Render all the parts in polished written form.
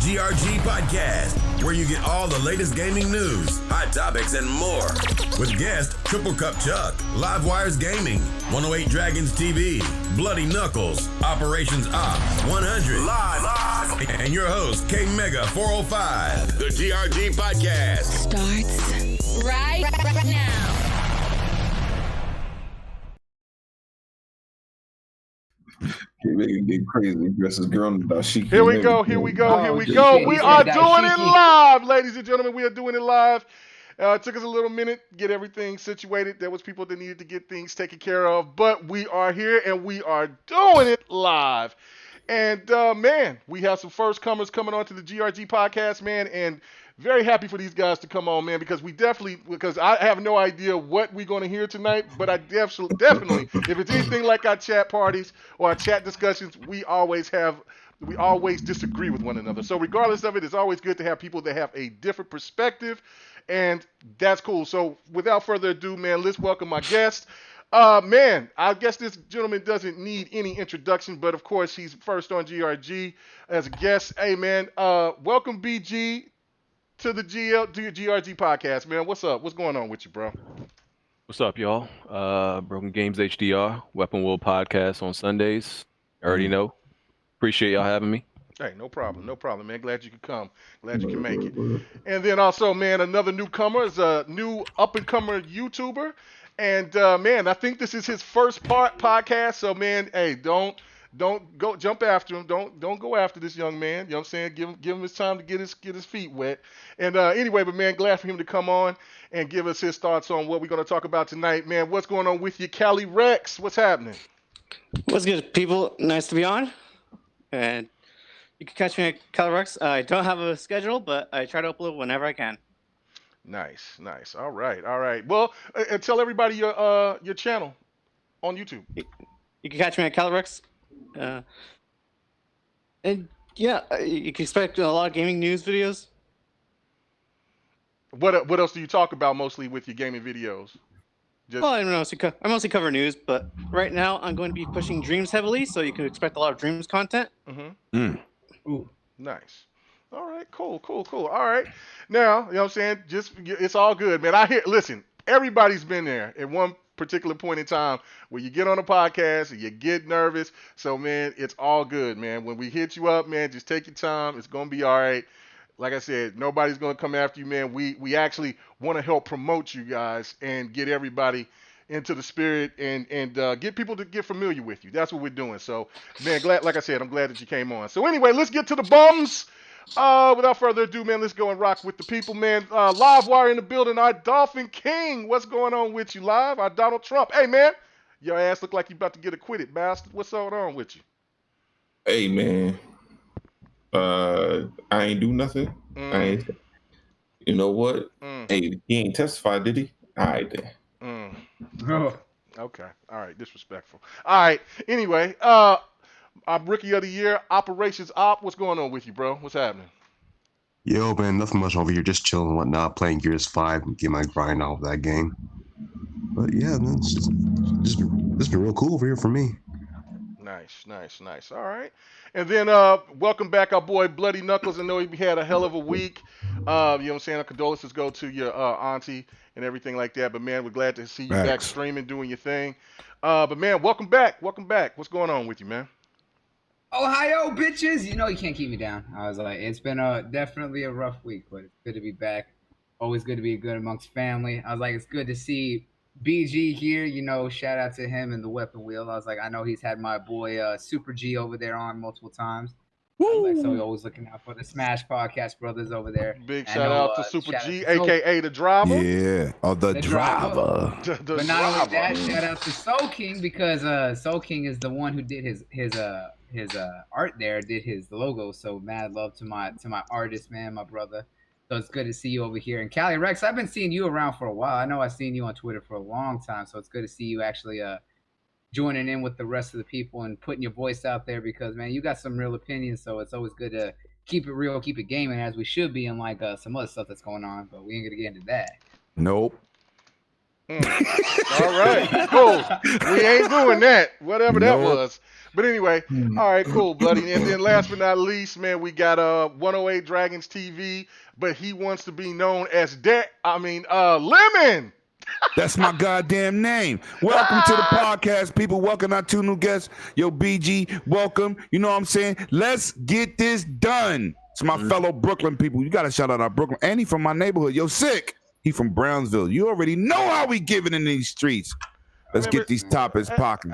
GRG Podcast, where you get all the latest gaming news, hot topics, and more. With guest Triple Cup Chuck, Livewires Gaming, 108 Dragons TV, Bloody Knuckles, Operations Op 100, live, and your host K Mega 405. The GRG Podcast starts right now. Get crazy. Dresses girl in the dashiki. Here we go. We are doing it live, ladies and gentlemen. We are doing it live. It took us a little minute to get everything situated. There was people that needed to get things taken care of, but we are here and we are doing it live. And man, we have some first comers coming on to the GRG podcast, man, and very happy for these guys to come on, man, because I have no idea what we're going to hear tonight, but I definitely, if it's anything like our chat parties or our chat discussions, we always disagree with one another. So regardless of it, it's always good to have people that have a different perspective, and that's cool. So without further ado, man, let's welcome my guest. Man, I guess this gentleman doesn't need any introduction, but of course he's first on GRG as a guest. Hey, man, welcome BG to the GRG podcast, man. What's up? What's going on with you, bro? What's up, y'all? Broken Games HDR, Weapon World podcast on Sundays. I already know. Appreciate y'all having me. Hey, no problem, man. Glad you could come. Glad you can make it. And then also, man, another newcomer is a new up-and-comer YouTuber. And, man, I think this is his first podcast. So, man, hey, don't go jump after him. Don't go after this young man. You know what I'm saying? Give him his time to get his feet wet. And anyway, but man, glad for him to come on and give us his thoughts on what we're going to talk about tonight. Man, what's going on with you, Cali Rex? What's happening? What's good, people? Nice to be on. And you can catch me at Cali Rex. I don't have a schedule, but I try to upload whenever I can. Nice, nice. All right, all right. Well, and tell everybody your channel on YouTube. You can catch me at Calirex. And yeah, you can expect a lot of gaming news videos. What else do you talk about mostly with your gaming videos? Well, I mostly cover news, but right now I'm going to be pushing Dreams heavily, so you can expect a lot of Dreams content. Ooh, nice. All right, cool. All right. Now, you know what I'm saying? It's all good, man. Listen, everybody's been there at one particular point in time where you get on a podcast and you get nervous. So, man, it's all good, man. When we hit you up, man, just take your time. It's going to be all right. Like I said, nobody's going to come after you, man. We actually want to help promote you guys and get everybody into the spirit and get people to get familiar with you. That's what we're doing. So, man, like I said, I'm glad that you came on. So, anyway, let's get to the bums. Without further ado, man, let's go and rock with the people, man. Live wire in the building. Our Dolphin King. What's going on with you, live? Our Donald Trump. Hey, man, your ass look like you about to get acquitted, bastard. What's going on with you? Hey, man. I ain't do nothing. You know what? Hey, he ain't testified, did he? All right, then. Okay. All right. Disrespectful. All right. Anyway, I'm Rookie of the Year, Operations Op. What's going on with you, bro? What's happening? Yo, man, nothing much over here. Just chilling and whatnot, playing Gears 5 and get my grind off that game. But yeah, man, it's just been real cool over here for me. Nice. All right. And then welcome back our boy Bloody Knuckles. I know he had a hell of a week. You know what I'm saying? Our condolences go to your auntie and everything like that. But, man, we're glad to see you back streaming, doing your thing. But, man, welcome back. What's going on with you, man? Ohio, bitches! You know you can't keep me down. I was like, it's been definitely a rough week, but it's good to be back. Always good to be good amongst family. I was like, it's good to see BG here. You know, shout out to him and the Weapon Wheel. I was like, I know he's had my boy Super G over there on multiple times. Like, so we're always looking out for the Smash Podcast brothers over there. Big shout out to Super G, a.k.a. the driver. Yeah, the driver. But not only that, shout out to Soul King, because Soul King is the one who did his art there, did his logo. So mad love to my artist, man, my brother. So it's good to see you over here. And Cali Rex, I've been seeing you around for a while. I know I've seen you on Twitter for a long time. So it's good to see you actually joining in with the rest of the people and putting your voice out there, because, man, you got some real opinions. So it's always good to keep it real, keep it gaming, as we should be, unlike some other stuff that's going on. But we ain't going to get into that. Nope. All right, cool. We ain't doing that, whatever that was. But anyway, all right, cool, buddy. And then last but not least, man, we got 108 Dragons TV, but he wants to be known as Lemon. That's my goddamn name. Welcome to the podcast, people. Welcome our two new guests. Yo, BG, welcome. You know what I'm saying? Let's get this done. It's my fellow Brooklyn people. You got to shout out our Brooklyn. And he from my neighborhood. Yo, Sick. He from Brownsville. You already know how we giving in these streets. Let's get these topics popping.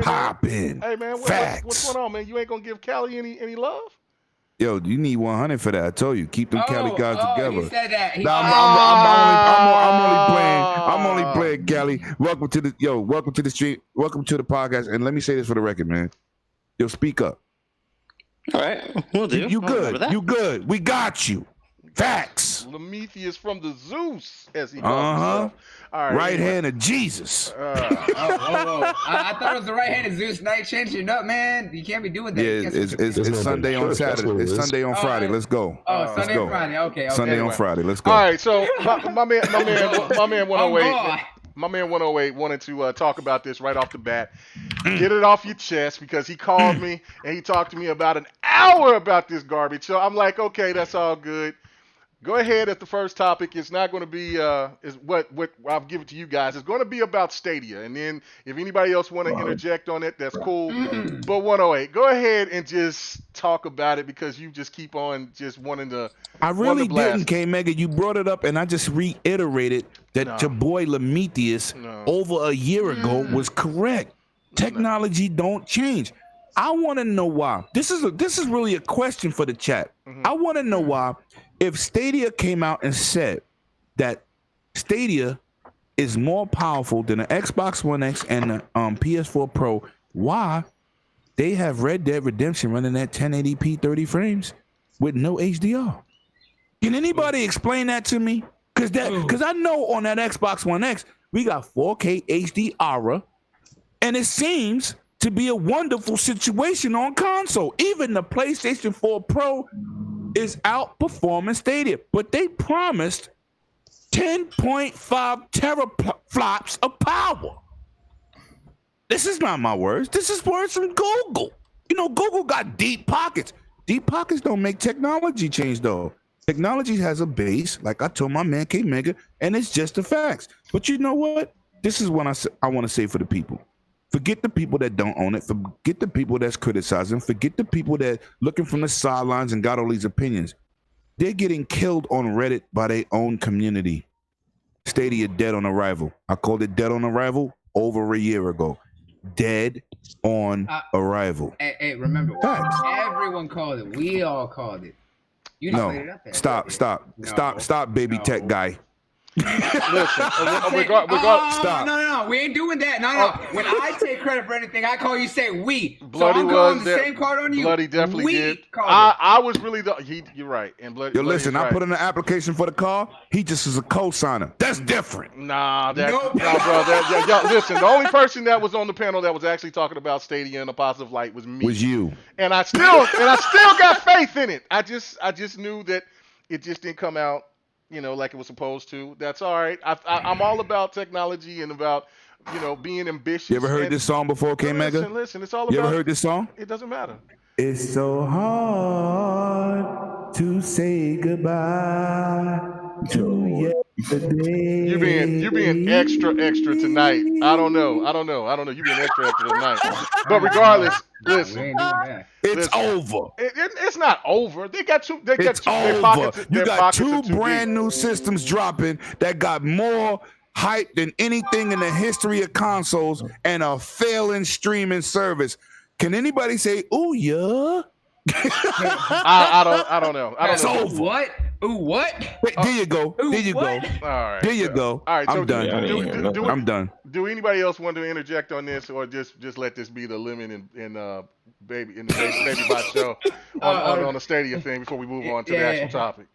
Popping. Hey, man, what's going on, man? You ain't going to give Cali any love? Yo, you need 100 for that. I told you, keep them Cali guys together. He said that. I'm only playing Cali. Welcome to the stream. Welcome to the podcast. And let me say this for the record, man. Yo, speak up. All right, we'll do. You good? You good? We got you. Facts. Prometheus from the Zeus, as he calls himself. All right, right hand of Jesus. I thought it was the right hand of Zeus. Now you changed it up, man. You can't be doing that. Yeah, it's Sunday on Saturday. It's Sunday on Friday. Let's go. Sunday on Friday. Okay. Sunday on Friday. Let's go. All right, so my man 108. My man 108 wanted to talk about this right off the bat. Get it off your chest, because he called me and he talked to me about an hour about this garbage. So I'm like, okay, that's all good. Go ahead at the first topic. It's not going to be is what I'll give it to you guys. It's going to be about Stadia, and then if anybody else want to interject on it, that's cool. But 108, go ahead and just talk about it, because you just keep on just wanting to. I really didn't, K Mega. You brought it up, and I just reiterated that your boy Prometheus over a year ago was correct. Technology don't change. I want to know why. This is really a question for the chat. I want to know why. If Stadia came out and said that Stadia is more powerful than the Xbox One X and the PS4 Pro, why they have Red Dead Redemption running at 1080p 30 frames with no HDR? Can anybody explain that to me? Because I know on that Xbox One X, we got 4K HD Aura, and it seems to be a wonderful situation on console. Even the PlayStation 4 Pro is outperforming Stadia, but they promised 10.5 teraflops of power. This is not my words. This is words from Google. You know, Google got deep pockets. Deep pockets don't make technology change, though. Technology has a base, like I told my man K Mega, and it's just the facts. But you know what? This is what I want to say for the people. Forget the people that don't own it. Forget the people that's criticizing. Forget the people that looking from the sidelines and got all these opinions. They're getting killed on Reddit by their own community. Stadia dead on arrival. I called it dead on arrival over a year ago. Dead on arrival. Hey, remember, everyone called it. We all called it. You no, put it up there. Stop, baby tech guy. Listen, stop. No, we ain't doing that. No. When I take credit for anything, I call you say we. Bloody so I'm calling the same card on you. Bloody definitely did. I was really you're right. And Bloody. Yo, listen, I put in an application for the car. He just is a co-signer. That's different. Nah, bro. Y'all, listen, the only person that was on the panel that was actually talking about Stadia in a positive light was me. Was you? And I still got faith in it. I just knew that it just didn't come out, like it was supposed to. That's all right. I'm all about technology and about, being ambitious. You ever heard this song before, K Mega? Listen, it's all about. You ever heard this song? It doesn't matter. It's so hard to say goodbye to yesterday. You being extra tonight. I don't know. You being extra tonight. But regardless, listen. It's over. It's not over. They got two. You got two brand new systems dropping that got more hype than anything in the history of consoles and a failing streaming service. Can anybody say, "Ooh, yeah"? I don't know. It's over. What? Ooh, what? Wait, there you go. Ooh, there you what? go. All right. There you go. All right. I'm done. I'm done. Do anybody else want to interject on this, or just let this be the lemon in baby bot show on the Stadia thing before we move on to the actual topic?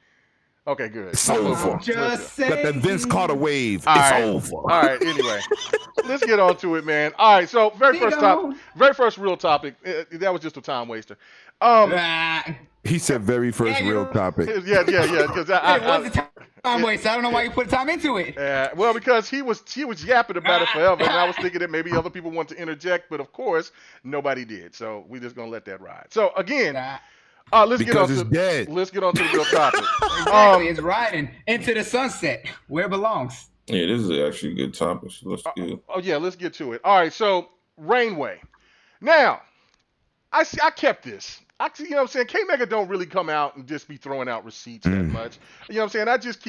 Okay, good. It's over. Just say got that Vince Carter wave. All it's right. over. All right. Anyway, let's get on to it, man. All right. So very first real topic. That was just a time waster. He said very first real topic. Yeah. Because it was a time waster. I don't know why you put time into it. Well, because he was yapping about it forever, and I was thinking that maybe other people want to interject, but of course nobody did. So we're just gonna let that ride. So again. Let's get on to the real topic. Exactly, it's riding into the sunset where it belongs. Yeah, this is actually a good topic. So let's get let's get to it. All right, so Rainway. Now, I kept this. You know what I'm saying? K Mega don't really come out and just be throwing out receipts that much. You know what I'm saying? I just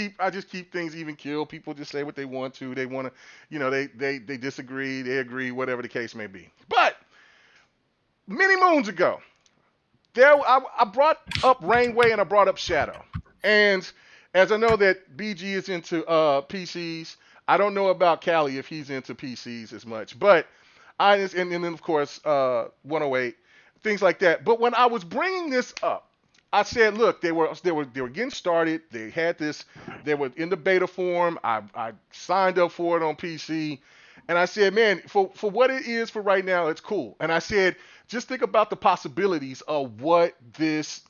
keep things even keel. People just say what they want to. They want to, they disagree, they agree, whatever the case may be. But many moons ago, I brought up Rainway and I brought up Shadow. And as I know that BG is into PCs, I don't know about Callie if he's into PCs as much. But and then of course 108, things like that. But when I was bringing this up, I said, look, they were getting started. They had this. They were in the beta form. I signed up for it on PC, and I said, man, for what it is for right now, it's cool. And I said, just think about the possibilities of what this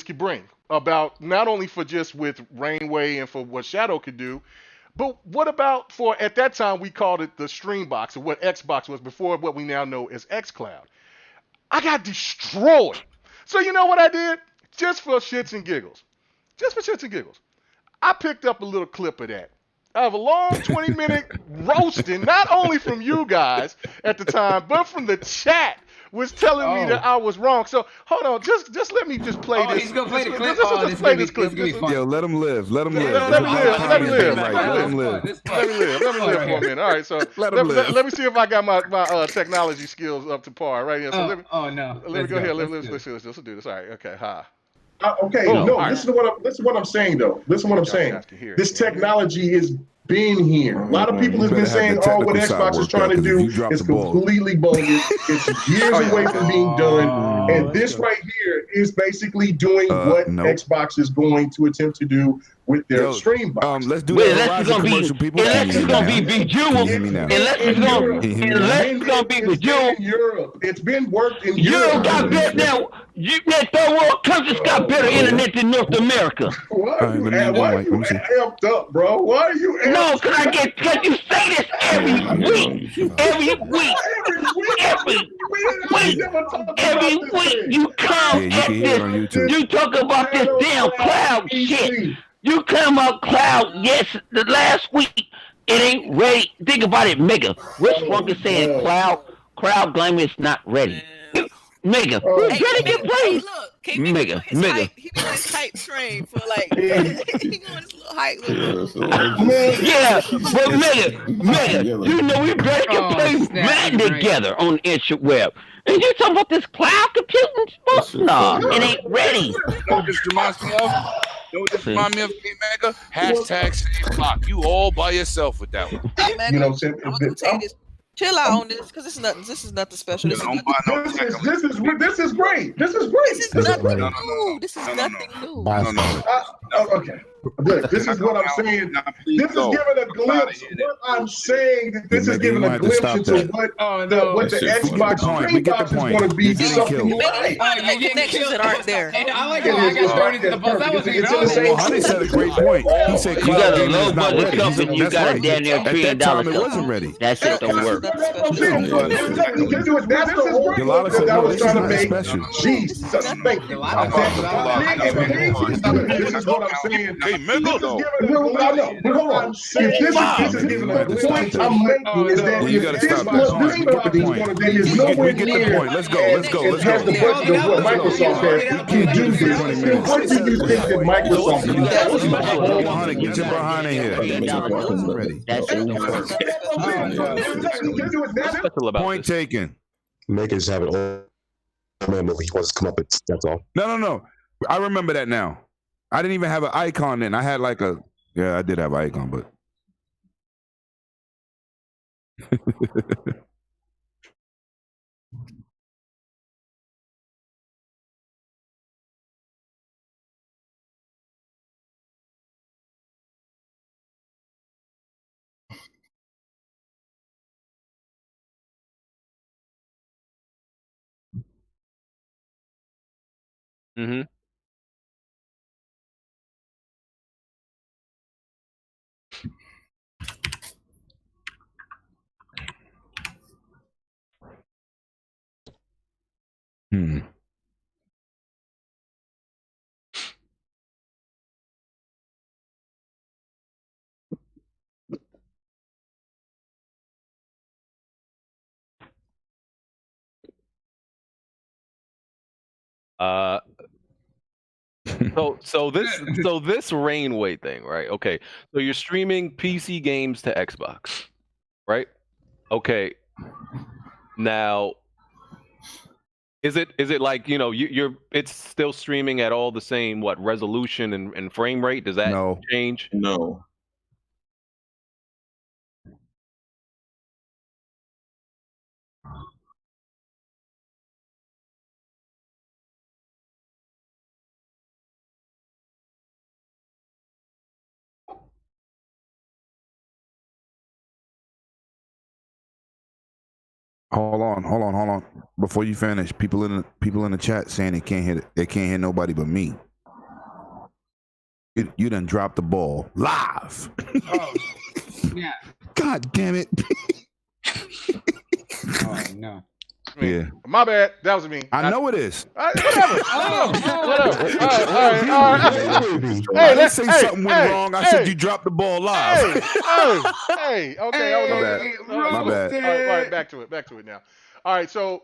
could bring about not only for just with Rainway and for what Shadow could do, but what about for, at that time we called it the Streambox, or what Xbox was before what we now know as xCloud. I got destroyed. So you know what I did? Just for shits and giggles, I picked up a little clip of that. I have a long 20-minute roasting, not only from you guys at the time, but from the chat. Was telling me that I was wrong. So hold on, just let me just play this. He's gonna play the clip. Just play this clip. Yo, let him live. Let him live. Let me live for a minute. All right, so let me see if I got my technology skills up to par right here. So let me go here. Let's do this. All right, okay, listen to what I'm saying though. Listen to what I'm saying. This technology is been here. A lot of people have been saying, what Xbox is trying to do is completely bogus. It's years away from being done. And this right here is basically doing what Xbox is going to attempt to do with their stream box. Let's do that commercial, people. Unless it's gonna be Bejeweled. Unless it's gonna be Bejeweled. In Europe, it's been worked in Europe. Got better now. That third world countries got better internet than North America. Why are you amped up, bro? Why are you amped up? No, cause you say this every week. Every week you come at this. You talk about this damn cloud shit. You come about cloud, yes, the last week, it ain't ready. Think about it, Mega. Rich Funk is saying cloud game is not ready. Mega, who's ready to play? Mega. He been on his hype train for like, he going his little hype. Yeah, but Mega, you know we better can play Madden together on the interweb. And you talking about this cloud computing stuff? No, it ain't ready. This reminds me of? Remind me of Mega? Hashtag save block. You all by yourself with that one. Hey, man, I'm gonna tell you this. Chill out on this because this is nothing special. This is great. This is great. This is nothing new. This is nothing new. Okay. Look, this is what I'm saying. This is giving a glimpse. What I'm saying that this is giving a glimpse into what the Xbox Stream Box is going to be. Something connections that aren't there. I like how I got thrown into the bus. That was Honey said a great point. He said, "You got a low budget company. You got a damn near $1 billion company. It wasn't ready. That shit don't work." That's the whole point that I was trying to make. Jesus, thank you. This is what I'm saying. Hey, Mega, though. Hold on. If this is giving a point I'm making is that if this company is nowhere near Let's go. has the budget of what Microsoft has, can do this. What do you think that Microsoft can do? Get your behind in here. Point taken. Make it just have it all. Man, he wants to come up with. That's all. No. I remember that now. I didn't even have an icon then. I had like a, I did have an icon, but. Mm-hmm. So this Rainway thing, right? Okay. So you're streaming PC games to Xbox, right? Okay. Now, is it like, it's still streaming at all the same resolution and frame rate? Does that change? No. Hold on. Before you finish, people in the chat saying they can't hear nobody but me. You done dropped the ball live. Oh, yeah. God damn it. Oh no. Yeah. My bad. That was me. I know it is. Whatever. Whatever. All right. Hey, let's say something went wrong. I said you dropped the ball live. Hey. Okay. My bad. All right. Back to it now. All right. So,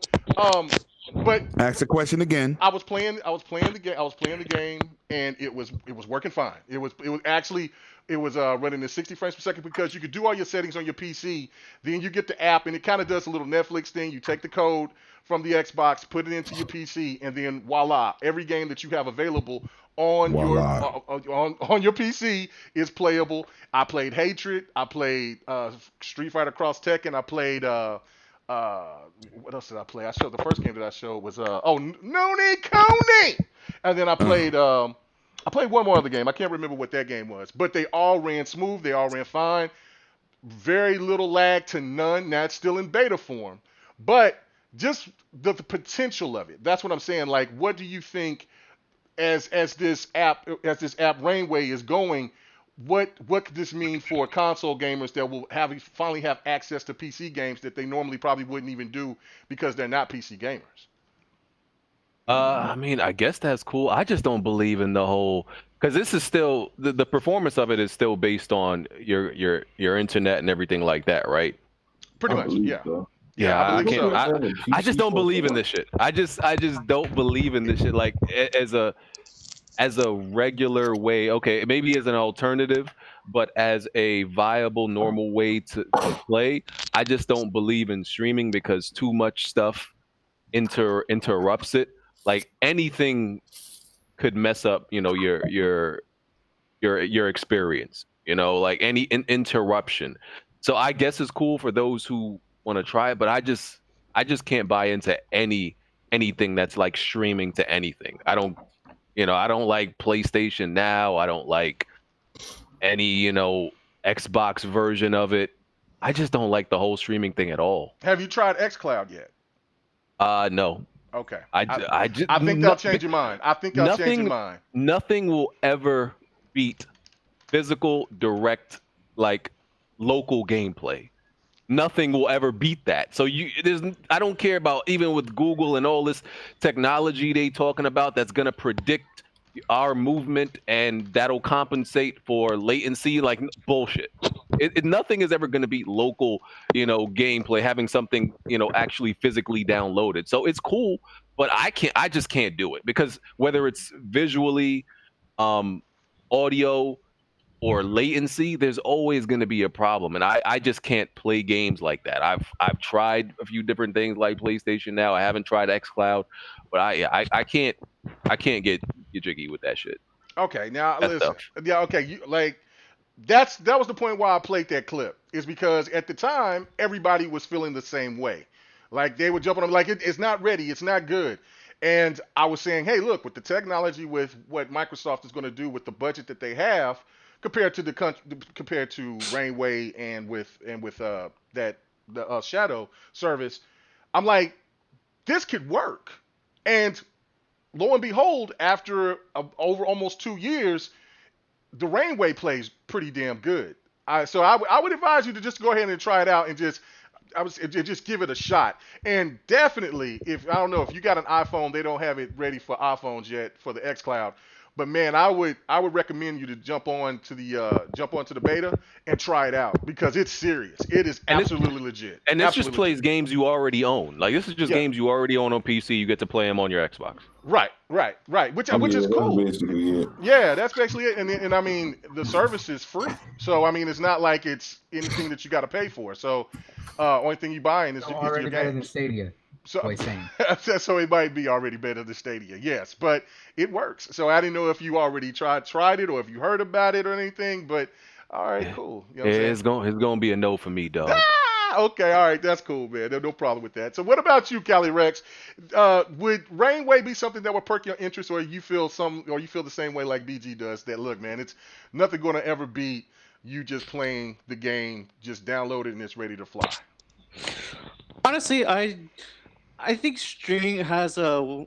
but ask the question again. I was playing the game, and it was working fine. It was running at 60 frames per second because you could do all your settings on your PC. Then you get the app, and it kind of does a little Netflix thing. You take the code from the Xbox, put it into your PC, and then voila, every game that you have available on your PC is playable. I played Hatred. I played Street Fighter Cross Tekken. I played What else did I play? The first game that I showed was Noonie Coney, and then I played one more other game. I can't remember what that game was, but they all ran smooth. They all ran fine. Very little lag to none. That's still in beta form, but just the potential of it. That's what I'm saying. Like, what do you think as this app Rainway is going? What could this mean for console gamers that will finally have access to PC games that they normally probably wouldn't even do because they're not PC gamers? I mean, I guess that's cool. I just don't believe in the whole, because this is still the performance of it is still based on your internet and everything like that, right? Pretty much, yeah. So. Yeah, I can't. So. I just don't believe in this shit. I just don't believe in this shit. Like as a regular way, okay, maybe as an alternative, but as a viable, normal way to play, I just don't believe in streaming because too much stuff interrupts it. Like anything could mess up, your experience. Like any interruption. So I guess it's cool for those who want to try it, but I just can't buy into anything that's like streaming to anything. I don't like PlayStation Now. I don't like any, Xbox version of it. I just don't like the whole streaming thing at all. Have you tried xCloud yet? No. Okay. I think they'll change your mind. I think they'll change your mind. Nothing will ever beat physical, direct, like local gameplay. Nothing will ever beat that. So I don't care about, even with Google and all this technology they talking about that's gonna predict our movement and that'll compensate for latency. Like bullshit. Nothing is ever gonna beat local, gameplay, having something, actually physically downloaded. So it's cool, but I just can't do it because whether it's visually, audio, or latency, there's always going to be a problem, and I just can't play games like that. I've tried a few different things like PlayStation Now. I haven't tried xCloud, but I can't get jiggy with that shit. Okay, now that listen. Stuff. Yeah, okay, that was the point why I played that clip, is because at the time everybody was feeling the same way. Like they were jumping on like it's not ready, it's not good. And I was saying, hey, look, with the technology, with what Microsoft is going to do with the budget that they have, compared to Rainway and with the Shadow service, I'm like, this could work. And lo and behold, after over almost 2 years, the Rainway plays pretty damn good. So I would advise you to just go ahead and try it out and just give it a shot. And definitely, if you got an iPhone, they don't have it ready for iPhones yet for the xCloud. But man, I would recommend you to jump onto the beta and try it out because it's serious. It is absolutely legit. And this just plays games you already own. Like this is just games you already own on PC. You get to play them on your Xbox. Right. Which is cool. Yeah, that's basically it. And I mean, the service is free. So I mean, it's not like it's anything that you got to pay for. So only thing you buying is your game. Better than Stadia. So it might be already better than Stadia, yes, but it works. So I didn't know if you already tried it or if you heard about it or anything. But all right, cool. It's gonna be a no for me, dog. Okay, all right, that's cool, man. No problem with that. So what about you, Cali Rex? Would Rainway be something that would perk your interest, or you feel the same way like BG does? That look, man, it's nothing going to ever beat you just playing the game, just download it and it's ready to fly. Honestly, I think streaming has a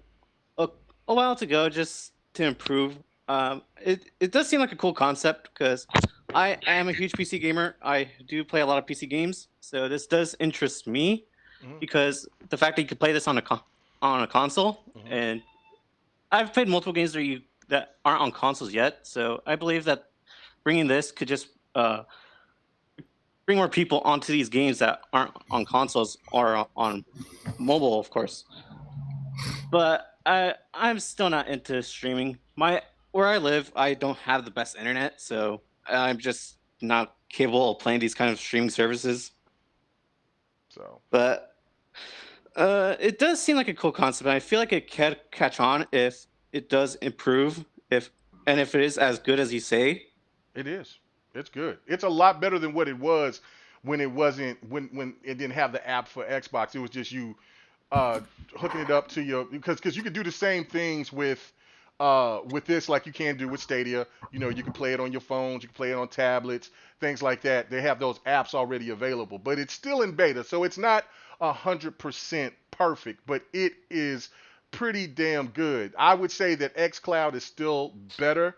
while to go just to improve. It does seem like a cool concept because I am a huge PC gamer. I do play a lot of PC games, so this does interest me because the fact that you could play this on a console, and I've played multiple games that aren't on consoles yet. So I believe that bringing this could just bring more people onto these games that aren't on consoles or on mobile, of course. But I'm still not into streaming. Where I live, I don't have the best internet, so I'm just not capable of playing these kind of streaming services. But it does seem like a cool concept. I feel like it can catch on if it does improve, if it is as good as you say. It is. It's good. It's a lot better than what it was when it wasn't when it didn't have the app for Xbox. It was just you hooking it up to your because you could do the same things with this like you can do with Stadia. You know, you can play it on your phones, you can play it on tablets, things like that. They have those apps already available, but it's still in beta, so it's not 100% perfect, but it is pretty damn good. I would say that xCloud is still better.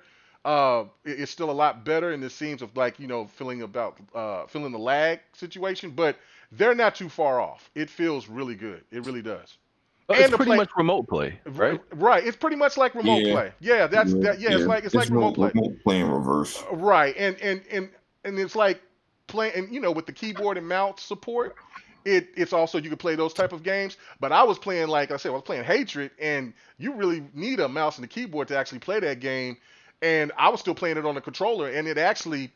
It's still a lot better in the scenes of like, you know, feeling the lag situation, but they're not too far off. It feels really good. It really does. It's pretty much remote play, right? Right. It's pretty much like remote play. Yeah, that's that. Yeah, it's like remote play. Remote play in reverse. Right, and it's like playing, and you know, with the keyboard and mouse support, it's also you can play those type of games. But I was playing, like I said, I was playing Hatred, and you really need a mouse and a keyboard to actually play that game. And I was still playing it on the controller, and it actually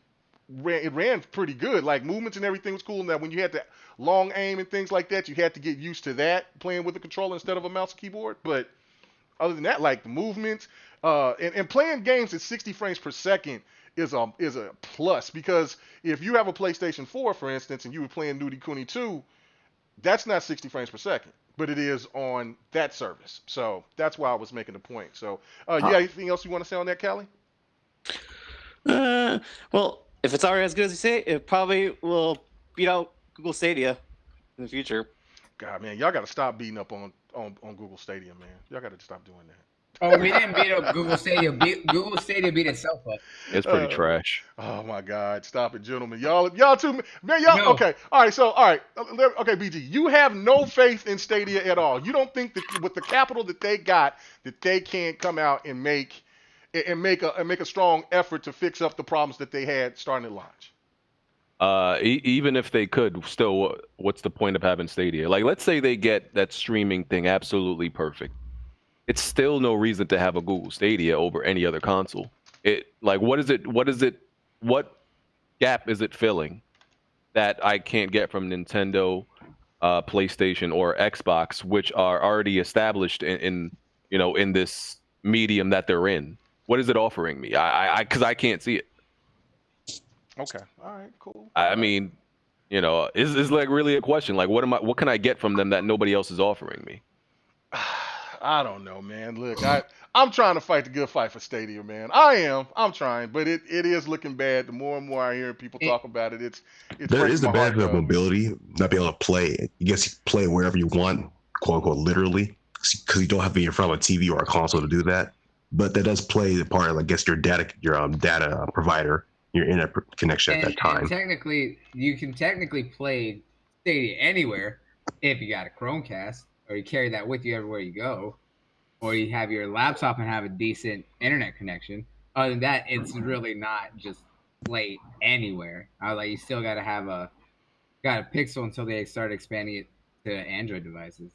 ran pretty good. Like movements and everything was cool. And that when you had to long aim and things like that, you had to get used to that playing with the controller instead of a mouse and keyboard. But other than that, like the movements and playing games at 60 frames per second is a plus, because if you have a PlayStation 4, for instance, and you were playing Duty Kuni 2, that's not 60 frames per second, but it is on that service. So that's why I was making the point. So you got anything else you want to say on that, Callie? Well, if it's already as good as you say, it probably will beat out Google Stadia in the future. God, man, y'all got to stop beating up on Google Stadia, man. Y'all got to stop doing that. Oh, we didn't beat up Google Stadia. Google Stadia beat itself up. It's pretty trash. Oh my God, stop it, gentlemen. Y'all too, man. Y'all no. Okay? All right. Okay, BG, you have no faith in Stadia at all. You don't think that with the capital that they got, that they can't come out and make a strong effort to fix up the problems that they had starting at launch. Even if they could, still, what's the point of having Stadia? Like, let's say they get that streaming thing absolutely perfect. It's still no reason to have a Google Stadia over any other console. What gap is it filling that I can't get from Nintendo, PlayStation, or Xbox, which are already established in this medium that they're in? What is it offering me? Because I can't see it. Okay. All right. Cool. I mean, is like really a question. Like, what can I get from them that nobody else is offering me? I don't know, man. Look, I'm trying to fight the good fight for Stadia, man. I'm trying, but it is looking bad. The more and more I hear people talk about it, it's there is the benefit of mobility, not being able to play. You guess you can play wherever you want, quote unquote, literally, because you don't have to be in front of a TV or a console to do that. But that does play the part of, I guess, your data provider, your internet connection at that time. And you can technically play Stadia anywhere if you got a Chromecast, or you carry that with you everywhere you go, or you have your laptop and have a decent internet connection. Other than that, it's really not just play anywhere. You still got to have a Pixel until they start expanding it to Android devices.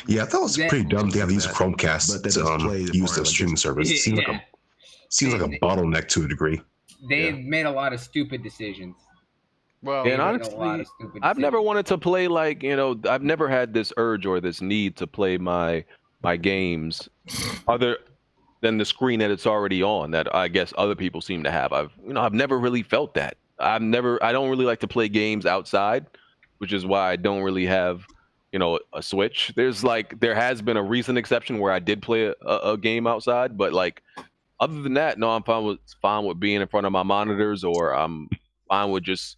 Yeah, I thought it was pretty dumb to have to use a Chromecast to use the streaming service. It seems like a bottleneck to a degree. They made a lot of stupid decisions. Well, and honestly, I've never wanted to play I've never had this urge or this need to play my games other than the screen that it's already on, that I guess other people seem to have. I've never really felt that. I don't really like to play games outside, which is why I don't really have a Switch. There has been a recent exception where I did play a game outside, but other than that, no, I'm fine with being in front of my monitors, or I'm fine with just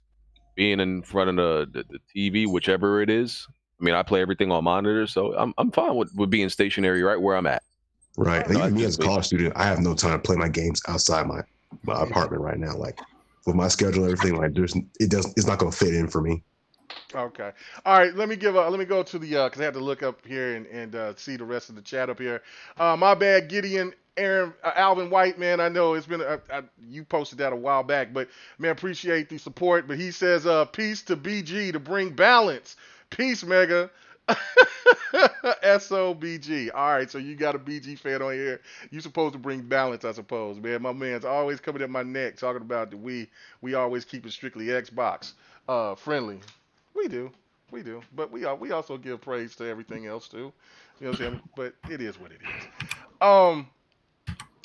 being in front of the TV, whichever it is. I mean, I play everything on monitors, so I'm fine with being stationary right where I'm at. Right. Even me as a college student, I have no time to play my games outside my apartment right now. Like with my schedule and everything, it's not going to fit in for me. Okay. All right. Let me go to the because I had to look up here and see the rest of the chat up here. My bad, Gideon. Aaron, Alvin White, man, I know it's been you posted that a while back, but man, appreciate the support. But he says, peace to BG to bring balance. Peace, Mega. SOBG. All right, so you got a BG fan on here. You supposed to bring balance, I suppose, man. My man's always coming at my neck talking about that we always keep it strictly Xbox friendly. We do. But we also give praise to everything else too. You know what I'm saying? But it is what it is.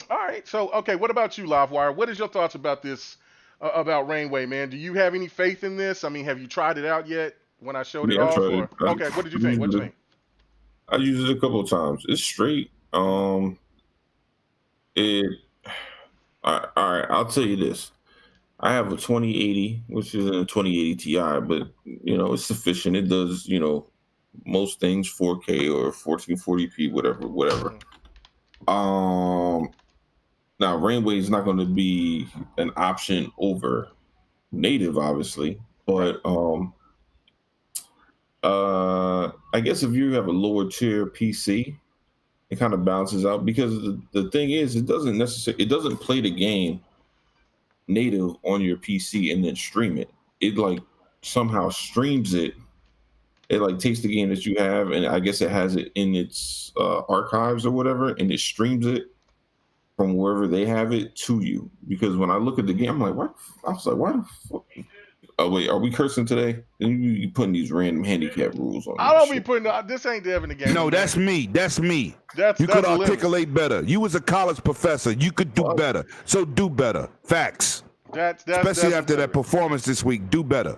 All right. So, okay, what about you, Livewire? What is your thoughts about this about Rainway, man. Do you have any faith in this? I mean, have you tried it out yet? When I showed it I off, tried or it. okay, what did you think? What did you think? I used it a couple of times. It's straight. All right. I'll tell you this. I have a 2080, which is a 2080 Ti, but it's sufficient. It does most things 4K or 1440p, whatever. Now Rainway is not going to be an option over native, obviously, but I guess if you have a lower tier PC, it kind of balances out, because the thing is, it doesn't play the game native on your PC and then stream it. It like somehow streams it. It like takes the game that you have, and I guess it has it in its archives or whatever, and it streams it from wherever they have it to you. Because when I look at the game, I'm like, what? I was like, why the fuck? Oh wait, are we cursing today? You putting these random handicap rules on? I don't be putting this ain't Devin the game. No, that's me. That's me. That's you could the articulate better. You was a college professor. You could do better. So do better. Facts. Especially after that performance this week. Do better.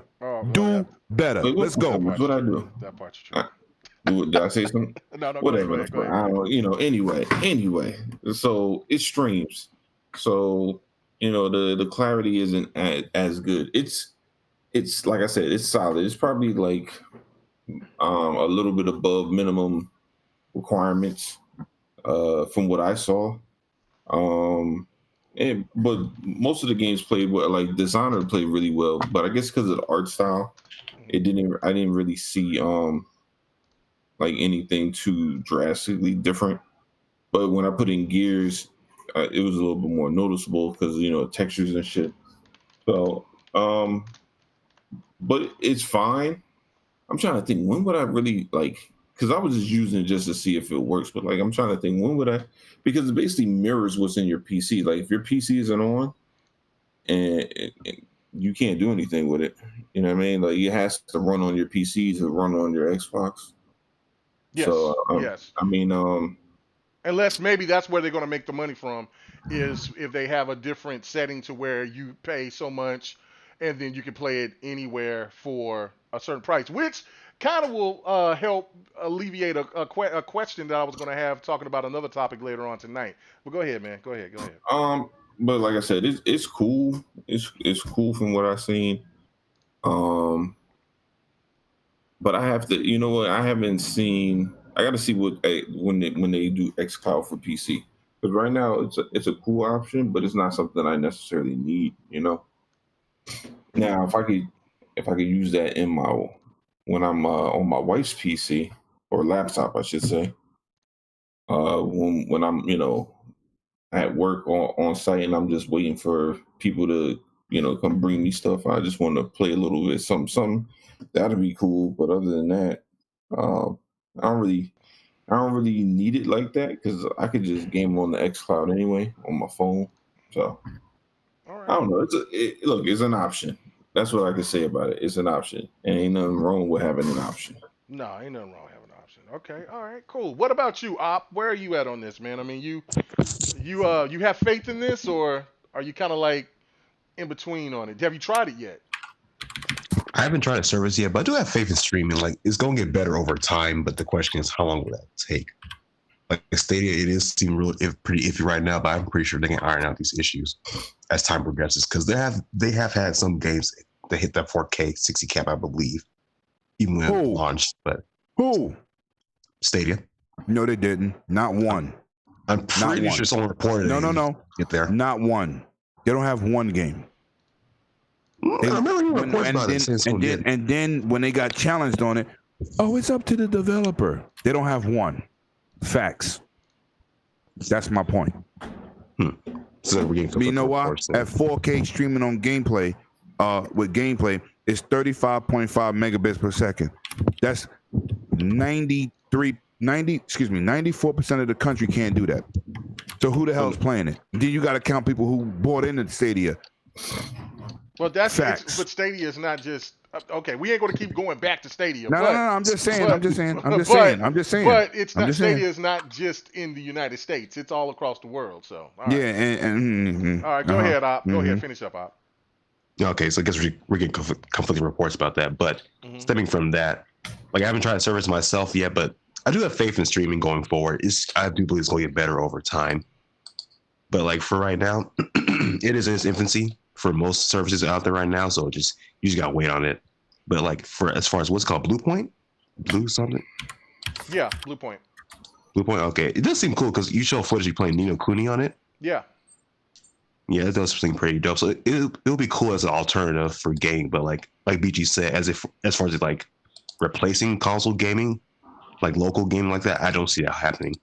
Do better. Let's go. What I do? That part's true. Did I say something? No, whatever. Go ahead. Anyway. So it streams. So the clarity isn't as good. It's like I said, it's solid. It's probably like a little bit above minimum requirements from what I saw. But most of the games played well. Like Dishonored played really well, but I guess because of the art style, I didn't really see like anything too drastically different. But when I put in Gears, it was a little bit more noticeable because textures and shit. So but it's fine. I'm trying to think, when would I really because I was just using it just to see if it works, but I'm trying to think, when would I, because it basically mirrors what's in your PC. Like if your PC isn't on and you can't do anything with it, you know what I mean? Like it has to run on your PC to run on your Xbox. Yes. So, yes. I mean, unless maybe that's where they're going to make the money from, is if they have a different setting to where you pay so much and then you can play it anywhere for a certain price, which kind of will help alleviate a question that I was going to have talking about another topic later on tonight. But go ahead, man. Go ahead. But like I said, it's cool. It's cool from what I've seen. But I have to, I haven't seen. I got to see what when they do xCloud for PC, because right now it's a cool option, but it's not something I necessarily need. Now, if I could use that when I'm on my wife's PC or laptop, I should say, when I'm at work on site and I'm just waiting for people to come bring me stuff, I just want to play a little bit something. That'd be cool. But other than that, I don't really need it like that, because I could just game on the xCloud anyway on my phone. So I don't know. Look, it's an option. That's what I can say about it. It's an option, and ain't nothing wrong with having an option. No, ain't nothing wrong with having an option. Okay, all right, cool. What about you, Op? Where are you at on this, man? I mean, you have faith in this, or are you kind of like in between on it? Have you tried it yet? I haven't tried a service yet, but I do have faith in streaming. Like, it's going to get better over time, but the question is, how long will that take? Like Stadia, it is seem pretty iffy right now, but I'm pretty sure they can iron out these issues as time progresses, because they have had some games that hit that 4K 60 cap, I believe, even when it launched. But Stadia? No, they didn't. Not one. I'm pretty sure someone reported. No. Get there. Not one. They don't have one game. I remember you reported about it. And then when they got challenged on it, it's up to the developer. They don't have one. Facts. That's my point. So we're getting you know why? At 4K streaming on gameplay, with gameplay, it's 35.5 megabits per second. That's 94% of the country can't do that. So who the hell is playing it? Then you got to count people who bought into Stadia. Well, that's facts. But Stadia is not just okay. We ain't going to keep going back to Stadia. No, I'm just saying. But it's not. Stadia is not just in the United States. It's all across the world. So all right. All right, go ahead, Op. Go ahead, finish up, Op. Okay, so I guess we're getting conflicting reports about that. But stemming from that, like I haven't tried the service myself yet, but I do have faith in streaming going forward. I do believe it's going to get better over time. But like for right now, it is in its infancy for most services out there right now. So you just gotta wait on it. But like as far as what's called Blue something. Yeah, Blue Point. Okay, it does seem cool because you show footage you playing Ni no Kuni on it. Yeah. Yeah, it does seem pretty dope. So it'll be cool as an alternative for gaming. But like BG said, as far as like replacing console gaming, like local gaming like that, I don't see that happening.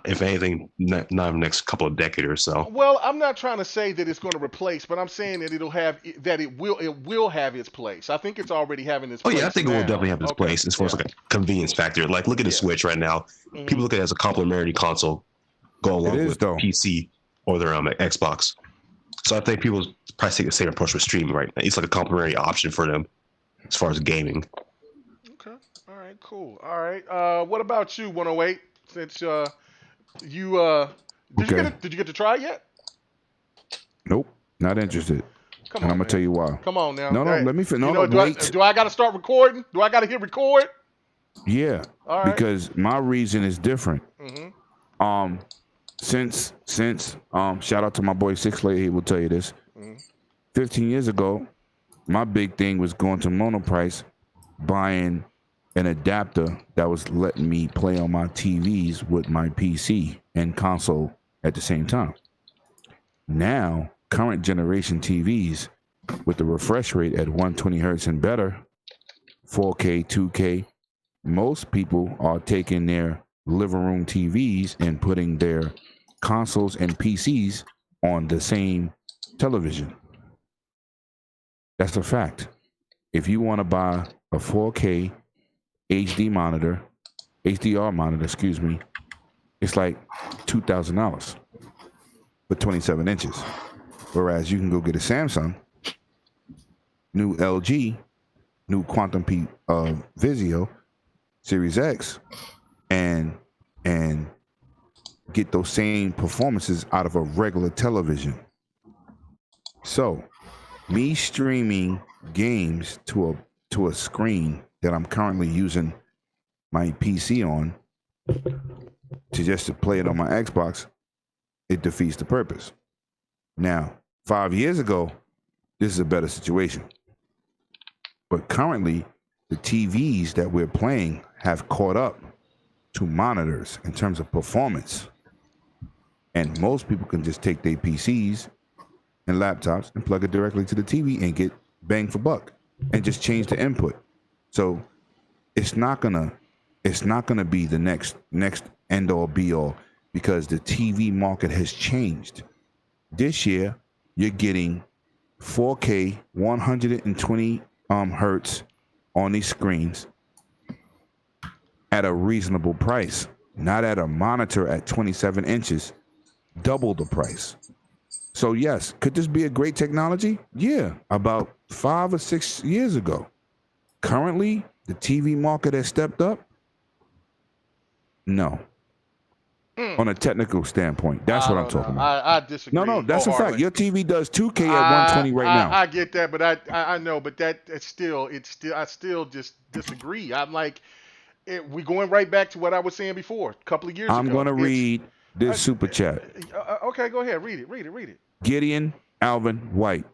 If anything, not in the next couple of decades or so. Well, I'm not trying to say that it's going to replace, but I'm saying that it will have its place. I think it's already having its place. Oh yeah, I think it will definitely have its place as far as like a convenience factor. Like look at the Switch right now. People look at it as a complementary console, go along with PC or their Xbox. So I think people probably take the same approach with streaming right now. It's like a complementary option for them as far as gaming. Okay. All right. Cool. All right. What about you, 108? Since did you get to try it yet? Nope, not interested. Come and on, I'm gonna tell you why. Come on now. No, let me finish. Wait. Do I got to start recording? Do I got to hit record? Yeah. All right. Because my reason is different. Since shout out to my boy Six Lady, he will tell you this. 15 years ago, my big thing was going to Monoprice, buying an adapter that was letting me play on my TVs with my PC and console at the same time. Now, current generation TVs with the refresh rate at 120 hertz and better, 4K, 2K, most people are taking their living room TVs and putting their consoles and PCs on the same television. That's a fact. If you want to buy a 4K HDR monitor, it's like $2,000 for 27 inches. Whereas you can go get a Samsung, new LG, new Quantum Peak Vizio, Series X, and get those same performances out of a regular television. So, me streaming games to a screen that I'm currently using my PC on to play it on my Xbox, it defeats the purpose. Now, 5 years ago, this is a better situation. But currently, the TVs that we're playing have caught up to monitors in terms of performance. And most people can just take their PCs and laptops and plug it directly to the TV and get bang for buck and just change the input. So it's not gonna be the next end all be all because the TV market has changed. This year, you're getting 4K 120 hertz on these screens at a reasonable price, not at a monitor at 27 inches, double the price. So yes, could this be a great technology? Yeah, about 5 or 6 years ago. Currently, the TV market has stepped up? No. On a technical standpoint, that's what I'm talking about. I disagree. No, that's a fact. Your TV does 2K at 120 right now. I get that, but I know, but I still just disagree. I'm like, we're going right back to what I was saying before, a couple of years ago. I'm going to read this super chat. Okay, go ahead. Read it. Gideon Alvin White.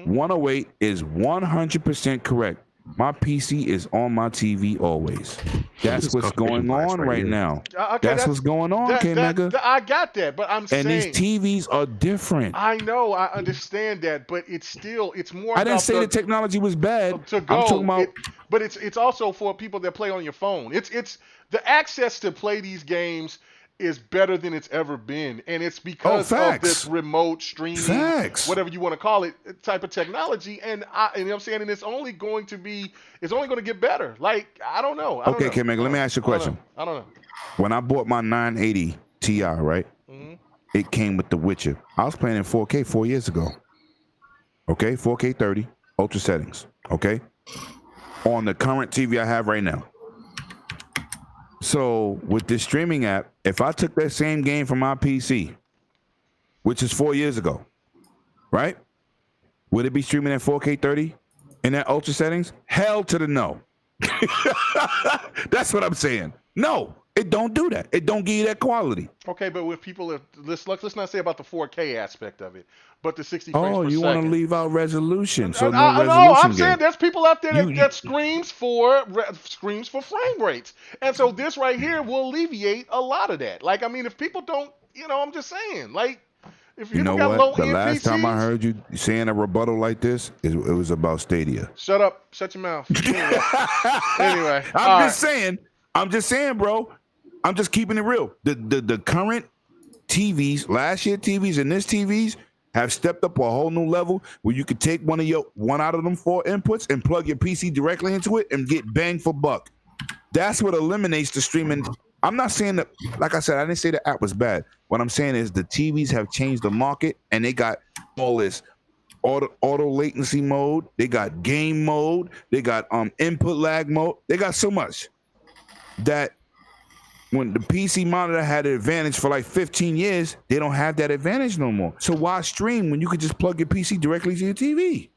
108 is 100% correct. My PC is on my TV always. That's what's going on right now. That's what's going on, K-Mega. I got that, but I'm saying... And these TVs are different. I know, I understand that, but it's more I didn't say the technology was bad. I'm talking about... But it's also for people that play on your phone. It's the access to play these games is better than it's ever been, and it's because of this remote streaming, whatever you want to call it, type of technology. And you know what I'm saying, and it's only going to get better. Like I don't know. Okay, K-Mega, let me ask you a question. I don't know. When I bought my 980 Ti, right, it came with The Witcher. I was playing in 4K 4 years ago. Okay, 4K 30, ultra settings. Okay, on the current TV I have right now. So with this streaming app, if I took that same game from my PC, which is 4 years ago, right? Would it be streaming at 4K 30 in that ultra settings? Hell to the no. That's what I'm saying. No, it don't do that. It don't give you that quality. Okay, but with people, let's not say about the 4K aspect of it, but the 60 frames per Oh, second. you want to leave out resolution? So no No, resolution. I'm saying there's people out there that screams for frame rates, and so this right here will alleviate a lot of that. Like, I mean, if people don't, I'm just saying, like, if you know got what? The low-end last PCs, time I heard you saying a rebuttal like this, it was about Stadia. Shut up. Shut your mouth. Anyway. I'm just saying, bro. I'm just keeping it real. The current TVs, last year TVs and this TVs have stepped up a whole new level where you could take one out of them 4 inputs and plug your PC directly into it and get bang for buck. That's what eliminates the streaming. I'm not saying that, like I said, I didn't say the app was bad. What I'm saying is the TVs have changed the market and they got all this auto latency mode. They got game mode. They got input lag mode. They got so much that when the PC monitor had an advantage for like 15 years, they don't have that advantage no more. So why stream when you could just plug your PC directly to your TV?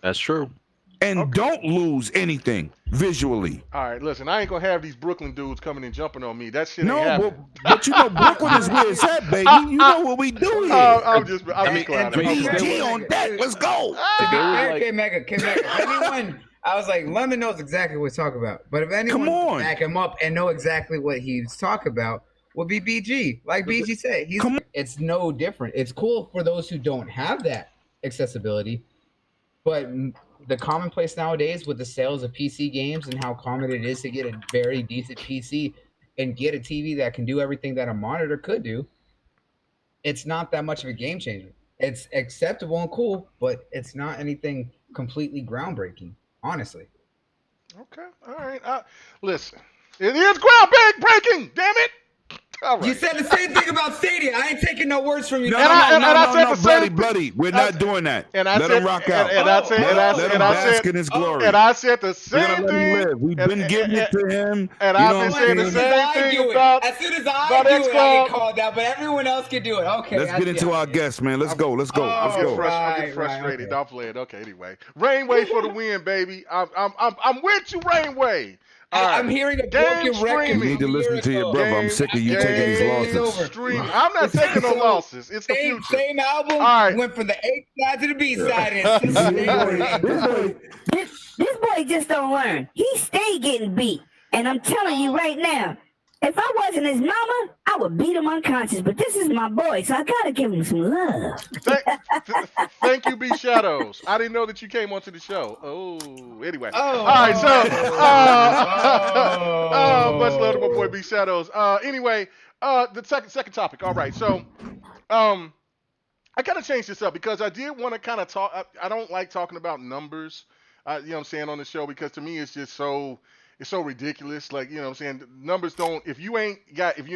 That's true. And don't lose anything visually. All right, listen, I ain't gonna have these Brooklyn dudes coming and jumping on me. That shit ain't happening. But you know Brooklyn is where it's at, baby. You know what we do here. I'm clowning. BG on deck. Let's go. Anyone, I was like, Lemon knows exactly what he's talking about. But if anyone can back him up and know exactly what he's talking about, would be BG. Like BG said, it's no different. It's cool for those who don't have that accessibility, but the commonplace nowadays with the sales of PC games and how common it is to get a very decent PC and get a TV that can do everything that a monitor could do, it's not that much of a game changer. It's acceptable and cool, but it's not anything completely groundbreaking, honestly. Okay, all right. Listen, it is groundbreaking, damn it. All right. You said the same thing about Stadia. I ain't taking no words from you. No, bloody. We're not doing that. Let him rock out. Let him bask in his glory. And I said the same thing. We've been giving it to him. And I've been saying the same thing about as soon as I do it, I get called out, but everyone else can do it. Okay. Let's get into our guests, man. Let's go. I get frustrated. Don't play it. Okay, anyway. Rainway for the win, baby. I'm with you, Rainway. I'm hearing a broken record. You need to listen to your brother. I'm sick of you taking these losses. I'm not taking no losses. It's the future. Same album went from the A side to the B side. This boy just don't learn. He stay getting beat. And I'm telling you right now, if I wasn't his mama, I would beat him unconscious. But this is my boy, so I gotta give him some love. Thank you, B Shadows. I didn't know that you came onto the show. Oh, anyway. All right, so much love to my boy B Shadows. Anyway, the second topic. All right, so I kind of changed this up because I did want to kind of talk. I don't like talking about numbers. You know what I'm saying, on the show, because to me it's just so. It's so ridiculous. Like, you know what I'm saying? Numbers don't, if you're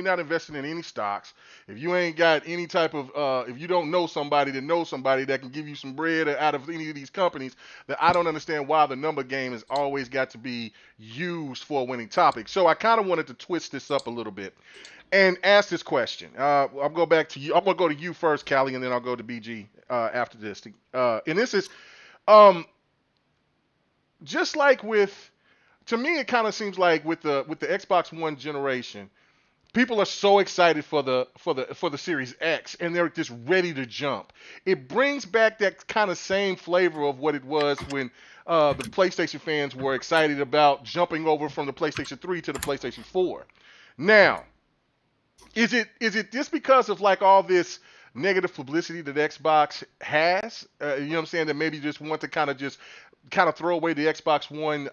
not investing in any stocks, if you ain't got any type of, if you don't know somebody that can give you some bread out of any of these companies, that I don't understand why the number game has always got to be used for a winning topic. So I kind of wanted to twist this up a little bit and ask this question. I'll go back to you. I'm going to go to you first, Callie, and then I'll go to BG after this. And this is just like with, to me, it kind of seems like with the Xbox One generation, people are so excited for the Series X, and they're just ready to jump. It brings back that kind of same flavor of what it was when the PlayStation fans were excited about jumping over from the PlayStation 3 to the PlayStation 4. Now, is it just because of like all this negative publicity that Xbox has? You know what I'm saying? That maybe you just want to kind of throw away the Xbox One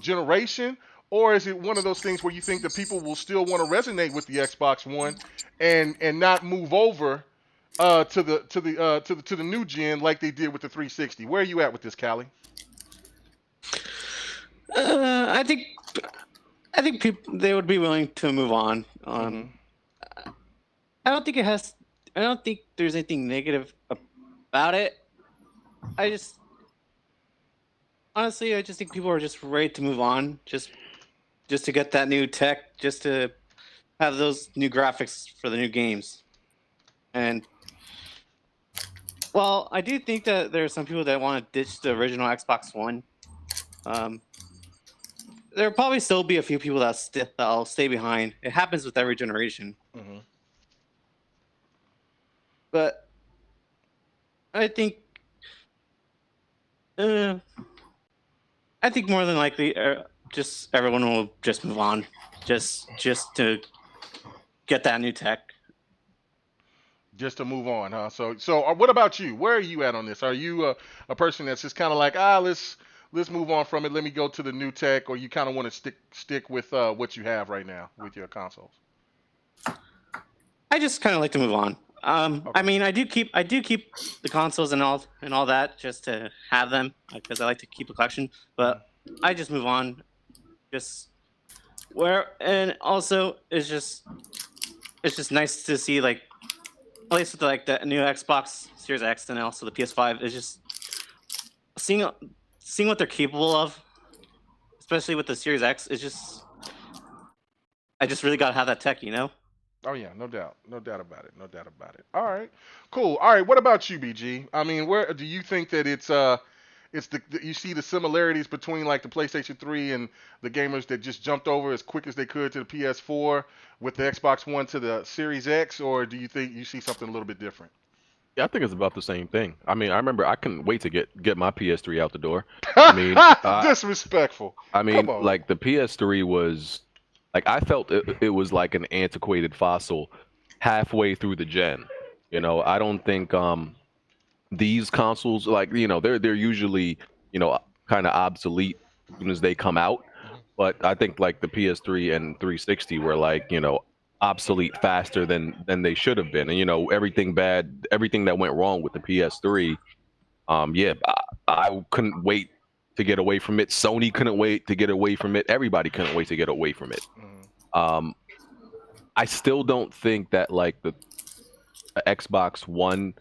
generation, or is it one of those things where you think that people will still want to resonate with the Xbox One and not move over to the new gen like they did with the 360? Where are you at with this, Callie? I think people, they would be willing to move on. I don't think there's anything negative about it. Honestly, I just think people are just ready to move on, just to get that new tech, just to have those new graphics for the new games. And Well, I do think that there are some people that want to ditch the original Xbox One. There'll probably still be a few people that'll stay behind. It happens with every generation. Mm-hmm. But I think more than likely, just everyone will just move on, just to get that new tech. Just to move on, huh? So what about you? Where are you at on this? Are you a person that's just kind of like, let's move on from it. Let me go to the new tech, or you kind of want to stick with what you have right now with your consoles? I just kind of like to move on. Okay. I mean, I do keep the consoles and all that just to have them because I like to keep a collection. But I just move on, and also it's just nice to see like at least with like the new Xbox Series X and also the PS5 is just seeing what they're capable of, especially with the Series X. Is just I just really gotta have that tech, you know. Oh yeah, no doubt about it. All right, cool. All right, what about you, BG? I mean, where do you think that it's you see the similarities between like the PlayStation 3 and the gamers that just jumped over as quick as they could to the PS4 with the Xbox One to the Series X, or do you think you see something a little bit different? Yeah, I think it's about the same thing. I mean, I remember I couldn't wait to get my PS3 out the door. I mean, disrespectful. I mean, like the PS3 was like I felt it was like an antiquated fossil halfway through the gen. You know, I don't think these consoles like they're usually kind of obsolete as soon as they come out. But I think like the PS3 and 360 were like obsolete faster than they should have been, and everything that went wrong with the PS3. I couldn't wait to get away from it. Sony couldn't wait to get away from it. Everybody couldn't wait to get away from it. I still don't think that like the Xbox One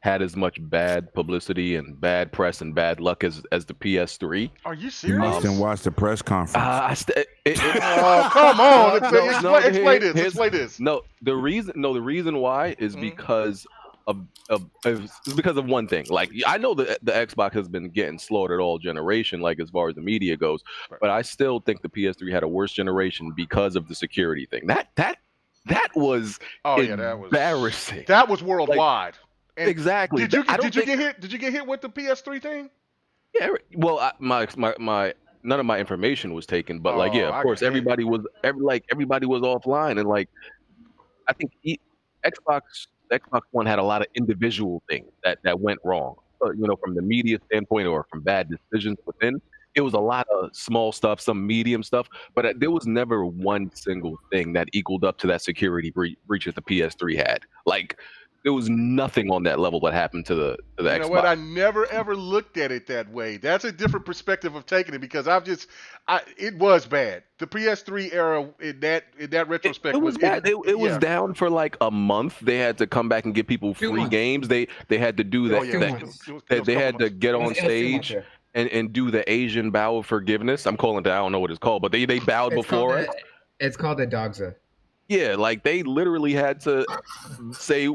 had as much bad publicity and bad press and bad luck as the PS3. Are you You serious? must have watched the press conference. Come on! Explain this. No, the reason why is because of one thing. Like I know that the Xbox has been getting slaughtered all generation, like as far as the media goes, but I still think the PS3 had a worse generation because of the security thing. That was embarrassing. That was worldwide. And exactly. Did you get hit with the PS3 thing? Yeah. Well, my none of my information was taken, but of course everybody was offline, and like I think Xbox One had a lot of individual things that went wrong. From the media standpoint or from bad decisions within. It was a lot of small stuff, some medium stuff, but there was never one single thing that equaled up to that security breach that the PS3 had. Like there was nothing on that level that happened to the Xbox. You know what? I never ever looked at it that way. That's a different perspective of taking it because it was bad. The PS3 era in that retrospect was bad. It was down for like a month. They had to come back and give people free games. They had to do that. They had to get on stage and do the Asian bow of forgiveness. I'm calling it. I don't know what it's called, but they bowed before it. It's called the Dogza. Yeah, like they literally had to say,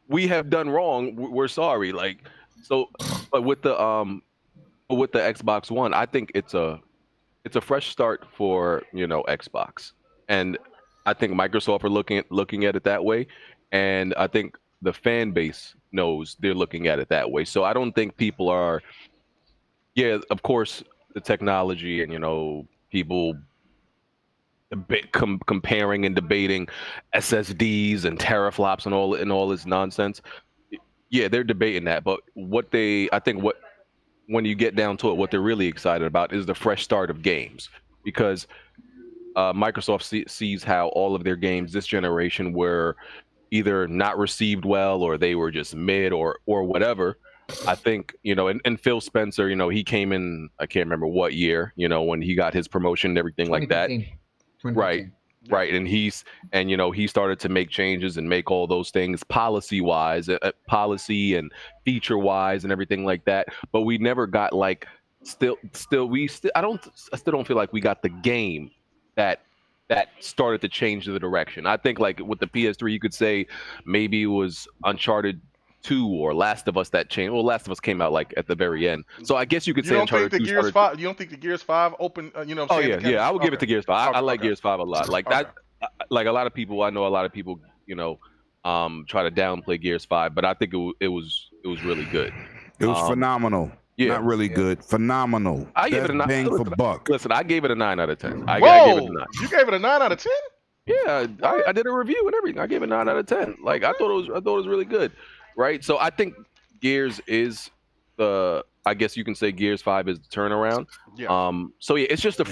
"We have done wrong. We're sorry." Like so, but with the Xbox One, I think it's a fresh start for Xbox, and I think Microsoft are looking at it that way, and I think the fan base knows they're looking at it that way. So I don't think people are. Yeah, of course, the technology and people comparing and debating SSDs and teraflops and all this nonsense. Yeah, they're debating that, but when you get down to it, what they're really excited about is the fresh start of games, because Microsoft sees how all of their games this generation were either not received well or they were just mid or whatever. I think, and Phil Spencer, he came in, I can't remember what year, when he got his promotion and everything like that. Right. And he started to make changes and make all those things policy and feature wise and everything like that. But we never got like I still don't feel like we got the game that started to change the direction. I think like with the PS3, you could say maybe it was Uncharted 2 or Last of Us that changed. Well, Last of Us came out like at the very end, so I guess you could You say don't Uncharted think the 2 Gears started. 5? You don't think the Gears 5 open? You know. What Oh I'm yeah, saying? I would give it to Gears 5. I like Okay. Gears 5 a lot. Like that, like a lot of people. I know a lot of people, you know, try to downplay Gears 5, but I think it was really good. It was phenomenal. Yeah. Not really good. Phenomenal. I gave it a 9. Bang for buck. Listen, I gave it a 9 out of 10. I Whoa! gave it a 9. You gave it a 9 out of 10? Yeah, I did a review and everything. I gave it a 9 out of 10. Like I thought it was really good, right? So I think Gears is I guess you can say Gears 5 is the turnaround. Yeah. So yeah, it's just a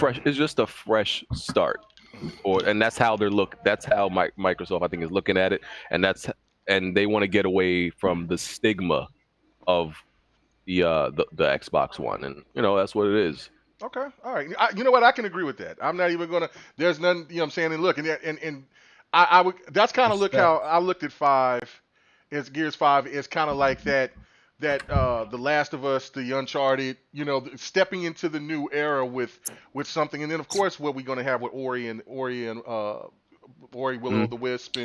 fresh start, and that's how That's how Microsoft I think is looking at it, and they want to get away from the stigma of the Xbox One, and you know that's what it is. Okay, all right. You know what? I can agree with that. I'm not even gonna. There's none. You know what I'm saying? And look, and I would. That's kind of how I looked at 5. It's Gears 5. It's kind of like that The Last of Us, the Uncharted. You know, stepping into the new era with something, and then of course what we're gonna have with Ori Will o' the Wisp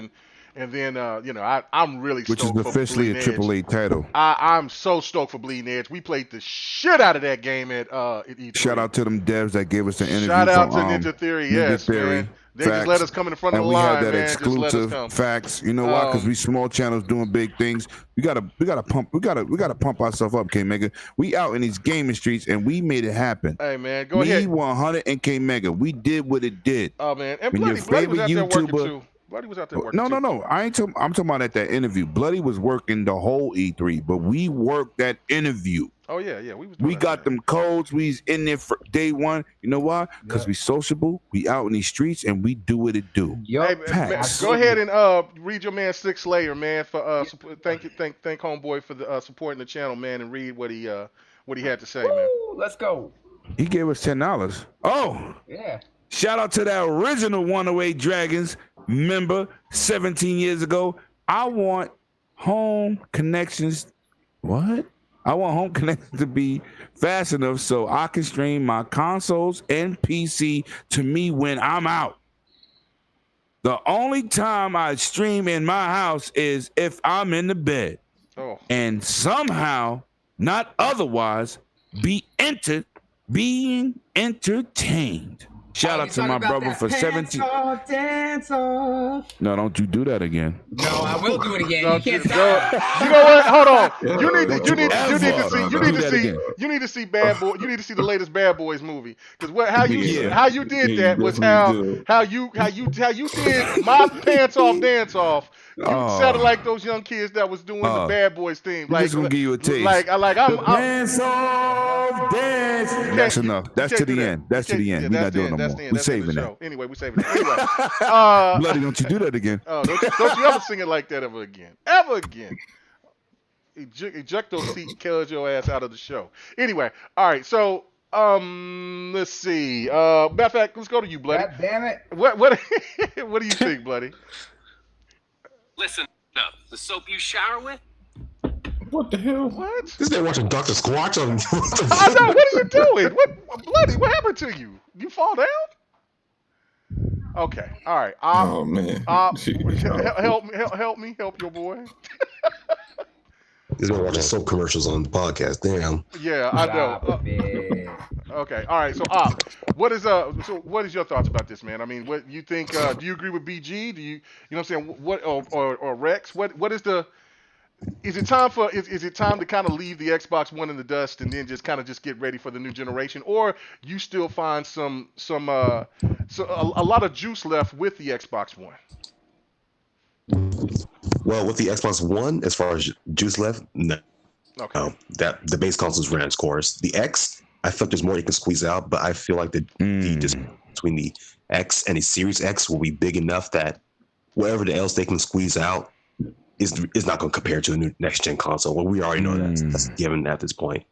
and then you know I'm really which is stoked for officially a Bleeding Edge. AAA title. I'm so stoked for Bleeding Edge. We played the shit out of that game at E3. Shout out to them devs that gave us the interview. Shout out to from, Ninja Theory. Ninja Yes, Theory. man. They just let us come in the front of the we line, had that man. Just let us exclusive come. facts. You know why? Because we small channels doing big things. We gotta pump ourselves up, K Mega. We out in these gaming streets and we made it happen. Hey man, go ahead. Me 100 and K Mega. We did what it did. Oh man, and When Bloody was out there working too. Bloody was out there working. No. I'm talking about at that interview. Bloody was working the whole E3, but we worked that interview. Oh yeah. We got them codes. We's in there for day one. You know why? Because we sociable. We out in these streets and we do what it do. Hey, man, go ahead and read your man Six Slayer, man. For thank homeboy for the supporting the channel, man, and read what he had to say, man. Let's go. He gave us $10. Oh yeah. Shout out to that original 108 Dragons member 17 years ago. I want home connections. What? I want home connections to be fast enough so I can stream my consoles and PC to me when I'm out. The only time I stream in my house is if I'm in the bed. Oh. And somehow, not otherwise, being entertained. Shout out to my brother for 17. Dance off. No, don't you do that again. No, I will do it again. You can't stop. You know what? Hold on. You need to see Bad Boy. You need to see the latest Bad Boys movie. Because how you did that was how you did my pants off dance off. You sounded like those young kids that was doing the Bad Boys theme. Like, just gonna give you a taste. I'm dance off dance. That's enough. That's to the end. That's to the end. We're not doing no more. We're saving that. Anyway, we're saving it. Anyway, Bloody, don't you do that again. Don't you ever sing it like that ever again. Ever again. Eject those seat and kill your ass out of the show. Anyway, all right, so let's see. Matter of fact, let's go to you, Bloody. God damn it. What do you think, Bloody? Listen up. The soap you shower with? What the hell? What? This guy watching Dr. Squatch on. I know. What are you doing? What, Bloody? What happened to you? You fall down? Okay. All right. Oh man. Help your boy. This guy watching soap commercials on the podcast. Damn. Yeah, I know. Okay. All right. So, what is your thoughts about this, man? I mean, what you think? Do you agree with BG? Do you know what I'm saying? What or Rex? What is the? Is it time to kind of leave the Xbox One in the dust and then just get ready for the new generation, or you still find a lot of juice left with the Xbox One? Well, with the Xbox One, as far as juice left, no. Okay. That the base consoles ran its course. The X, I feel like there's more you can squeeze out, but I feel like the distance between the X and the Series X will be big enough that whatever else they can squeeze out is not going to compare to a new next gen console. Well, we already know that's given at this point.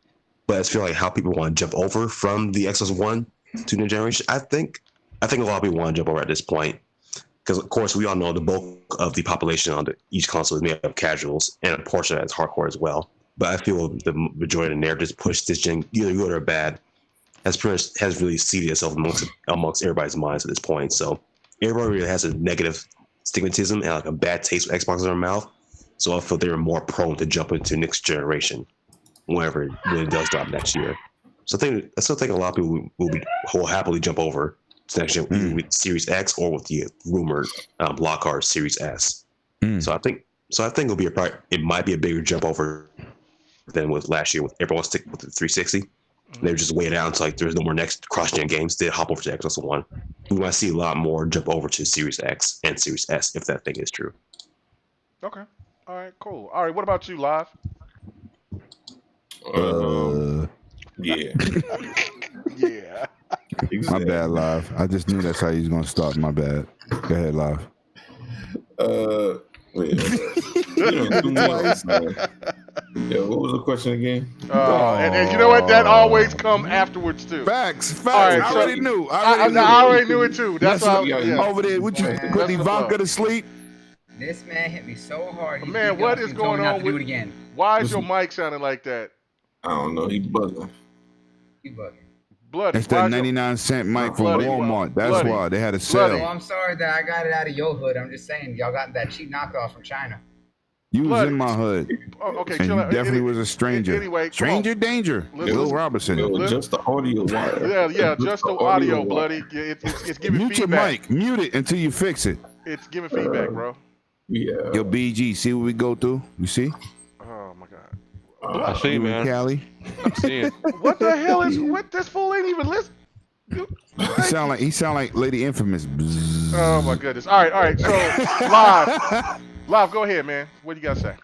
But I feel like how people want to jump over from the Xbox One to new generation, I think a lot of people want to jump over at this point. Because, of course, we all know the bulk of the population on each console is made up of casuals, and a portion of that is hardcore as well. But I feel the majority of the narratives push this gen, either good or bad, has really seeded itself amongst everybody's minds at this point. So everybody really has a negative stigmatism and like a bad taste with Xbox in their mouth. So I feel they're more prone to jump into next generation when it does drop next year. So I still think a lot of people will happily jump over to next gen with Series X or with the rumored Lockhart Series S. So I think it'll be it might be a bigger jump over than with last year with everyone stick with the 360. They were just waiting out until there's no more next cross-gen games. They hop over to Xbox One. We might see a lot more jump over to Series X and Series S if that thing is true. Okay. All right. Cool. All right. What about you, Live? Yeah. Yeah. My bad, Live. I just knew that's how you was gonna start. My bad. Go ahead, Live. Yeah, what was the question again? And you know what? That always come afterwards too. Facts. All right, I already knew. I already knew it too. That's why. Over there, what you put Ivanka to sleep? This man hit me so hard. Man, what is going on with? Why is your mic sounding like that? I don't know. He buzzing. Bloody. It's that 99-cent mic from Walmart. That's why they had a sale. Oh, I'm sorry that I got it out of your hood. I'm just saying, y'all got that cheap knockoff from China. You was in my hood. Oh, okay, and you definitely was a stranger. Anyway, stranger danger. Will Robinson. Just the audio wire. Yeah, just the audio, bloody. It's giving Mute feedback. your mic. Mute it until you fix it. It's giving feedback, bro. Yeah. Yo, BG, see what we go through? You see? Oh my God. I see, man. Cali. I'm seeing. What the hell is what? This fool ain't even listen. He sound like Lady Infamous. Bzzz. Oh my goodness. All right. So live. Go ahead, man. What do you got to say?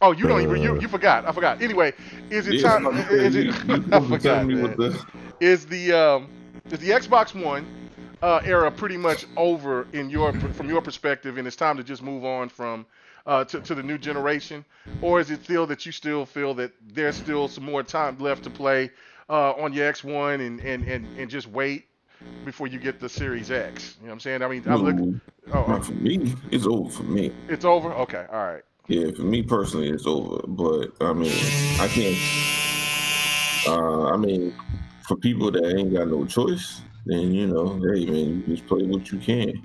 Oh, you don't even you forgot. I forgot. Anyway, is it time? Is it? I forgot. Man. Is the Xbox One era pretty much over from your perspective, and it's time to just move on from to the new generation, or is it still that you still feel that there's still some more time left to play on your X1 and just wait before you get the Series X? You know what I'm saying? I mean, not for me. It's over for me. It's over? Okay, all right. Yeah, for me personally, it's over. But I mean, I can't. I mean, for people that ain't got no choice, then hey man, you just play what you can.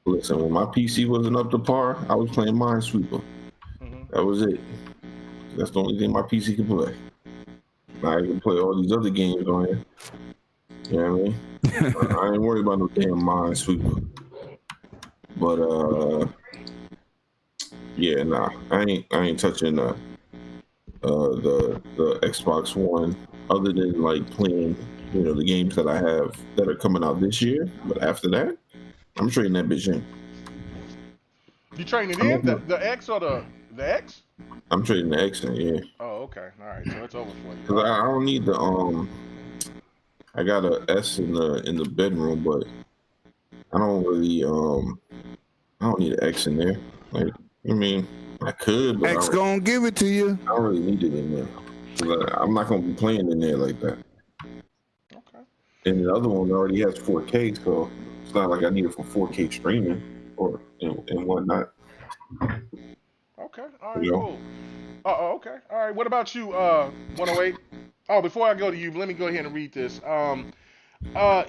Listen, when my PC wasn't up to par, I was playing Minesweeper. That was it. That's the only thing my PC can play. Now I can play all these other games on here. You know what I mean? I ain't worried about no damn Minesweeper. But yeah, nah, I ain't touching the Xbox One other than like playing the games that I have that are coming out this year. But after that, I'm trading that bitch in. You trading it in? The X or the X? I'm trading the X in, yeah. Oh, okay. All right, so it's over for you. Cause I don't need the I got a S in the bedroom, but I don't really I don't need an X in there. Like, I mean, I could, but X gonna give it to you. I don't really need it in there. I'm not gonna be playing in there like that. Okay. And the other one already has 4K, so it's not like I need it for 4K streaming or and whatnot. Okay. All right. Cool. Okay. All right. What about you, 108? Oh, before I go to you, let me go ahead and read this.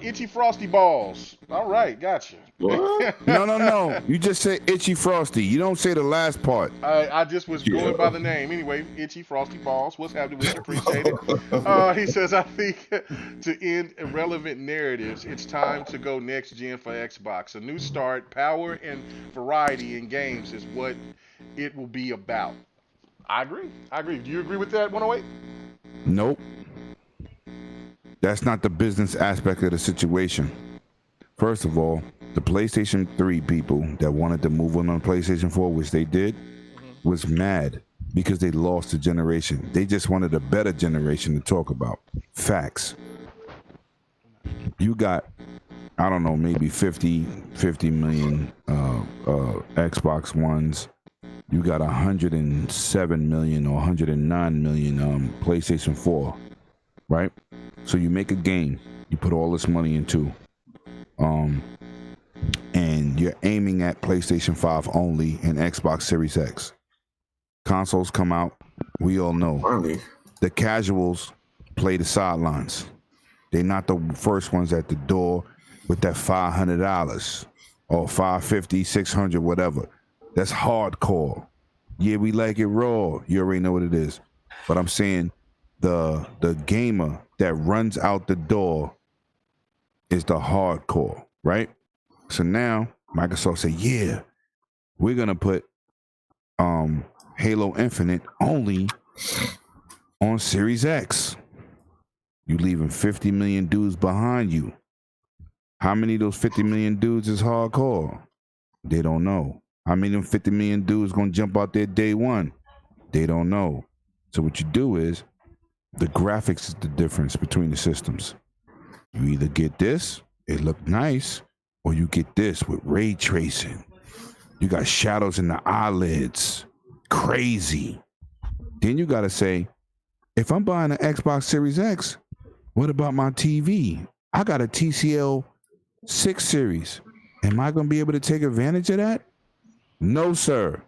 Itchy Frosty Balls. All right, gotcha. No. You just say Itchy Frosty. You don't say the last part. I just was going by the name. Anyway, Itchy Frosty Balls. What's happening with you? Appreciate it. He says, I think to end irrelevant narratives, it's time to go next gen for Xbox. A new start, power, and variety in games is what it will be about. I agree. Do you agree with that, 108? Nope. That's not the business aspect of the situation. First of all, the PlayStation 3 people that wanted to move on PlayStation 4, which they did, was mad because they lost a generation. They just wanted a better generation to talk about. Facts. You got, I don't know, maybe 50 million Xbox Ones. You got 107 million or 109 million PlayStation 4, right? So you make a game, you put all this money into, and you're aiming at PlayStation 5 only and Xbox Series X. Consoles come out, we all know. The casuals play the sidelines. They're not the first ones at the door with that $500. or 550, 600, whatever. That's hardcore. Yeah, we like it raw. You already know what it is. But I'm saying the gamer that runs out the door is the hardcore, right? So now Microsoft say, yeah, we're gonna put Halo Infinite only on Series X. You leaving 50 million dudes behind you. How many of those 50 million dudes is hardcore? They don't know. How many of them 50 million dudes gonna jump out there day one? They don't know. So what you do is, the graphics is the difference between the systems. You either get this, it look nice, or you get this with ray tracing. You got shadows in the eyelids. Crazy. Then you gotta say, if I'm buying an Xbox Series X, what about my TV? I got a TCL 6 series. Am I gonna be able to take advantage of that? No, sir.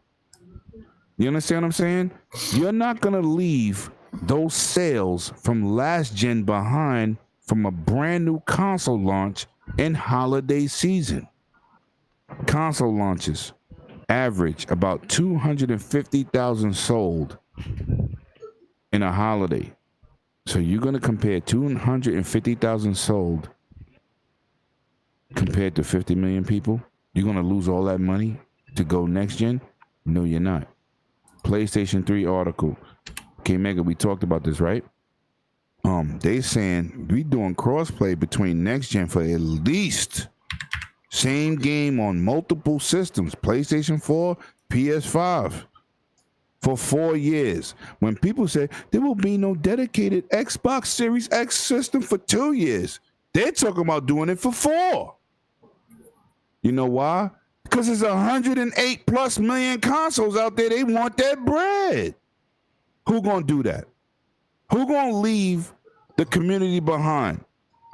You understand what I'm saying? You're not gonna leave those sales from last gen behind from a brand new console launch in holiday season. Console launches average about 250,000 sold in a holiday. So you're gonna compare 250,000 sold compared to 50 million people? You're gonna lose all that money to go next gen? No, you're not. PlayStation 3 article. Okay, Mega, we talked about this, right? They saying we doing crossplay between next gen for at least same game on multiple systems, PlayStation 4, PS5, for 4 years. When people say there will be no dedicated Xbox Series X system for 2 years, they're talking about doing it for 4. You know why? Because there's 108 plus million consoles out there. They want that bread. Who gonna do that? Who gonna leave the community behind?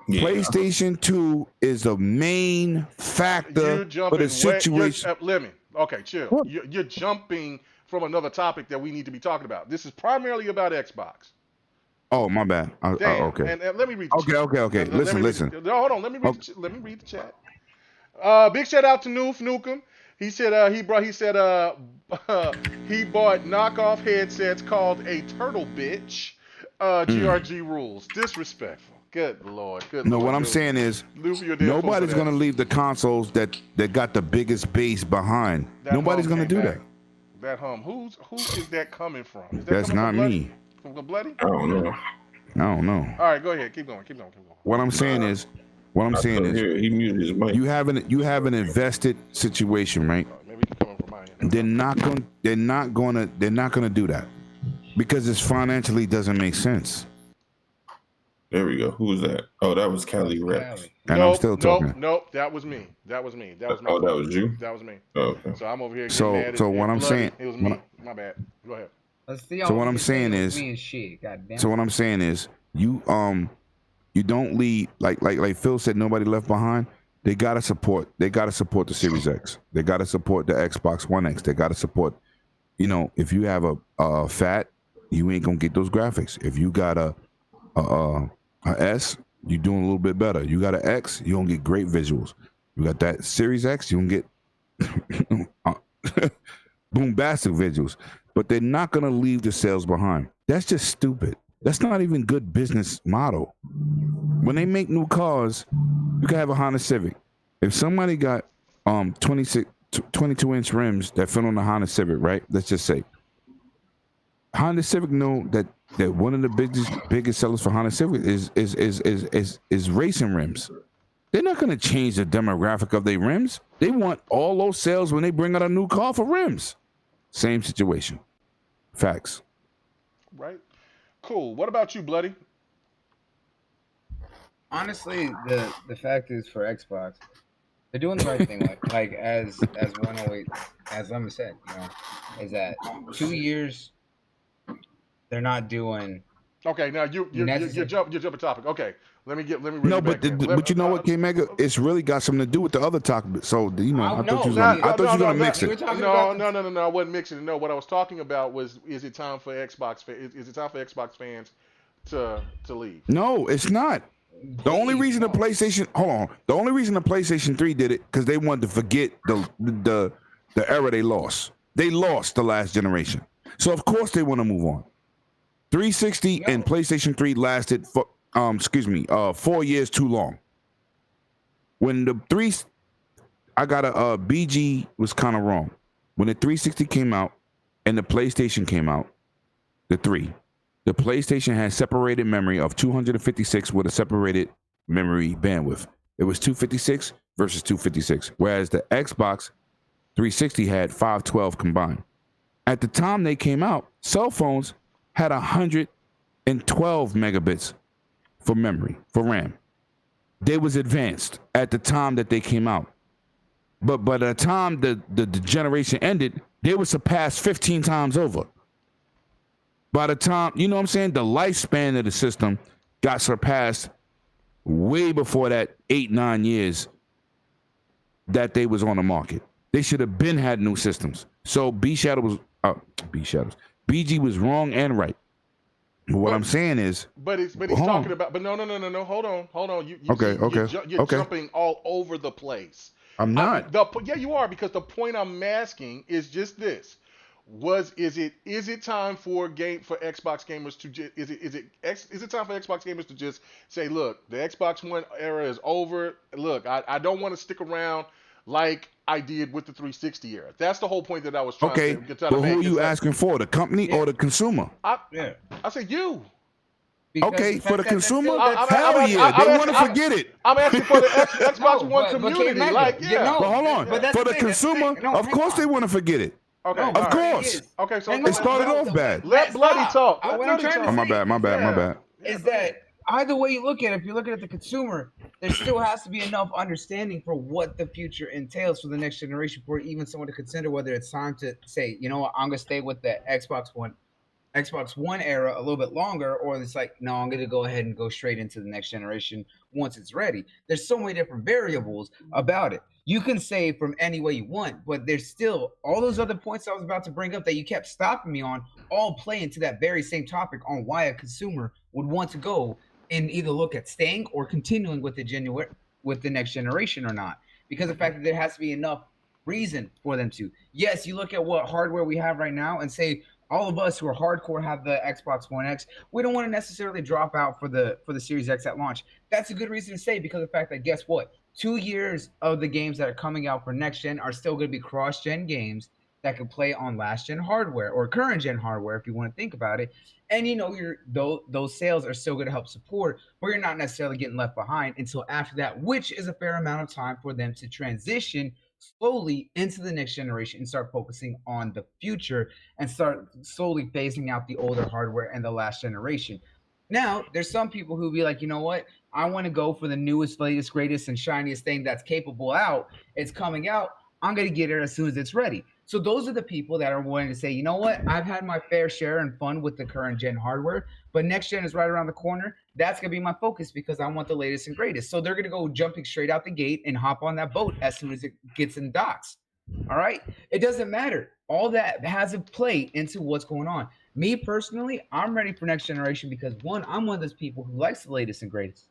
Yeah. PlayStation 2 is the main factor for the situation. Let me. Okay, chill. You're jumping from another topic that we need to be talking about. This is primarily about Xbox. Oh, my bad. Okay. And let me read the chat. Okay. Listen. Hold on. Let me read the chat. Big shout out to Nukem. He said he bought knockoff headsets called a turtle bitch. GRG rules. Disrespectful. Good lord. No, what I'm saying is nobody's gonna leave the consoles that got the biggest base behind. Nobody's gonna do that. That who is that coming from? That's not me. From the Bloody? I don't know. All right, go ahead. Keep going. What I'm saying is he muted his mic. You have an invested situation, right? Maybe it's coming from my end. They're not gonna do that because it financially doesn't make sense. There we go. Who was that? Oh, that was Cali Rex. And I'm still talking. Nope, that was me. That was my that was you? That was me. Oh, okay. So I'm over here getting mad. So what I'm saying, it was me. My bad. Go ahead. So what I'm saying is, you don't lead like Phil said. Nobody left behind. They gotta support the Series X. They gotta support the Xbox One X. They gotta support. If you have a fat, you ain't gonna get those graphics. If you got a S, you're doing a little bit better. You got an X, you don't get great visuals. You got that Series X, you don't get bombastic visuals. But they're not gonna leave the sales behind. That's just stupid. That's not even good business model. When they make new cars, you can have a Honda Civic. If somebody got 22-inch rims that fit on the Honda Civic, right? Let's just say Honda Civic know that one of the biggest sellers for Honda Civic is racing rims. They're not gonna change the demographic of their rims. They want all those sales when they bring out a new car for rims. Same situation. Facts. Right. Cool. What about you, Bloody? Honestly, the fact is for Xbox, they're doing the right thing. Like as 108, as Lemon said, is that 2 years they're not doing. Okay, now you jump a topic. Okay, let me no, but you know what, K Mega, it's really got something to do with the other topic. So I thought you were gonna mix it. No, I wasn't mixing it. No, what I was talking about was, is it time for Xbox? Is it time for Xbox fans to leave? No, it's not. The only reason the PlayStation the only reason the PlayStation 3 did it because they wanted to forget the era they lost. They lost the last generation, so of course they want to move on. 360 and PlayStation 3 lasted for 4 years too long. When the I got a BG was kind of wrong. When the 360 came out and the PlayStation came out, the PlayStation had separated memory of 256 with a separated memory bandwidth. It was 256 versus 256, whereas the Xbox 360 had 512 combined. At the time they came out, cell phones had 112 megabits for memory, for RAM. They was advanced at the time that they came out. But by the time the generation ended, they were surpassed 15 times over. By the time, you know what I'm saying, the lifespan of the system got surpassed way before that 8-9 years that they was on the market. They should have been had new systems. So BG was wrong and right. But what I'm saying is, but he's talking about. But no. Hold on. You're jumping all over the place. I'm not. Yeah, you are, because the point I'm asking is just this: is it time for Xbox gamers to is it time for Xbox gamers to just say, look, the Xbox One era is over. Look, I don't want to stick around like I did with the 360 era. That's the whole point that I was trying to make. But who are you asking for, the company or the consumer? I said you. Because for the consumer, hell yeah, they want to forget it. I'm asking for the Xbox One community. But hold on, for the consumer, of course they want to forget it. Okay, of course. Okay, so it started off bad. Let Bloody talk. My bad. Is that either way you look at it, if you're looking at the consumer, there still has to be enough understanding for what the future entails for the next generation for even someone to consider whether it's time to say, you know what, I'm gonna stay with the Xbox One era a little bit longer, or it's like, no, I'm going to go ahead and go straight into the next generation once it's ready. There's so many different variables about it. You can say from any way you want, but there's still all those other points I was about to bring up that you kept stopping me on, all play into that very same topic on why a consumer would want to go and either look at staying or continuing with the next generation or not. Because of the fact that there has to be enough reason for them to. Yes, you look at what hardware we have right now and say, all of us who are hardcore have the Xbox One X. We don't want to necessarily drop out for the Series X at launch. That's a good reason to say, because of the fact that, guess what? 2 years of the games that are coming out for next gen are still going to be cross-gen games that can play on last-gen hardware or current-gen hardware, if you want to think about it. And you know, those sales are still going to help support, but you're not necessarily getting left behind until after that, which is a fair amount of time for them to transition slowly into the next generation and start focusing on the future and start slowly phasing out the older hardware and the last generation. Now, there's some people who be like, you know what? I want to go for the newest, latest, greatest, and shiniest thing that's capable out. It's coming out. I'm going to get it as soon as it's ready. So those are the people that are willing to say, you know what? I've had my fair share and fun with the current gen hardware, but next gen is right around the corner. That's going to be my focus because I want the latest and greatest. So they're going to go jumping straight out the gate and hop on that boat as soon as it gets in docks. All right? It doesn't matter. All that has a play into what's going on. Me personally, I'm ready for next generation because, one, I'm one of those people who likes the latest and greatest.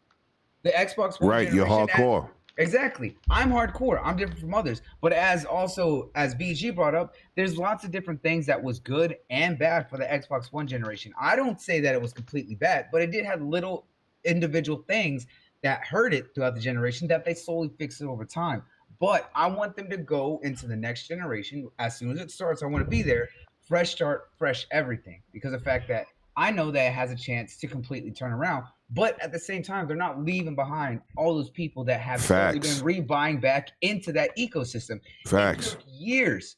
The Xbox One right, you're hardcore. Exactly. I'm hardcore. I'm different from others. But as BG brought up, there's lots of different things that was good and bad for the Xbox One generation. I don't say that it was completely bad, but it did have little individual things that hurt it throughout the generation that they slowly fixed it over time. But I want them to go into the next generation. As soon as it starts, I want to be there. Fresh start, fresh everything. Because of the fact that I know that it has a chance to completely turn around. But at the same time, they're not leaving behind all those people that have been rebuying back into that ecosystem. Facts. It took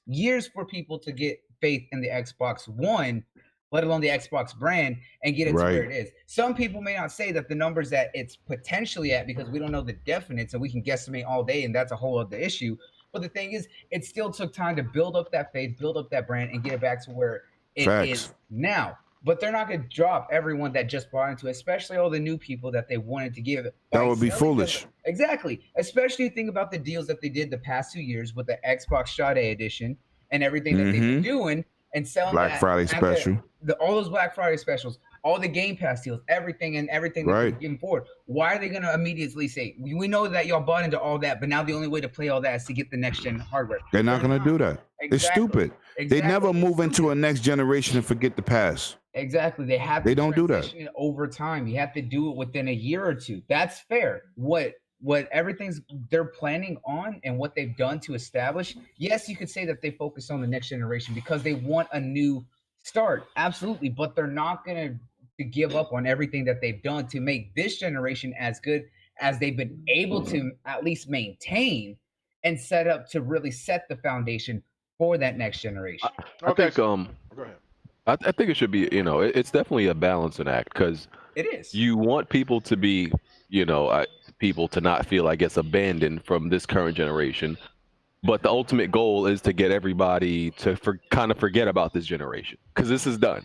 years for people to get faith in the Xbox One, let alone the Xbox brand, and get it to where it is. Some people may not say that the numbers that it's potentially at, because we don't know the definites, and we can guesstimate all day, and that's a whole other issue. But the thing is, it still took time to build up that faith, build up that brand, and get it back to where it is now. But they're not going to drop everyone that just bought into it, especially all the new people that they wanted to give it. That would be foolish. Exactly. Especially think about the deals that they did the past 2 years with the Xbox Sade edition and everything that they've been doing and selling Black Friday special. All those Black Friday specials. all the Game Pass deals, everything that they're getting forward. Why are they going to immediately say, we know that y'all bought into all that, but now the only way to play all that is to get the next gen hardware? They're not going to do that. Exactly. It's stupid. Exactly. They never move into a next generation and forget the past. Exactly. They don't do that over time. You have to do it within a year or two. That's fair. What everything's they're planning on and what they've done to establish. Yes, you could say that they focus on the next generation because they want a new start. Absolutely. But they're not going to give up on everything that they've done to make this generation as good as they've been able to at least maintain and set up to really set the foundation for that next generation. I think go ahead. I think it should be, it's definitely a balancing act because it is. You want people to be, people to not feel, I guess, abandoned from this current generation. But the ultimate goal is to get everybody to kind of forget about this generation because this is done.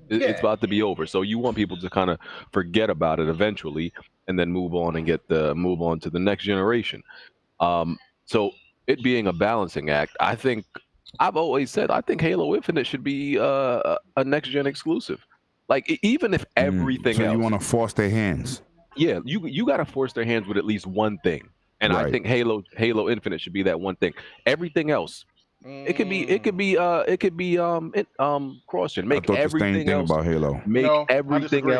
It's about to be over. So you want people to kind of forget about it eventually and then move on and move on to the next generation. So it being a balancing act, I think I've always said I think Halo Infinite should be a next gen exclusive. Like even if everything else, you want to force their hands. Yeah, you got to force their hands with at least one thing, and I think Halo Infinite should be that one thing. Everything else, it could be cross gen. Make everything else about Halo. Make everything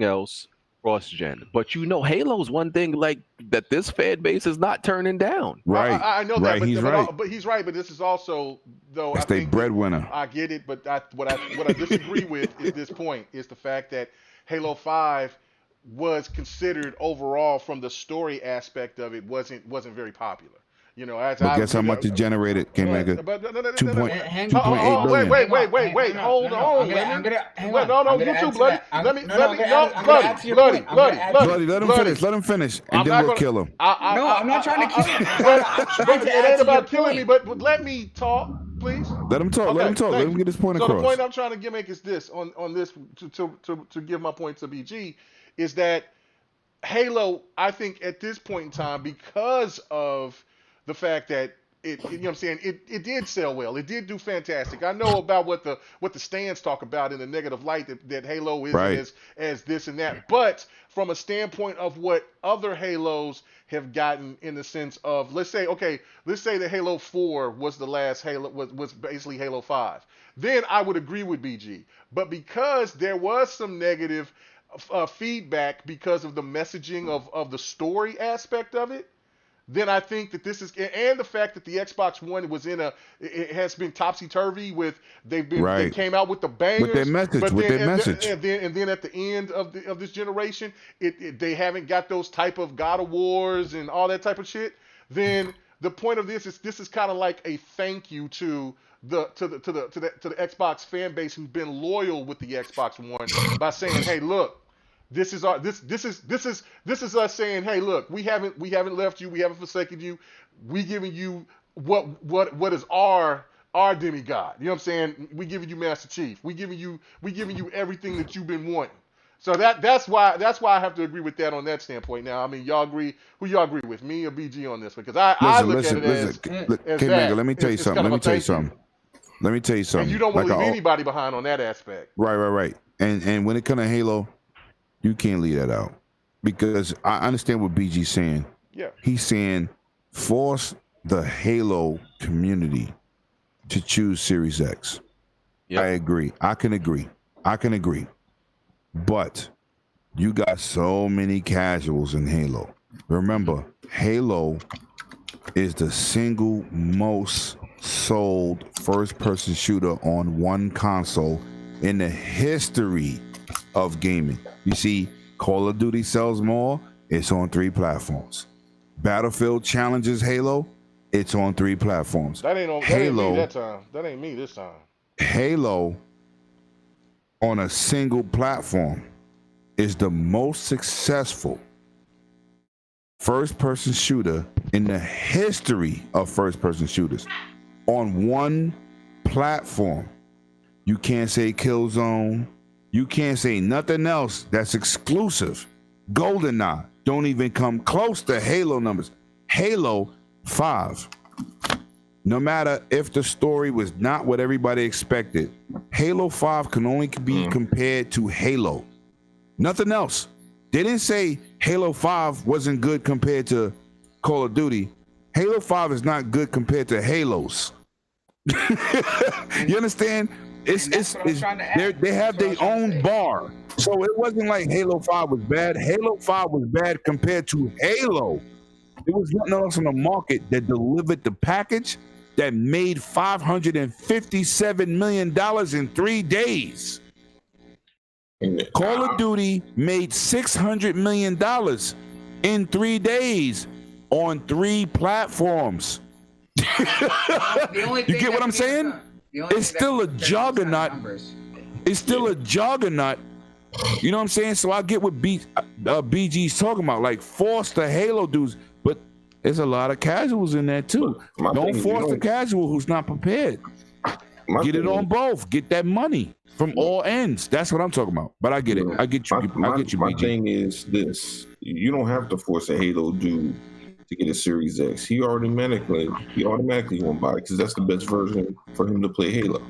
else cross gen. But Halo's one thing like that. This fan base is not turning down. Right, I know that, but he's right. But this is also though. It's the breadwinner. I get it, but what I disagree with at this point is the fact that Halo 5 was considered overall from the story aspect of it wasn't very popular. Guess how much it generated, K-Mega? 2.8 billion. Wait, hold on. You too, Bloody. Bloody, let him finish, and then we'll kill him. I'm not trying to kill him. It ain't about killing me, but let me talk, please. Let him talk. Let him get his point across. So the point I'm trying to make is this: on this to give my point to BG, is that Halo, I think at this point in time, because of the fact that it did sell well. It did do fantastic. I know about what the stands talk about in the negative light that Halo is as this and that. But from a standpoint of what other Halos have gotten in the sense of, let's say that Halo 4 was the last Halo, was basically Halo 5. Then I would agree with BG. But because there was some negative feedback because of the messaging of the story aspect of it, then I think that this is, and the fact that the Xbox One was it has been topsy-turvy with, they came out with the bangers. With their message, And then at the end of this generation, they haven't got those type of God of Wars and all that type of shit. Then the point of this is kind of like a thank you to the Xbox fan base who's been loyal with the Xbox One by saying, hey, look, this is us saying, hey, look, we haven't left you, we haven't forsaken you. We giving you what is our demigod. You know what I'm saying? We giving you Master Chief. We giving you everything that you've been wanting. So that's why I have to agree with that on that standpoint. Now, I mean, y'all agree? Who y'all agree with, me or BG on this? Because I look at it as Mega, let me tell you something. Let me tell you something. And you don't want to leave anybody behind on that aspect. Right. And when it comes to Halo, you can't leave that out, because I understand what BG's saying. Yeah. He's saying force the Halo community to choose Series X. Yep. I agree. I can agree. But you got so many casuals in Halo. Remember, Halo is the single most sold first-person shooter on one console in the history of gaming. You see, Call of Duty sells more, it's on 3 platforms. Battlefield challenges Halo, it's on 3 platforms. That ain't me that time. That ain't me this time. Halo on a single platform is the most successful first-person shooter in the history of first-person shooters on one platform. You can't say Killzone. You can't say nothing else that's exclusive. GoldenEye don't even come close to Halo numbers. Halo 5 no matter if the story was not what everybody expected, Halo 5 can only be compared to Halo. Nothing else. They didn't say Halo 5 wasn't good compared to Call of Duty. Halo 5 is not good compared to Halos. You understand? They have their own bar. So it wasn't like Halo 5 was bad. Halo 5 was bad compared to Halo. There was nothing else on the market that delivered the package that made $557 million in 3 days. Call of Duty made $600 million in 3 days on 3 platforms. You get what I'm saying? It's still a juggernaut. It's still a juggernaut. You know what I'm saying? So I get what BG's talking about, like force the Halo dudes, but there's a lot of casuals in there too. Don't force the casual who's not prepared. Get it on both. Get that money from all ends. That's what I'm talking about. But I get it. I get you. I get you. My BG. thing is this: you don't have to force a Halo dude to get a Series X. He automatically won't buy it because that's the best version for him to play Halo.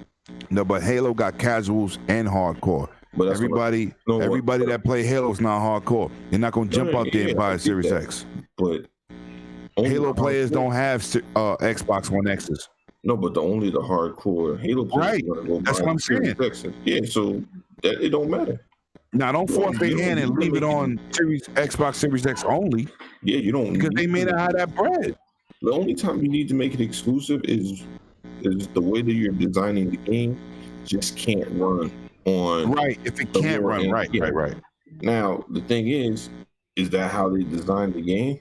No, but Halo got casuals and hardcore. But everybody that play Halo is not hardcore. They're not gonna jump out there and buy a Series X. But Halo players don't have Xbox One X's. No, but only the hardcore Halo players are gonna go That's buy what I'm Series saying. X. Yeah, so that it don't matter. Now, don't force their hand and leave it on Xbox Series X only. Yeah, you don't, because they may not have that bread. The only time you need to make it exclusive is the way that you're designing the game just can't run on. Right, if it can't run, right. Now, the thing is that how they designed the game?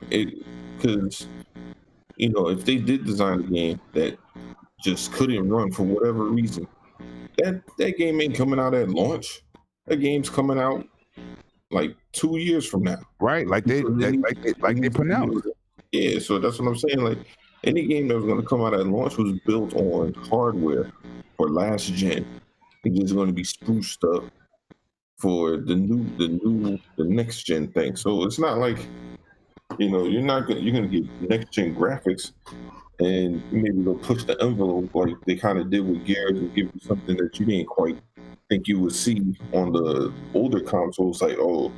Because, if they did design a game that just couldn't run for whatever reason, that game ain't coming out at launch. That game's coming out like 2 years from now. Right, like they pronounced. Yeah, so that's what I'm saying. Like any game that was going to come out at launch was built on hardware for last gen. It's just going to be spruced up for the next gen thing. So it's not like you're going to get next gen graphics, and maybe they'll push the envelope like they kind of did with Gears and give you something that you didn't quite think you would see on the older consoles. Like, oh,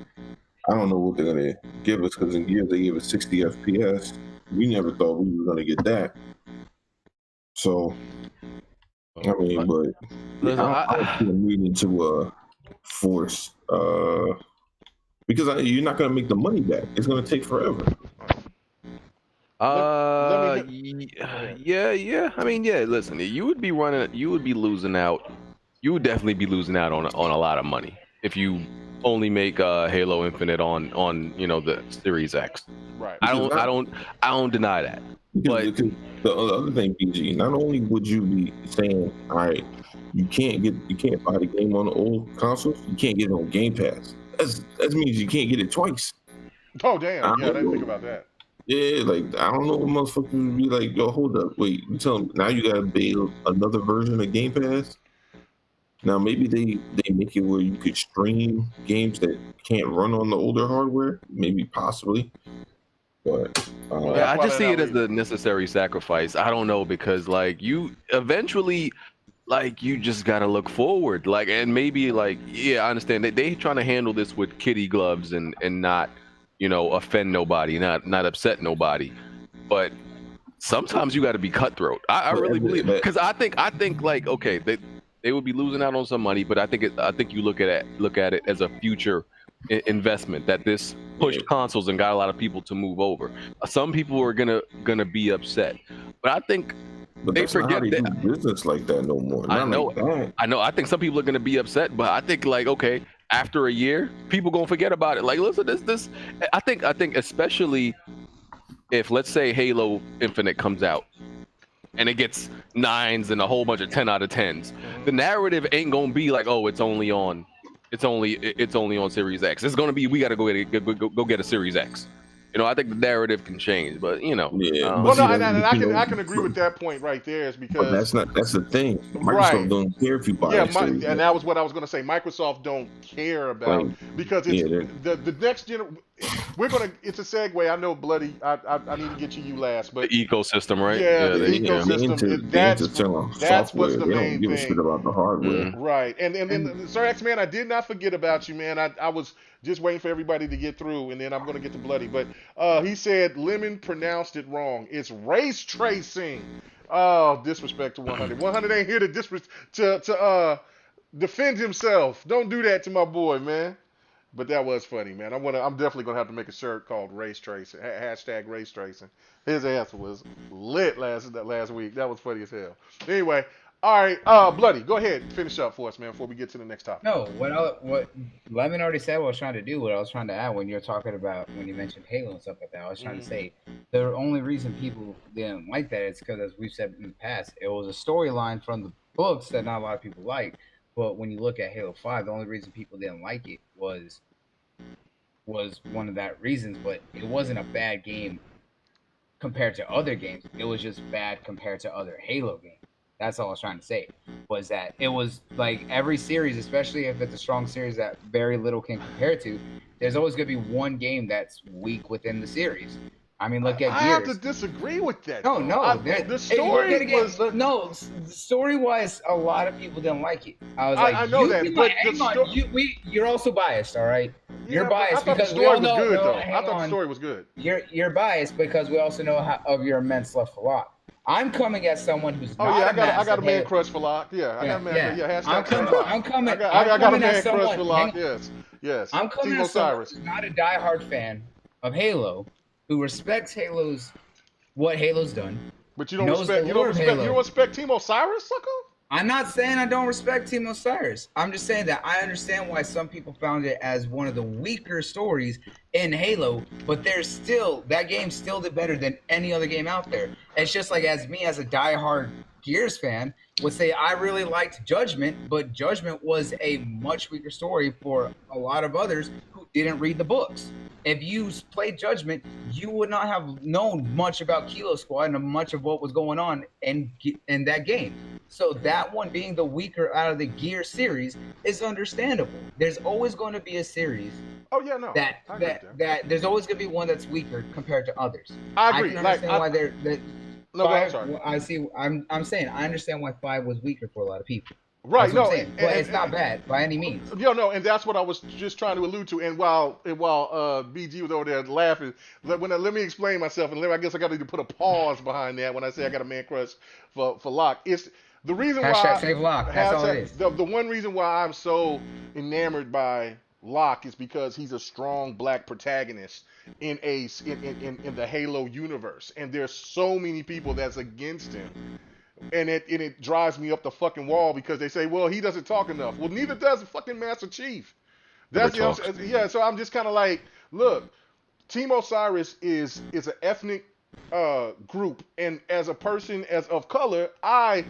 I don't know what they're going to give us, because in Gears they gave us 60 FPS. We never thought we were going to get that. So, I mean, but I don't mean to force, because you're not going to make the money back. It's going to take forever. Yeah. I mean, yeah. Listen, you would be losing out. You would definitely be losing out on a lot of money if you only make Halo Infinite on the Series X. Right. I don't deny that. But the other thing, PG, not only would you be saying, all right, you can't buy the game on the old consoles, you can't get it on Game Pass. That means you can't get it twice. Oh damn! Yeah, I didn't think about that. Yeah, like I don't know what motherfuckers would be like. Yo, hold up, wait. You tell them now you gotta build another version of Game Pass. Now maybe they make it where you could stream games that can't run on the older hardware. Maybe possibly. But I just see it as the necessary sacrifice. I don't know, because like you eventually, like you just gotta look forward. Like, and maybe like, yeah, I understand that they trying to handle this with kitty gloves and not, offend nobody, not upset nobody. But sometimes you got to be cutthroat. I really believe, because I think like, okay, they would be losing out on some money, but I think you look at it as a future investment, that this pushed consoles and got a lot of people to move over. Some people are gonna be upset, but I think they forget that do business like that no more. I know. I think some people are gonna be upset, but I think like, okay, after a year, people gonna forget about it. Like, listen, this. I think especially if, let's say, Halo Infinite comes out and it gets 9s and a whole bunch of 10 out of 10s, the narrative ain't gonna be like, oh, it's only on Series X. It's gonna be, we gotta go get a Series X. I think the narrative can change, but Yeah. I can agree with that point right there. Is because that's the thing. Microsoft don't care if you buy it. And that was what I was going to say. Microsoft don't care about because it's the next generation. It's a segue. I know, Bloody. I need to get to you last, but the ecosystem, right? yeah, the They ecosystem. into selling That's software. what's the They don't main give a shit thing. about the hardware. Right. And then Sir X Man, I did not forget about you, man. I was just waiting for everybody to get through, and then I'm gonna get to Bloody. But he said Lemon pronounced it wrong. It's race tracing. Oh, disrespect to 100. 100 ain't here to defend himself. Don't do that to my boy, man. But that was funny, man. I'm definitely gonna have to make a shirt called Race Tracing. Hashtag Race Tracing. His ass was lit last week. That was funny as hell. Anyway, all right, Bloody, go ahead and finish up for us, man, before we get to the next topic. No, what Lemon already said what I was trying to do, what I was trying to add when you're talking about when you mentioned Halo and stuff like that, I was trying to say the only reason people didn't like that is because, as we've said in the past, it was a storyline from the books that not a lot of people like. But when you look at Halo 5, the only reason people didn't like it was one of that reasons, but it wasn't a bad game compared to other games. It was just bad compared to other Halo games. That's all I was trying to say, was that it was like every series, especially if it's a strong series that very little can compare to, there's always going to be one game that's weak within the series. I mean, look at Gears. I have to disagree with that. The story was story-wise, a lot of people didn't like it. I know that, but you're also biased, all right? You're biased because we all know. I thought the story was good. You're biased because we also know of your immense love for Locke. I'm coming as someone who's not. I got a man crush for Locke. Yeah, I got a man. Yeah, I'm coming. I got a man crush for Locke. Yes. I'm coming as someone who's not a diehard fan of Halo, who respects what Halo's done. But you don't respect Team Osiris, sucker? I'm not saying I don't respect Team Osiris. I'm just saying that I understand why some people found it as one of the weaker stories in Halo, but that game still did better than any other game out there. It's just like as a diehard Gears fan would say, I really liked Judgment, but Judgment was a much weaker story for a lot of others who didn't read the books. If you played Judgment, you would not have known much about Kilo Squad and much of what was going on in that game. So that one being the weaker out of the Gear series is understandable. There's always going to be a series. Oh yeah, no. That there's always going to be one that's weaker compared to others. I agree. I can understand why they're. No, I'm sorry. I see. I'm saying I understand why 5 was weaker for a lot of people. Right, but it's not bad by any means. And that's what I was just trying to allude to. And while BG was over there laughing, let me explain myself, and I guess I got to put a pause behind that when I say I got a man crush for Locke. It's the reason why save Locke. That's all it is. The one reason why I'm so enamored by Locke is because he's a strong black protagonist in the Halo universe, and there's so many people that's against him. And it drives me up the fucking wall because they say, well, he doesn't talk enough. Well, neither does the fucking Master Chief. So I'm just kind of like, look, Team Osiris is an ethnic group, and as a person of color, I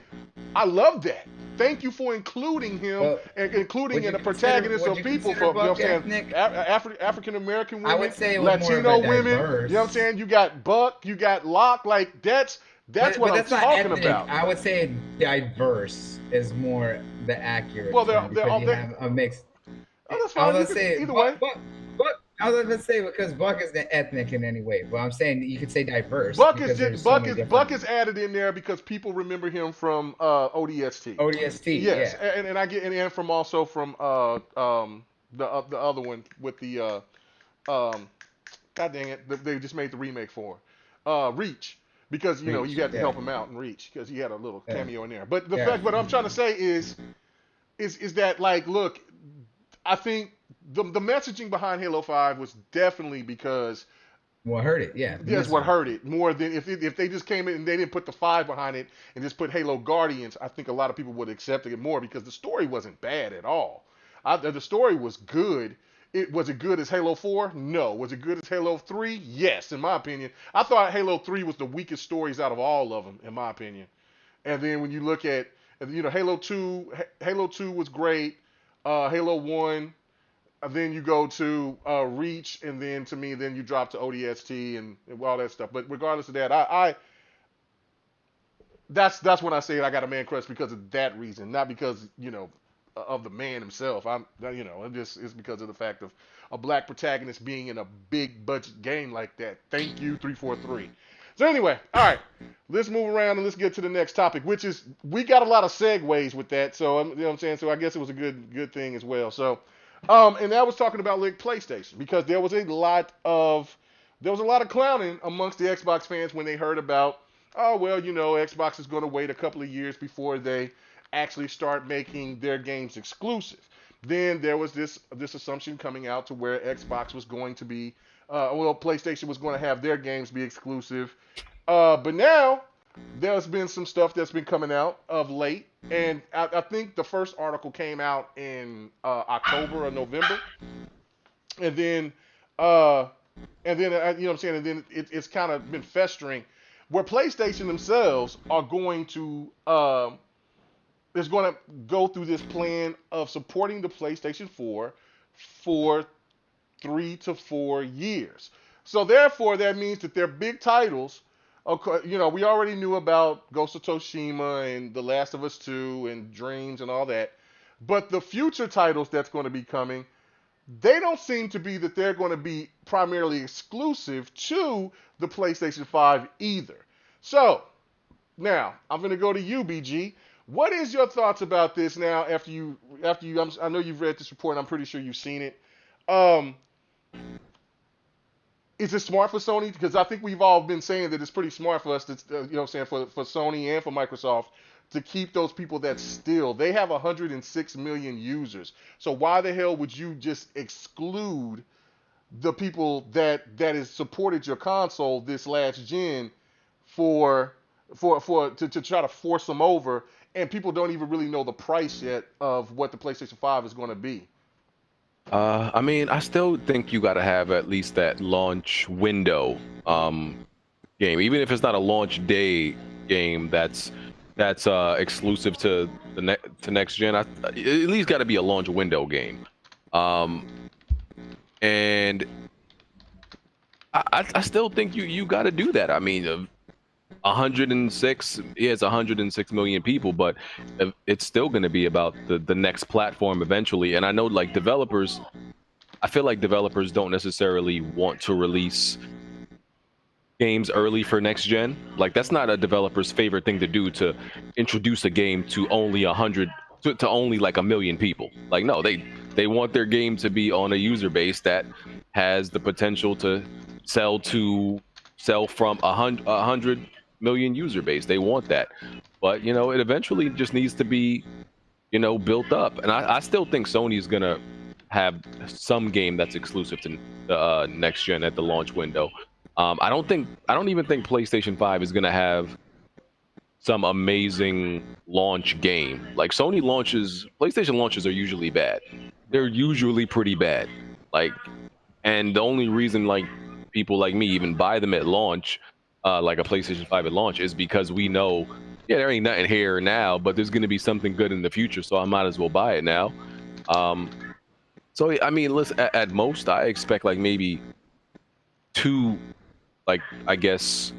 love that. Thank you for including him and including in the protagonist of people for, you know what I'm saying, African American women, I would say Latino women. You know what I'm saying? You got Buck, you got Locke, like that's what I'm talking about. I would say diverse is more the accurate. Well, they're all have a mix. Oh, that's fine. Either way. I was going to say because Buck isn't ethnic in any way, but I'm saying you could say diverse. Buck is added in there because people remember him from ODST. ODST, yes, yeah. and I get and from the other one with the God dang it, they just made the remake for Reach. Because you got to help him out and Reach because he had a little cameo in there. But the fact, what I'm trying to say is that, like, look, I think the messaging behind Halo 5 was definitely because what hurt it, That's what hurt it more than if they just came in and they didn't put the 5 behind it and just put Halo Guardians. I think a lot of people would have accepted it more because the story wasn't bad at all. The story was good. Was it good as Halo 4? No. Was it good as Halo 3? Yes, in my opinion. I thought Halo 3 was the weakest stories out of all of them, in my opinion. And then when you look at, Halo 2 was great. Halo 1, then you go to Reach, and then you drop to ODST and all that stuff. But regardless of that, that's when I say I got a man crush because of that reason, not because of the man himself. It's because of the fact of a black protagonist being in a big budget game like that. Thank you, 343. So anyway, all right, let's move around and let's get to the next topic, which is we got a lot of segues with that. So you know what I'm saying. So I guess it was a good thing as well. So, and that was talking about like PlayStation because there was a lot of clowning amongst the Xbox fans when they heard about, oh well, Xbox is going to wait a couple of years before they actually start making their games exclusive. Then there was this assumption coming out to where Xbox was going to be, PlayStation was going to have their games be exclusive. But now there's been some stuff that's been coming out of late, and I think the first article came out in October or November, and then you know what I'm saying, and then it's kind of been festering, where PlayStation themselves are going to is going to go through this plan of supporting the PlayStation 4 for 3 to 4 years. So therefore, that means that their big titles, we already knew about Ghost of Tsushima and The Last of Us 2 and Dreams and all that. But the future titles that's going to be coming, they don't seem to be that they're going to be primarily exclusive to the PlayStation 5 either. So now I'm going to go to you, BG. What is your thoughts about this now after you I know you've read this report and I'm pretty sure you've seen it. Is it smart for Sony? Because I think we've all been saying that it's pretty smart for us to, for Sony and for Microsoft to keep those people that still, they have 106 million users. So why the hell would you just exclude the people that has supported your console this last gen to try to force them over, and people don't even really know the price yet of what the PlayStation 5 is going to be? I mean, I still think you got to have at least that launch window game, even if it's not a launch day game that's exclusive to next gen. At least got to be a launch window game, and I still think you got to do that. I mean, 106, it's 106 million people, but it's still going to be about the next platform eventually. And I know, like, I feel like developers don't necessarily want to release games early for next gen. Like, that's not a developer's favorite thing to do, to introduce a game to only to only like 1 million people. Like, no, they want their game to be on a user base that has the potential to sell from 100 million user base. They want that, but it eventually just needs to be built up. And I still think Sony's gonna have some game that's exclusive to the next gen at the launch window. I don't even think PlayStation 5 is gonna have some amazing launch game. Like, PlayStation launches are usually bad. They're usually pretty bad. Like, and the only reason like people like me even buy them at launch, like a PlayStation 5 at launch, is because we know, there ain't nothing here now, but there's going to be something good in the future, so I might as well buy it now. So I mean, listen, at most I expect like maybe 2, like, I guess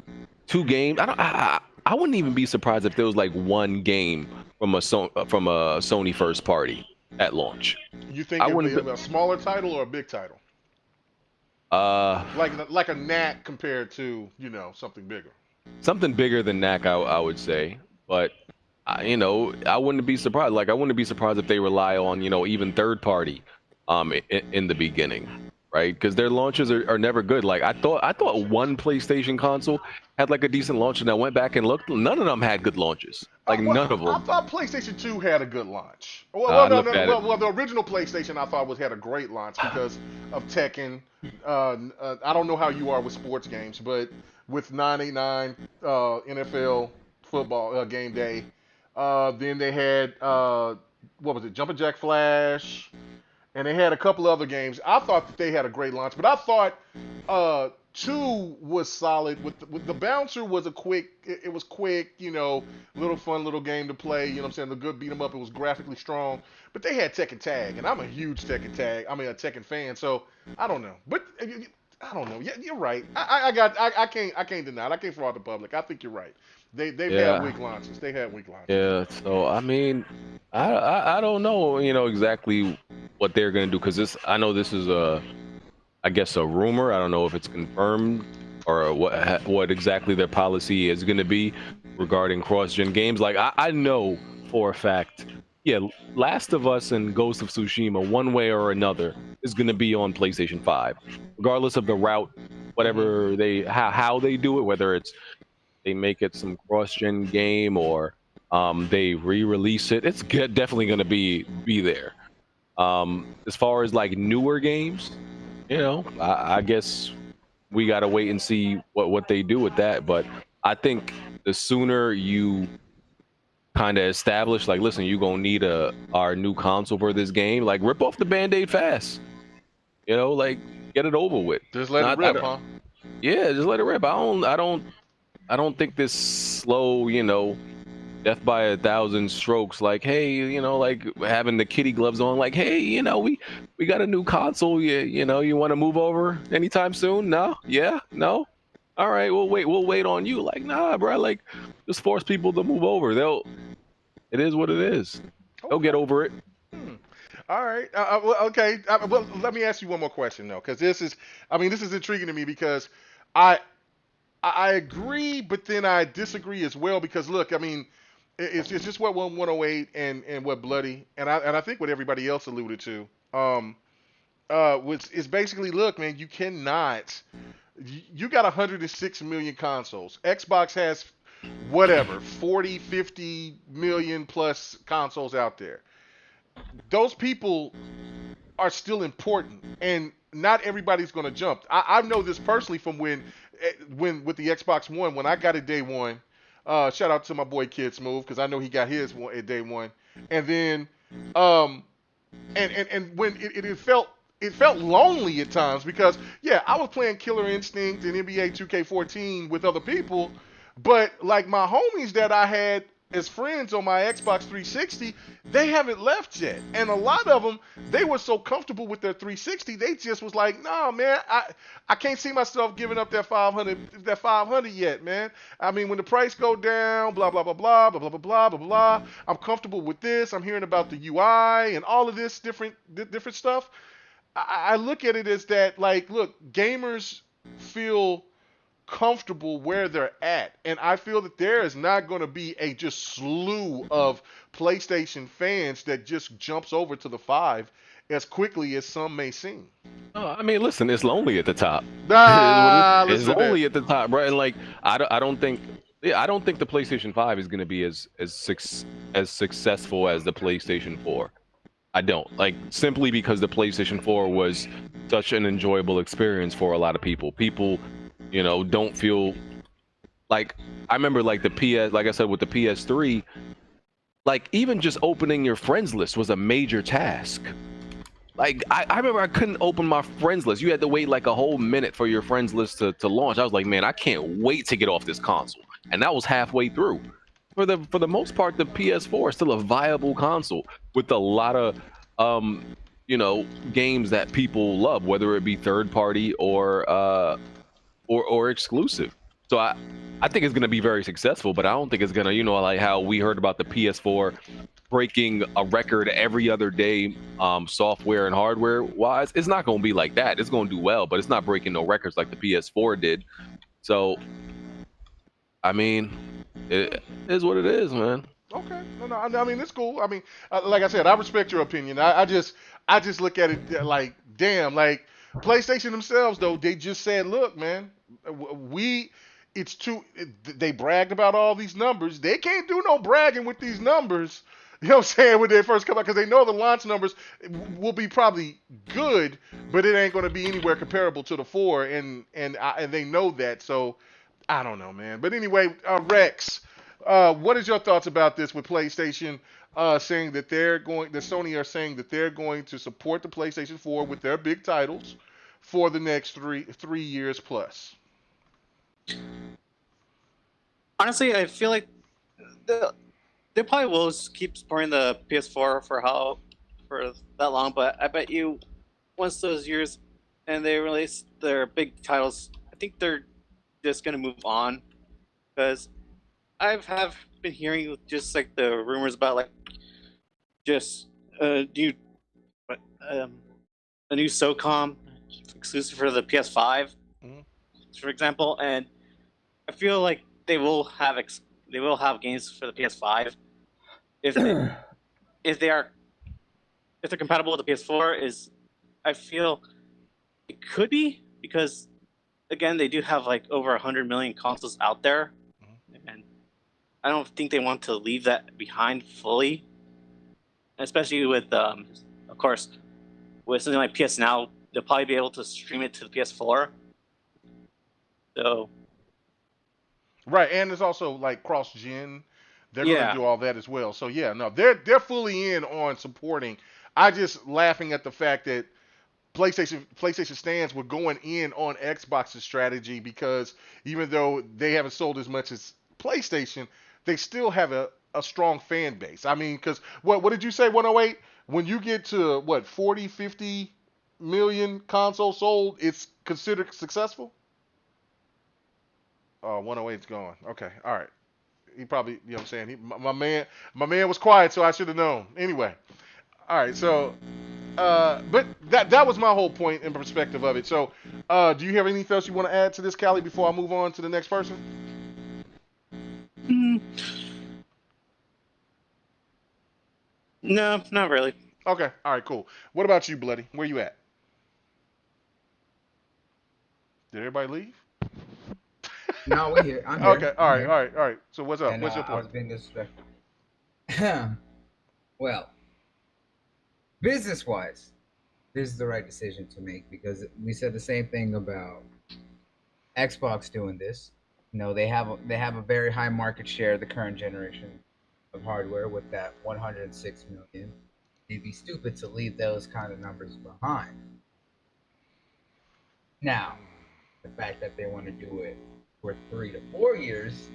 2 games. I wouldn't even be surprised if there was like 1 game from a Sony first party at launch. You think it would be a smaller title or a big title? Like a knack compared to something bigger. Something bigger than knack, I would say. But I wouldn't be surprised. Like, I wouldn't be surprised if they rely on even third party in the beginning, right? Because their launches are never good. Like, I thought one PlayStation console had like a decent launch, and I went back and looked. None of them had good launches. Like, none of them. I thought PlayStation 2 had a good launch. Well, the original PlayStation I thought had a great launch because of Tekken. I don't know how you are with sports games, but with 989 NFL football game day, then they had what was it, Jumpin' Jack Flash, and they had a couple other games. I thought that they had a great launch, but I thought 2 was solid. With the Bouncer was quick, little fun little game to play. The good beat 'em up. It was graphically strong, but they had Tekken Tag, and I'm a huge Tekken fan, so I don't know. But I don't know. Yeah, you're right. I can't deny it. I can't fraud the public. I think you're right. They've had Yeah. weak launches. They had weak launches. Yeah. So I mean, I don't know, exactly what they're gonna do, because I know this is I guess a rumor. I don't know if it's confirmed or what exactly their policy is gonna be regarding cross-gen games. Like I know for a fact, yeah, Last of Us and Ghost of Tsushima, one way or another, is gonna be on PlayStation 5, regardless of the route, whatever how they do it, whether it's they make it some cross-gen game or they re-release it. It's definitely going to be there. As far as like newer games, I guess we got to wait and see what they do with that. But I think the sooner you kind of establish, like, listen, you're gonna need our new console for this game, like, rip off the band-aid fast, like, get it over with. Just let it rip, huh? Yeah, just let it rip. I don't think this slow, death by a thousand strokes, like, hey, like having the kitty gloves on, like, hey, we got a new console. You want to move over anytime soon? No? Yeah? No? All right, we'll wait on you. Like, nah, bro, like, just force people to move over. It is what it is. They'll get over it. All right. Well, okay. Well, let me ask you one more question, though, because this is intriguing to me, because I agree, but then I disagree as well, because look, I mean, it's just what 108 and what Bloody and I think what everybody else alluded to, which is basically, look, man, you cannot. You got 106 million consoles. Xbox has whatever 40, 50 million plus consoles out there. Those people are still important, and not everybody's going to jump. I know this personally from when with the Xbox One, when I got it day one. Shout out to my boy Kid Smooth, because I know he got his at day one. And then and when it felt lonely at times, because yeah, I was playing Killer Instinct and NBA 2K14 with other people, but like my homies that I had as friends on my Xbox 360, they haven't left yet. And a lot of them, they were so comfortable with their 360, they just was like, nah, man, I can't see myself giving up that 500 yet, man. I mean, when the price go down, blah, blah, blah, blah, blah, blah, blah, blah, blah, blah. I'm comfortable with this. I'm hearing about the UI and all of this different stuff. I look at it as that, like, look, gamers feel comfortable where they're at, and I feel that there is not going to be a just slew of PlayStation fans that just jumps over to the 5 as quickly as some may seem. I mean, listen, it's lonely at the top. It's lonely at the top, right? And like, I don't think the PlayStation 5 is going to be as successful as the PlayStation 4. I don't, like, simply because the PlayStation 4 was such an enjoyable experience for a lot of people. People, don't feel like, I remember, like, like I said, with the PS3, like, even just opening your friends list was a major task. Like, I remember I couldn't open my friends list. You had to wait like a whole minute for your friends list to launch. I was like, man, I can't wait to get off this console. And that was halfway through. For the most part, the PS4 is still a viable console with a lot of games that people love, whether it be third party or exclusive. So I think it's gonna be very successful, but I don't think it's gonna, like how we heard about the PS4 breaking a record every other day, software and hardware wise. It's not gonna be like that. It's gonna do well, but it's not breaking no records like the PS4 did. So, I mean, it is what it is, man. Okay, no, I mean, it's cool. I mean, like I said, I respect your opinion. I just look at it like, damn, like PlayStation themselves though, they just said, look, man, they bragged about all these numbers. They can't do no bragging with these numbers. You know what I'm saying? When they first come out, because they know the launch numbers will be probably good, but it ain't going to be anywhere comparable to the 4, and they know that. So I don't know, man. But anyway, Rex, what is your thoughts about this with PlayStation saying that Sony are saying that they're going to support the PlayStation 4 with their big titles for the next three years plus? Honestly, I feel like they probably will keep supporting the PS4 for that long, but I bet you once those years and they release their big titles, I think they're just gonna move on, because have been hearing just like the rumors about like just new a new SOCOM exclusive for the PS5, for example, and I feel like they will have games for the PS5 if they're compatible with the PS4. I feel it could be, because again they do have like over 100 million consoles out there, and I don't think they want to leave that behind fully, especially with of course with something like PS Now, they'll probably be able to stream it to the PS4. So right, and there's also like cross-gen. They're going to do all that as well. So yeah, no, they're fully in on supporting. I just laughing at the fact that PlayStation stands were going in on Xbox's strategy, because even though they haven't sold as much as PlayStation, they still have a strong fan base. I mean, because what did you say, 108? When you get to 40, 50 million consoles sold, it's considered successful? Oh, 108's gone. Okay, all right. He probably, you know what I'm saying? My man was quiet, so I should have known. Anyway, all right. So, but that was my whole point and perspective of it. So, do you have anything else you want to add to this, Callie, before I move on to the next person? No, not really. Okay, all right, cool. What about you, Bloody? Where you at? Did everybody leave? No, we're here. I'm here. Okay, all right. So what's up? And, what's your I point? was being disrespectful. Well, business-wise, this is the right decision to make, because we said the same thing about Xbox doing this. You know, they have a very high market share of the current generation of hardware with that 106 million. It'd be stupid to leave those kind of numbers behind. Now, the fact that they want to do it for 3 to 4 years,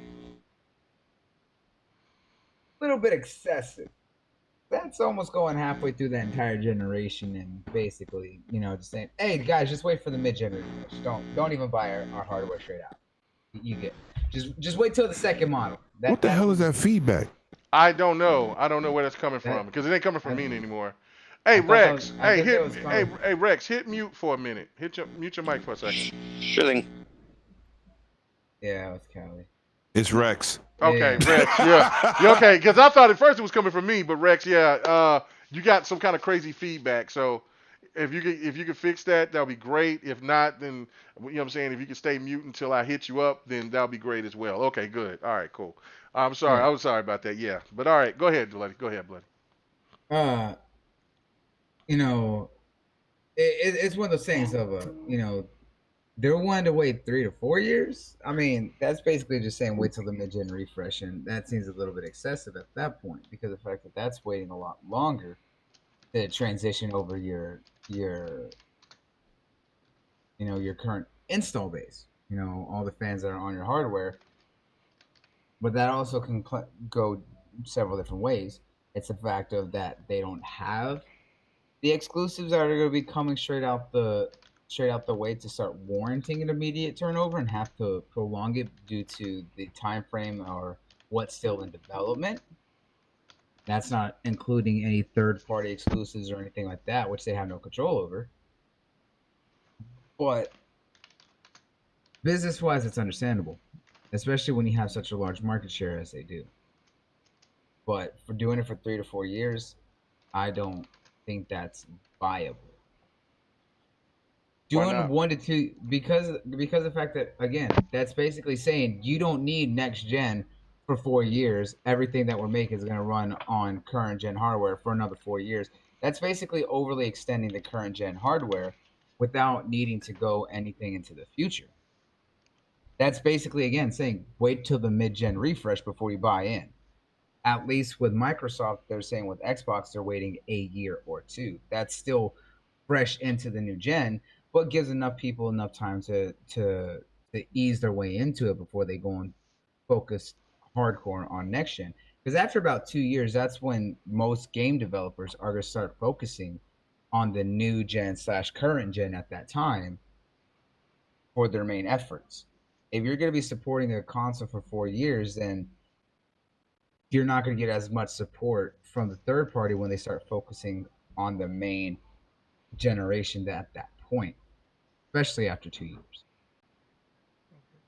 a little bit excessive. That's almost going halfway through the entire generation, and basically, you know, just saying, "Hey guys, just wait for the mid-generation. Don't even buy our hardware straight out. You get just wait till the second model." What the hell is that feedback? I don't know. I don't know where that's coming from, because it ain't coming from me anymore. Hey Rex, hey Rex, hit mute for a minute. Mute your mic for a second. Sure thing. Yeah, it's Callie. It's Rex. Okay, yeah. Rex, yeah, okay. Because I thought at first it was coming from me, but Rex, yeah, you got some kind of crazy feedback. So if you could fix that, that'll be great. If not, then you know what I'm saying. If you could stay mute until I hit you up, then that'll be great as well. Okay, good. All right, cool. I'm sorry. Yeah. I was sorry about that. Yeah, but all right, go ahead, Bloody. Go ahead, Bloody. You know, it's one of those things of you know, they're wanting to wait 3 to 4 years. I mean, that's basically just saying wait till the mid-gen refresh, and that seems a little bit excessive at that point, because of the fact that that's waiting a lot longer to transition over your you know, your current install base. You know, all the fans that are on your hardware. But that also can go several different ways. It's the fact of that they don't have the exclusives that are going to be coming straight out the way to start warranting an immediate turnover, and have to prolong it due to the time frame or what's still in development. That's not including any third-party exclusives or anything like that, which they have no control over. But business-wise, it's understandable, especially when you have such a large market share as they do. But for doing it for 3 to 4 years, I don't think that's viable. Doing 1 to 2 because of the fact that, again, that's basically saying you don't need next gen for 4 years. Everything that we're making is going to run on current gen hardware for another 4 years. That's basically overly extending the current gen hardware without needing to go anything into the future. That's basically, again, saying wait till the mid-gen refresh before you buy in. At least with Microsoft, they're saying with Xbox, they're waiting a year or 2. That's still fresh into the new gen, but gives enough people enough time to ease their way into it before they go and focus hardcore on next gen. Because after about 2 years, that's when most game developers are going to start focusing on the new gen / current gen at that time for their main efforts. If you're going to be supporting a console for 4 years, then you're not going to get as much support from the third party when they start focusing on the main generation at that point, especially after 2 years.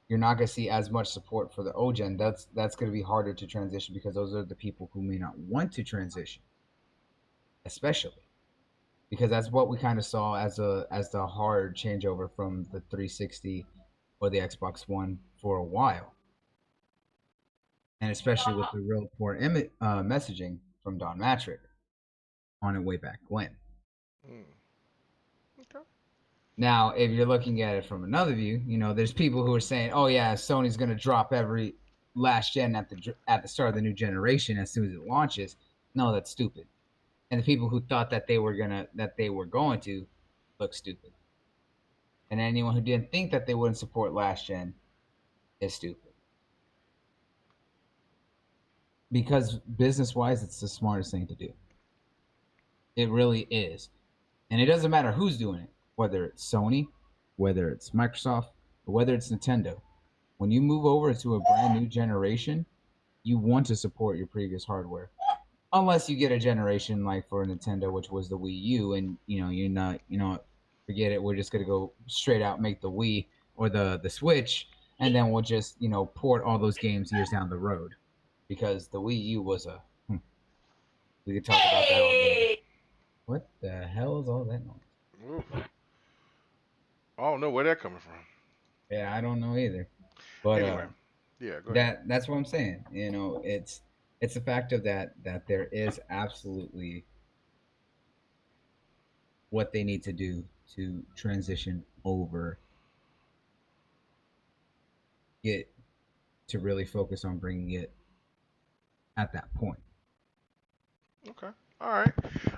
You're not going to see as much support for the OGen. That's going to be harder to transition because those are the people who may not want to transition, especially because that's what we kind of saw as the hard changeover from the 360 or the Xbox One for a while, and especially with the real poor messaging from Don Matrick on it way back when. Okay. Now, if you're looking at it from another view, there's people who are saying, "Oh yeah, Sony's going to drop every last gen at the start of the new generation as soon as it launches." No, that's stupid. And the people who thought that they were going to look stupid. And anyone who didn't think that they wouldn't support last gen is stupid. Because business-wise, it's the smartest thing to do. It really is. And it doesn't matter who's doing it, whether it's Sony, whether it's Microsoft, or whether it's Nintendo. When you move over to a brand new generation, you want to support your previous hardware. Unless you get a generation like for Nintendo, which was the Wii U, and you're not, forget it. We're just gonna go straight out make the Wii or the Switch, and then we'll just port all those games years down the road, because the Wii U was we could talk about that all day. What the hell is all that noise? Oof. I don't know where that coming from. Yeah, I don't know either. But anyway, yeah, go ahead. That's what I'm saying. It's the fact of that there is absolutely what they need to do to transition over, get to really focus on bringing it at that point. Okay. All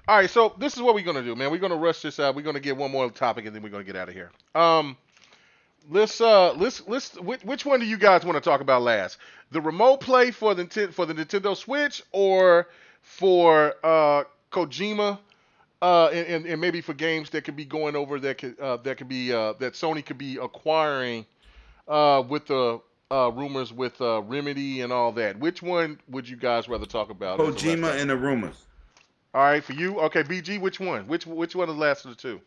right. So this is what we're gonna do, man. We're gonna rush this out. We're gonna get one more topic, and then we're gonna get out of here. Let's which one do you guys want to talk about last? The remote play for the Nintendo Switch, or for Kojima, and maybe for games that could be going over that Sony could be acquiring with the rumors with Remedy and all that. Which one would you guys rather talk about? Kojima and the rumors. All right, for you, okay, BG. Which one? Which one is the last of the two?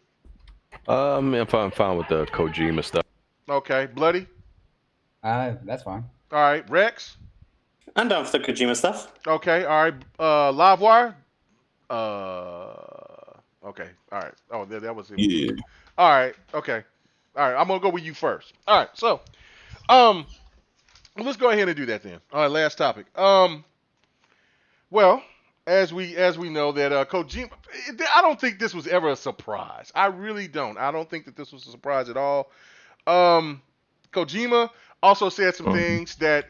I'm fine with the Kojima stuff. Okay, Bloody. That's fine. All right, Rex. I'm down for the Kojima stuff. Okay, all right. Livewire. Okay, all right. Oh, that was it. Yeah. All right. Okay. All right. I'm gonna go with you first. All right. So, let's go ahead and do that then. All right. Last topic. Well, as we know that Kojima, I don't think this was ever a surprise. I really don't. I don't think that this was a surprise at all. Kojima also said some things that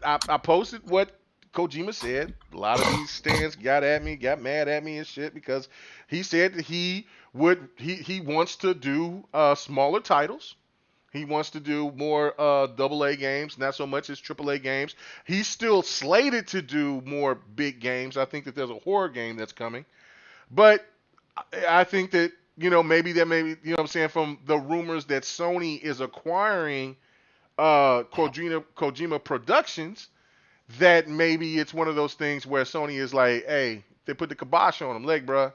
I posted what Kojima said. A lot of these stands got mad at me and shit, because he said that he wants to do smaller titles. He wants to do more AA games, not so much as AAA games. He's still slated to do more big games. I think that there's a horror game that's coming. But I think that, maybe, you know what I'm saying, from the rumors that Sony is acquiring Kojima Productions, that maybe it's one of those things where Sony is like, hey, they put the kibosh on him. Like, bruh,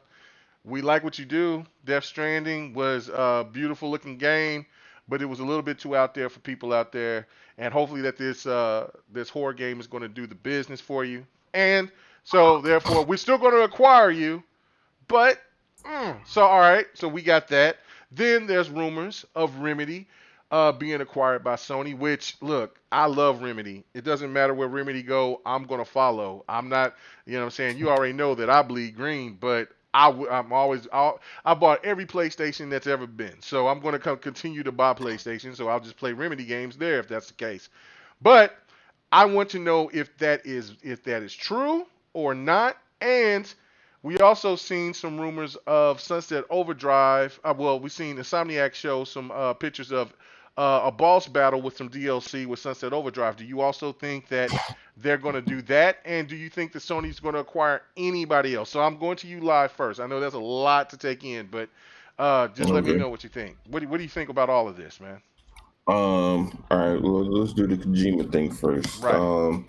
we like what you do. Death Stranding was a beautiful looking game, but it was a little bit too out there for people out there. And hopefully that this horror game is going to do the business for you. And so therefore, we're still going to acquire you. But so all right, so we got that. Then there's rumors of Remedy being acquired by Sony, which, look, I love Remedy. It doesn't matter where Remedy go, I'm going to follow. I'm not, what I'm saying, you already know that I bleed green, but I bought every PlayStation that's ever been. So I'm going to continue to buy PlayStation, so I'll just play Remedy games there if that's the case. But I want to know if that is true or not. And we also seen some rumors of Sunset Overdrive. We've seen Insomniac show some pictures of a boss battle with some DLC with Sunset Overdrive. Do you also think that they're going to do that? And do you think that Sony's going to acquire anybody else? So I'm going to you live first. I know that's a lot to take in, but just let me know what you think. What do you think about all of this, man? All right, well, let's do the Kojima thing first. Right.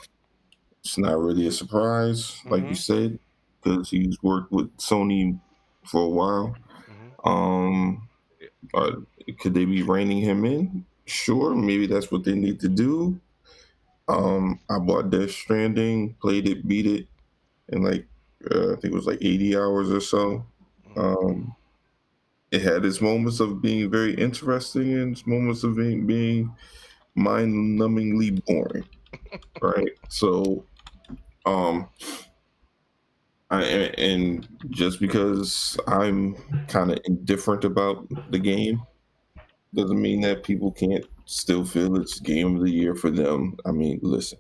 It's not really a surprise, like you said, because he's worked with Sony for a while. Could they be reining him in? Sure, maybe that's what they need to do. I bought Death Stranding, played it, beat it in I think it was 80 hours or so. It had its moments of being very interesting and its moments of being mind-numbingly boring, right? So, and just because I'm kind of indifferent about the game doesn't mean that people can't still feel it's game of the year for them. I mean, listen,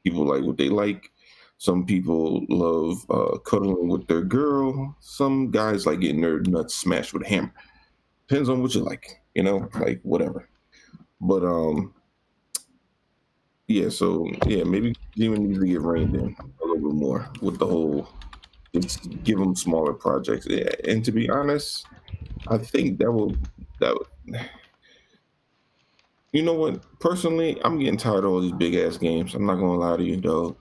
people like what they like. Some people love cuddling with their girl. Some guys like getting their nuts smashed with a hammer. Depends on what you like, whatever. But maybe even need to get reined in a little bit more with the whole. Just give them smaller projects. Yeah, and to be honest, I think that would. You know what? Personally, I'm getting tired of all these big ass games. I'm not gonna lie to you, dog.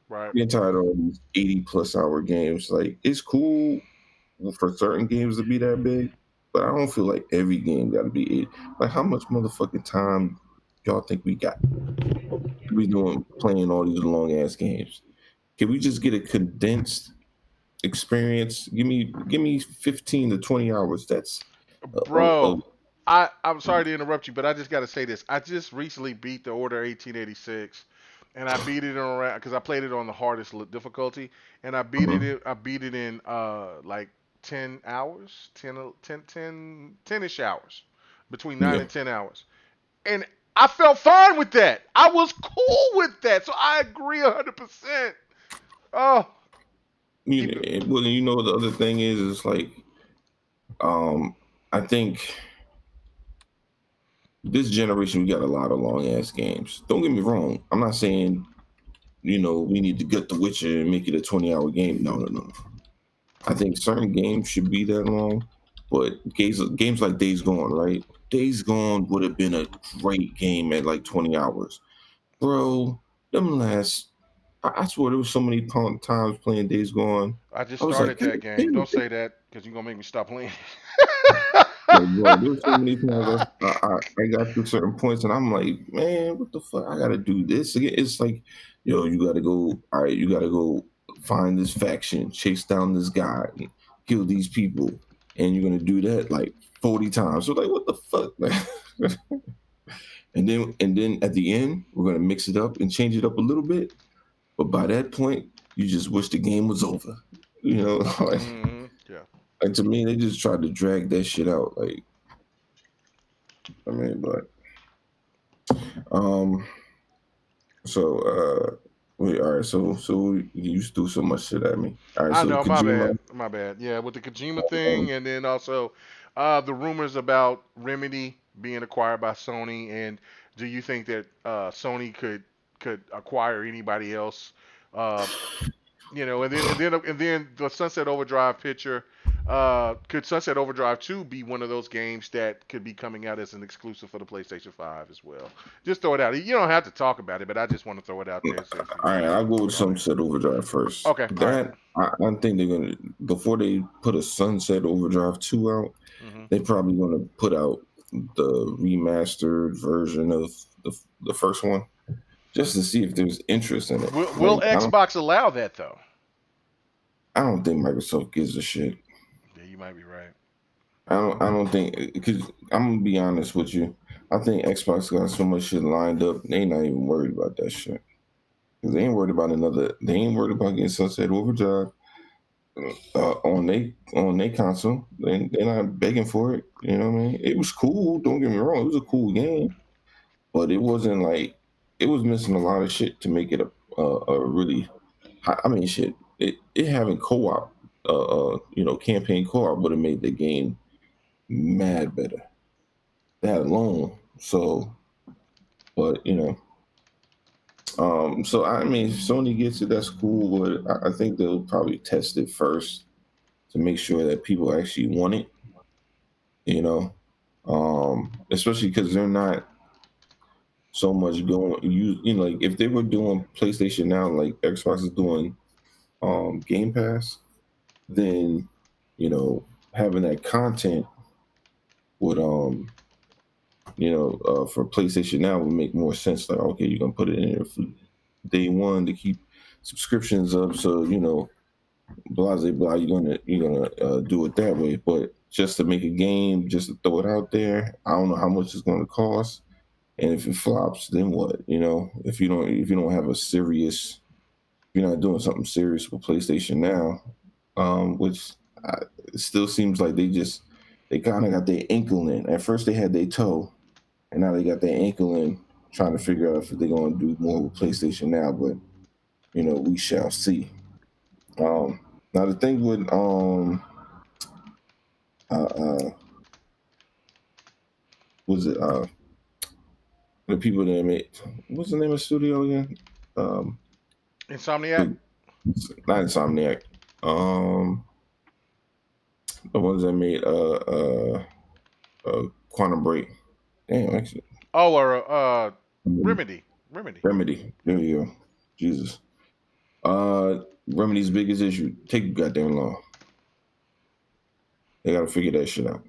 Right. I'm getting tired of all these 80+ hour games. Like, it's cool for certain games to be that big, but I don't feel like every game got to be 80. Like, how much motherfucking time y'all think we got? We playing all these long ass games. Can we just get a condensed experience? Give me 15 to 20 hours. That's bro. I'm sorry to interrupt you, but I just got to say this. I just recently beat the Order 1886, and I beat it on because I played it on the hardest difficulty, and I beat it. I beat it in 10 hours, 10-ish hours, between 9 and 10 hours, and I felt fine with that. I was cool with that, so I agree 100%. Oh. The other thing is I think this generation, we got a lot of long ass games. Don't get me wrong. I'm not saying, we need to get The Witcher and make it a 20-hour game. No. I think certain games should be that long, but games like Days Gone, right? Days Gone would have been a great game at 20 hours. Bro, I swear there was so many times playing Days Gone. I just started that game. Don't say that because you're going to make me stop playing. Bro, there's so many times I got to certain points and I'm like, man, what the fuck? I gotta do this again. It's like, yo, you gotta go. All right, you gotta go find this faction, chase down this guy, and kill these people, and you're gonna do that 40 times. So what the fuck, man? and then at the end, we're gonna mix it up and change it up a little bit. But by that point, you just wish the game was over. And to me, they just tried to drag that shit out. So you threw so much shit at me. All right, I know, my bad. Yeah, with the Kojima thing, and then also the rumors about Remedy being acquired by Sony, and do you think that Sony could acquire anybody else? And then the Sunset Overdrive picture. Could Sunset Overdrive 2 be one of those games that could be coming out as an exclusive for the PlayStation 5 as well? Just throw it out. You don't have to talk about it, but I just want to throw it out there. All right, I'll go with Sunset Overdrive first. Okay. I think they're going to, before they put a Sunset Overdrive 2 out, they're probably going to put out the remastered version of the first one, just to see if there's interest in it. Will Xbox allow that, though? I don't think Microsoft gives a shit. Yeah, you might be right. I don't think, because I'm gonna be honest with you. I think Xbox got so much shit lined up. They ain't not even worried about that shit. Cause they ain't worried about They ain't worried about getting Sunset Overdrive on they console. They're not begging for it. You know what I mean? It was cool. Don't get me wrong. It was a cool game, but it wasn't it was missing a lot of shit to make it a really. Shit. It having co-op, campaign co-op would have made the game mad better. that alone. So, but so I mean, if Sony gets it, that's cool. But I think they'll probably test it first to make sure that people actually want it. Especially because they're not so much going. Like if they were doing PlayStation Now, like Xbox is doing Game Pass, then having that content would for PlayStation Now would make more sense. Like, okay, you're gonna put it in there for day one to keep subscriptions up, so blah blah blah. You're gonna do it that way, but just to make a game, just to throw it out there, I don't know how much it's gonna cost, and if it flops, then what? If you don't have a serious, if you're not doing something serious with PlayStation Now, which it still seems like they kind of got their ankle in. At first they had their toe, and now they got their ankle in, trying to figure out if they're going to do more with PlayStation Now. But we shall see. Now the thing with was it the people that made, what's the name of the studio again? Insomniac. Not Insomniac. The ones that made Quantum Break. Damn, actually. Oh, or Remedy. Remedy. There you go. Jesus. Remedy's biggest issue. Take goddamn long. They gotta figure that shit out.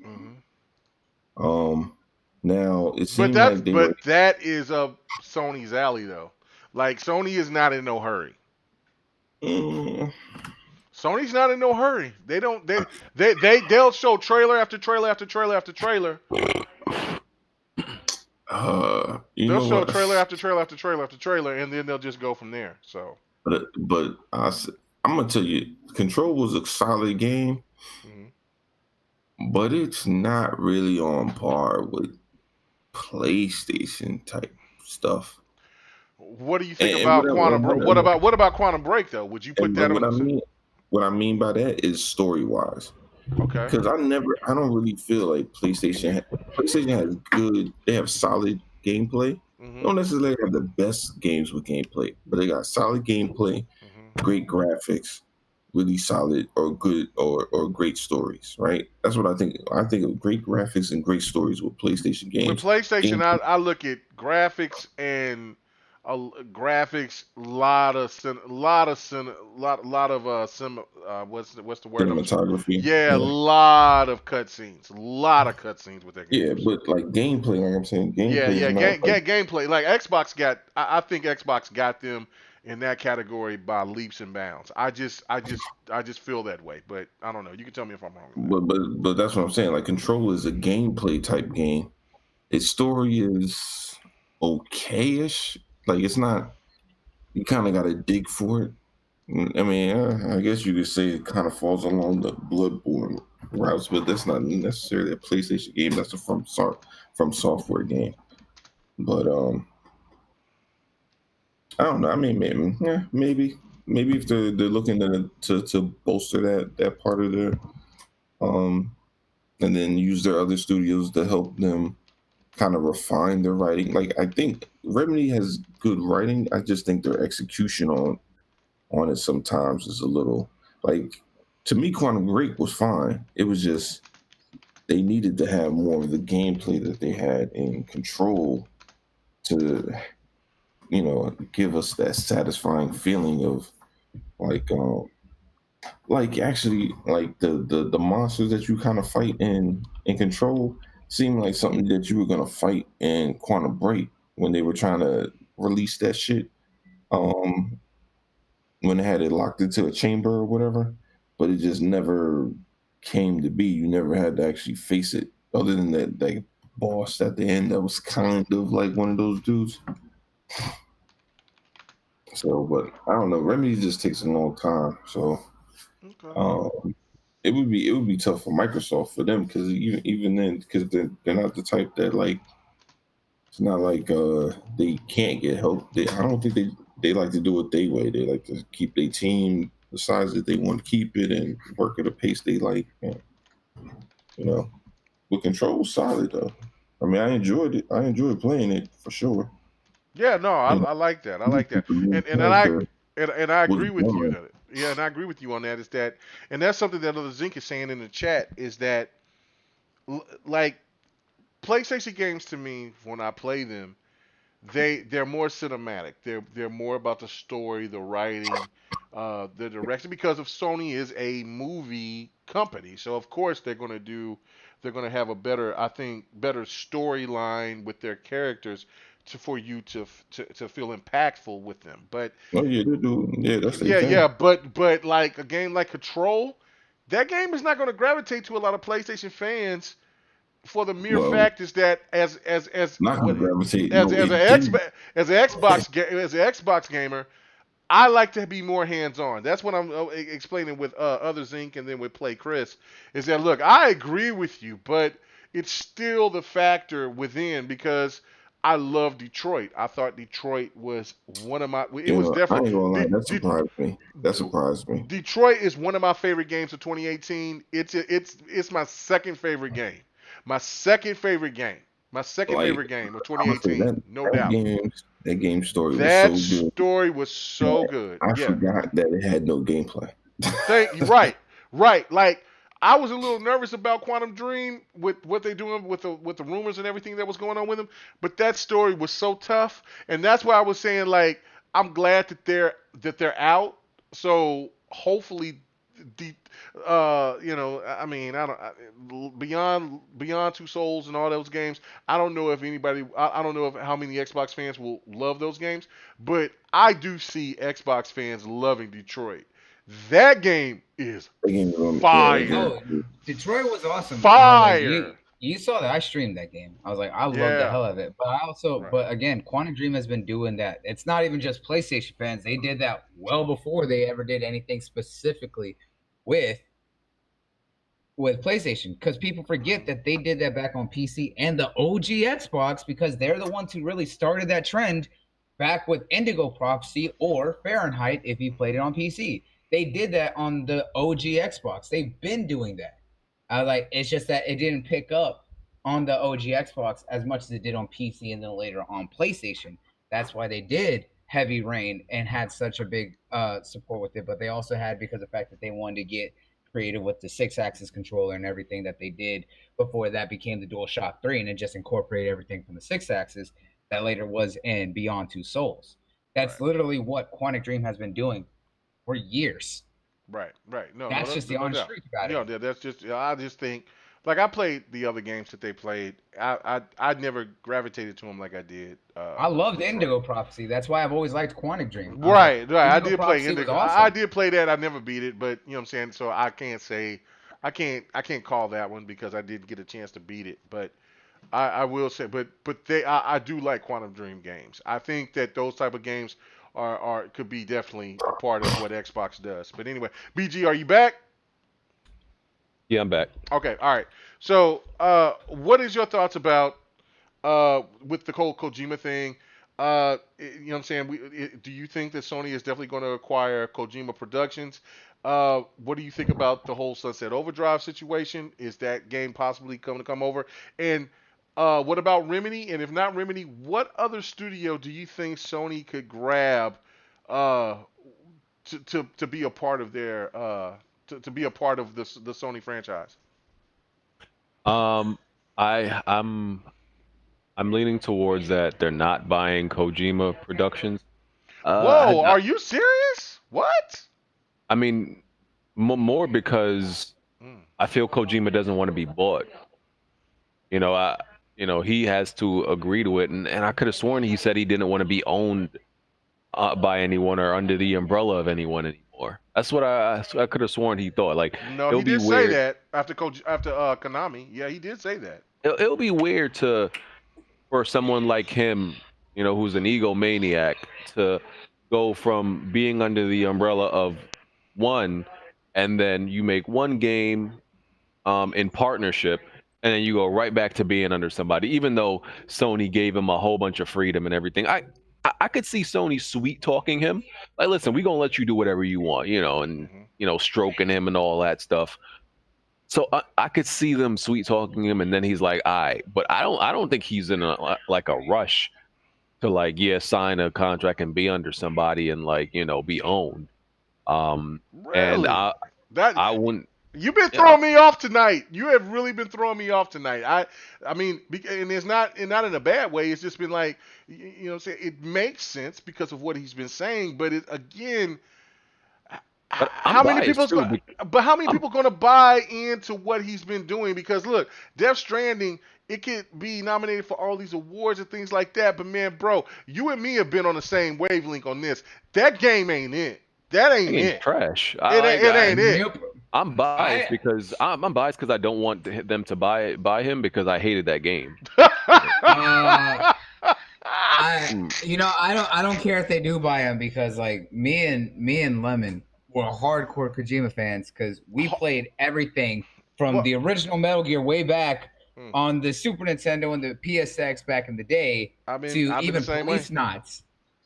Now it seems like that is up Sony's alley though. Like Sony is not in no hurry. Sony's not in no hurry. They'll show trailer after trailer after trailer after trailer. They'll show trailer after trailer after trailer after trailer, and then they'll just go from there. So, but I'm gonna tell you, Control was a solid game, but it's not really on par with PlayStation type stuff. What do you think about Quantum Break? What about Quantum Break though? Would you put that on? What I mean by that is story wise. Okay. Because I don't really feel like PlayStation has good. They have solid gameplay. They don't necessarily have the best games with gameplay, but they got solid gameplay, great graphics, really solid or good or great stories. Right. That's what I think. I think of great graphics and great stories with PlayStation games. With PlayStation, I look at graphics and graphics, lot of what's the word? Cinematography. Yeah, a lot of cutscenes with that game. Yeah, but like gameplay, like I'm saying, gameplay. Gameplay. Like Xbox got, I think Xbox got them in that category by leaps and bounds. I just feel that way, but I don't know. You can tell me if I'm wrong. But that's what I'm saying. Like Control is a gameplay type game. Its story is okay-ish. Like it's not. You kind of got to dig for it. I mean, I guess you could say it kind of falls along the Bloodborne routes, but that's not necessarily a PlayStation game. That's a from software game. But I don't know. I mean, maybe if they're looking to bolster that part of their and then use their other studios to help them kind of refine their writing. Like I think Remedy has good writing. I just think their execution on it sometimes is a little, like, to me Quantum Break was fine. It was just they needed to have more of the gameplay that they had in Control to give us that satisfying feeling of actually the monsters that you kind of fight in Control seemed like something that you were gonna fight in Quantum Break when they were trying to release that shit. When they had it locked into a chamber or whatever, but it just never came to be. You never had to actually face it, other than that boss at the end that was kind of like one of those dudes. So, but I don't know. Remedy just takes a long time, so it would be tough for Microsoft, for them, because even then, because they're not the type that, like, it's not like they can't get help. I don't think they like to do it their way. They like to keep their team the size that they want to keep it and work at a pace they like. And, with Control, solid though. I mean, I enjoyed it. I enjoyed playing it for sure. Yeah, no, I like that. I like that, and I agree with you. And I agree with you on that. Is that, and that's something that other Zink is saying in the chat, is that like PlayStation games to me, when I play them, they're more cinematic. They're more about the story, the writing, the direction, because of Sony is a movie company. So of course they're gonna have a better, I think, better storyline with their characters for you to feel impactful with them. But Oh yeah, they do. Yeah, that's their thing. yeah, but like a game like Control, that game is not going to gravitate to a lot of PlayStation fans for the mere fact is that as not gonna gravitate. as an Xbox gamer, I like to be more hands-on. That's what I'm explaining with other Zinc and then with Play Chris. Is that, look, I agree with you, but it's still the factor within, because I love Detroit. I thought Detroit was one of my. It was definitely. I ain't gonna lie, that surprised me. That surprised me. Detroit is one of my favorite games of 2018. It's my second favorite game. My second favorite game of 2018, no doubt. That game story was so good. That story was so good. I forgot that it had no gameplay. Right. Like, I was a little nervous about Quantum Dream with what they're doing with the rumors and everything that was going on with them, but that story was so tough, and that's why I was saying, like, I'm glad that they're out. So hopefully, I mean, beyond Two Souls and all those games, I don't know if anybody, I don't know if how many Xbox fans will love those games, but I do see Xbox fans loving Detroit. That game is fire. No, Detroit was awesome. Fire. You saw that I streamed that game. I was like, I love the hell out of it. But I also, but again, Quantum Dream has been doing that. It's not even just PlayStation fans. They did that well before they ever did anything specifically with PlayStation, because people forget that they did that back on PC and the OG Xbox, because they're the ones who really started that trend back with Indigo Prophecy or Fahrenheit if you played it on PC. They did that on the OG Xbox. They've been doing that. It's just that it didn't pick up on the OG Xbox as much as it did on PC and then later on PlayStation. That's why they did Heavy Rain and had such a big support with it. But they also had, because of the fact that they wanted to get creative with the 6-axis controller and everything that they did before that became the DualShock 3, and it just incorporated everything from the 6-axis that later was in Beyond Two Souls. That's literally what Quantic Dream has been doing for years. Right. No, that's just the honest truth about it. Yeah, that's just. I just think, like, I played the other games that they played. I never gravitated to them like I did. I loved Indigo Prophecy. That's why I've always liked Quantic Dream. Right. I did play Indigo. Awesome. I did play that. I never beat it, but you know what I'm saying. So I can't say, I can't call that one because I didn't get a chance to beat it. But I will say, but I do like Quantum Dream games. I think that those type of games could be definitely a part of what Xbox does. But anyway, BG, are you back? Yeah, I'm back. Okay, all right. So, what is your thoughts about with the whole Kojima thing? You know what I'm saying? Do you think that Sony is definitely going to acquire Kojima Productions? What do you think about the whole Sunset Overdrive situation? Is that game possibly going to come over? And what about Remedy? And if not Remedy, what other studio do you think Sony could grab to be a part of their to be a part of the Sony franchise? I'm leaning towards that they're not buying Kojima Productions. Whoa, are you serious? What? I mean, more because I feel Kojima doesn't want to be bought. He has to agree to it, and I could have sworn he said he didn't want to be owned by anyone or under the umbrella of anyone anymore. That's what I could have sworn he thought. Like, no, he did say that after Konami. Yeah, he did say that. It'll be weird for someone like him, who's an egomaniac, to go from being under the umbrella of one, and then you make one game in partnership, and then you go right back to being under somebody, even though Sony gave him a whole bunch of freedom and everything. I could see Sony sweet talking him, like, listen, we're gonna let you do whatever you want, and stroking him and all that stuff. So I could see them sweet talking him, and then he's like, "All right," but I don't think he's in a like a rush to like sign a contract and be under somebody and like be owned. And Really? I wouldn't. You've been throwing me off tonight. You have really been throwing me off tonight. I mean, and it's not in a bad way. It's just been like, it makes sense because of what he's been saying. But again, how many people going to buy into what he's been doing? Because look, Death Stranding, it could be nominated for all these awards and things like that. But man, bro, you and me have been on the same wavelength on this. That game ain't it. That ain't it. Trash. It ain't it. I'm biased because I'm biased because I don't want them to buy him because I hated that game. I don't care if they do buy him because like me and Lemon were hardcore Kojima fans because we played everything from the original Metal Gear way back on the Super Nintendo and the PSX back in the day to even Police Knots.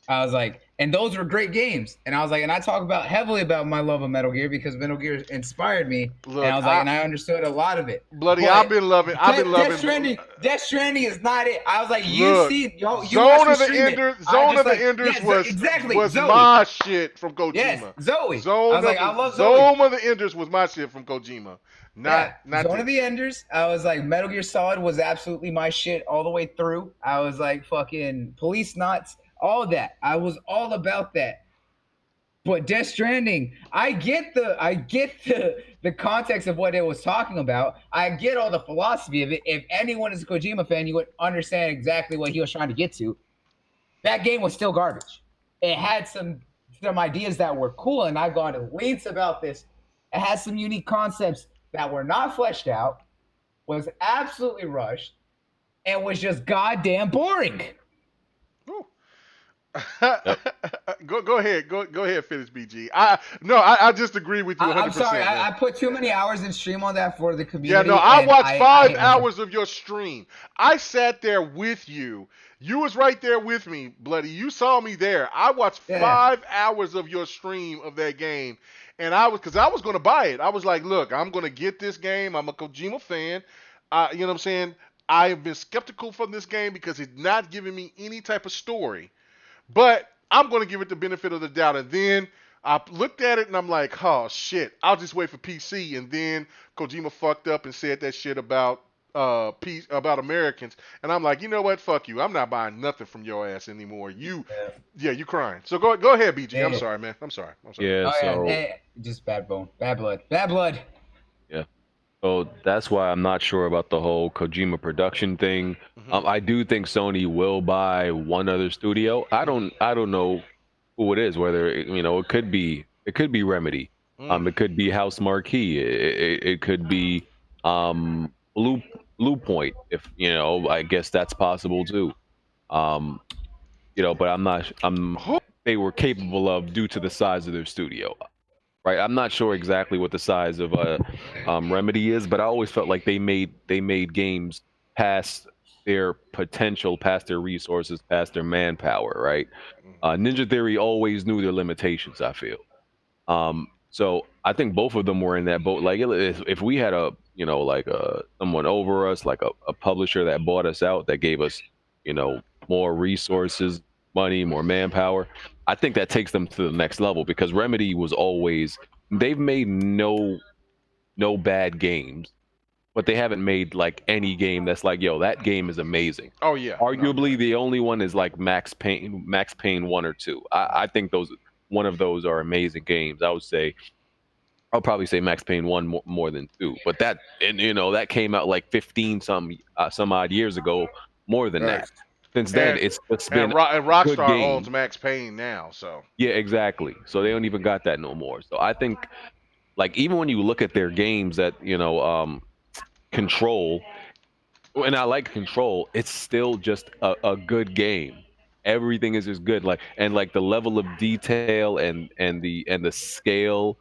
I was like, and those were great games. And I was like, and I talk heavily about my love of Metal Gear because Metal Gear inspired me. Look, and I was like, and I understood a lot of it. Bloody, I've been loving. Death Stranding is not it. I was like, Zone of the Enders was my shit from Kojima. Yes, Zoe. I love Zoe. Zone of the Enders was my shit from Kojima. Not Zone of the Enders. I was like, Metal Gear Solid was absolutely my shit all the way through. I was like, fucking Police Knots. All of that. I was all about that. But Death Stranding, I get the context of what it was talking about. I get all the philosophy of it. If anyone is a Kojima fan, you would understand exactly what he was trying to get to. That game was still garbage. It had some ideas that were cool, and I've gone to lengths about this. It has some unique concepts that were not fleshed out, was absolutely rushed, and was just goddamn boring. Go ahead, finish, BG. I just agree with you 100%. I'm sorry, I put too many hours in stream on that for the community. Yeah, no, I watched 5 hours of your stream. I sat there with you. You was right there with me, Bloody. You saw me there. I watched 5 hours of your stream of that game, and because I was going to buy it. I was like, look, I'm going to get this game. I'm a Kojima fan. You know what I'm saying? I have been skeptical from this game because it's not giving me any type of story. But I'm going to give it the benefit of the doubt. And then I looked at it and I'm like, oh, shit, I'll just wait for PC. And then Kojima fucked up and said that shit about Americans. And I'm like, you know what? Fuck you. I'm not buying nothing from your ass anymore. You crying. So go ahead, BG. I'm sorry, man. I'm sorry. Yeah, just bad blood. Yeah. So that's why I'm not sure about the whole Kojima production thing. I do think Sony will buy one other studio. I don't know who it is. Whether it could be Remedy. It could be House Marquee. It could be Blue Point. If I guess that's possible too. But they were capable of due to the size of their studio. Right, I'm not sure exactly what the size of Remedy is, but I always felt like they made games past their potential, past their resources, past their manpower. Right, Ninja Theory always knew their limitations. I feel, so I think both of them were in that boat. Like if we had someone over us, like a publisher that bought us out, that gave us more resources, money, more manpower, I think that takes them to the next level because Remedy was always, they've made no bad games, but they haven't made like any game that's like, yo, that game is amazing. Oh yeah. Arguably the only one is like Max Payne 1 or 2. I think one of those are amazing games. I'll probably say Max Payne 1 more than 2, but that that came out like 15 some odd years ago, more than that. Since then, it's been and Rockstar owns Max Payne now, so yeah, exactly. So they don't even got that no more. So I think, like, even when you look at their games that Control, and I like Control, it's still just a good game. Everything is just good, like the level of detail and the scale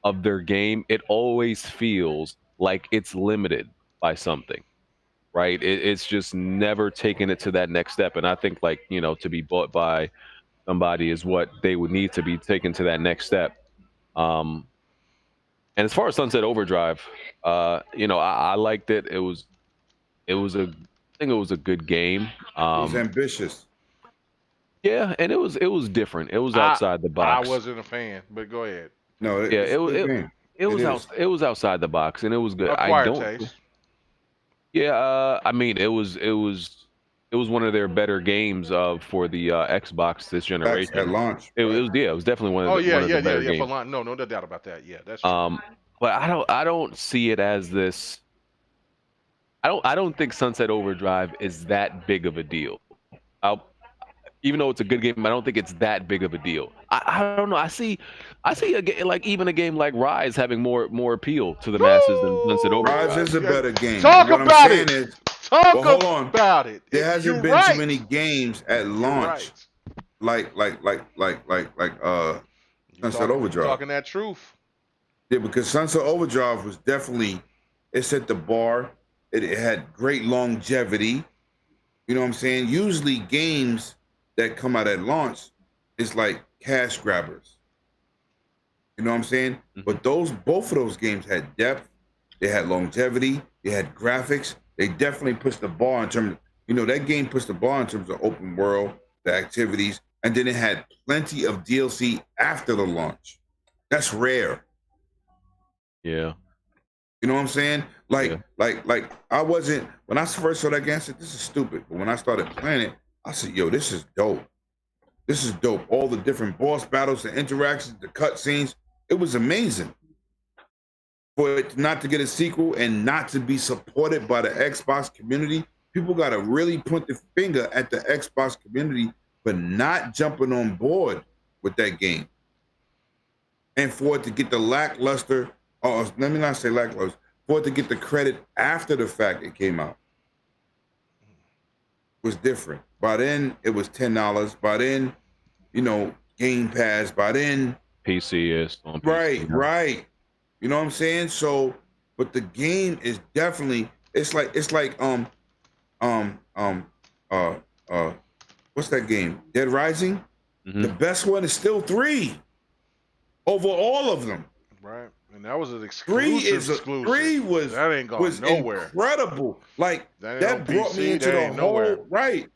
of their game, it always feels like it's limited by something. Right, it's just never taken it to that next step, and I think to be bought by somebody is what they would need to be taken to that next step. And as far as Sunset Overdrive, I liked it. It was I think it was a good game. It was ambitious. Yeah, and it was different. It was I outside the I box. wasn't a fan, but go ahead. No, Yeah, it's a good game. it was outside the box, and it was good. I Acquired don't. taste. Yeah, I mean, it was one of their better games for the Xbox this generation. At launch. It was it was definitely one of Oh the, yeah, one of yeah, the better yeah, yeah. For games. launch, no doubt about that. Yeah, that's true. But I don't see it as this. I don't think Sunset Overdrive is that big of a deal. Even though it's a good game, I don't think it's that big of a deal. I don't know. I see even a game like Rise having more appeal to the masses than Sunset Overdrive. Rise is a better game. Talk what about I'm saying it. Is, Talk well, hold on. about it. There hasn't You're been right. too many games at launch like Sunset Overdrive. Talking that truth. Yeah, because Sunset Overdrive was definitely, it set the bar. It had great longevity. You know what I'm saying? Usually games that come out at launch is like cash grabbers. You know what I'm saying? But both of those games had depth, they had longevity, they had graphics. They definitely pushed the bar in terms of, that game pushed the bar in terms of open world, the activities, and then it had plenty of DLC after the launch. That's rare. Yeah. You know what I'm saying? Like I wasn't, when I first saw that game, I said, this is stupid. But when I started playing it, I said, yo, this is dope. This is dope. All the different boss battles, the interactions, the cutscenes, it was amazing. For it not to get a sequel and not to be supported by the Xbox community, people got to really point the finger at the Xbox community for not jumping on board with that game. And for it to get the lackluster, let me not say lackluster, for it to get the credit after the fact it came out was different. By then, it was $10. By then, Game Pass. By then, PC is on PC. Right. You know what I'm saying? So, but the game is definitely, it's like what's that game? Dead Rising? The best one is still 3 over all of them. Right. And that was an exclusive. 3 was that ain't going nowhere. Incredible. Like that brought me into the whole right.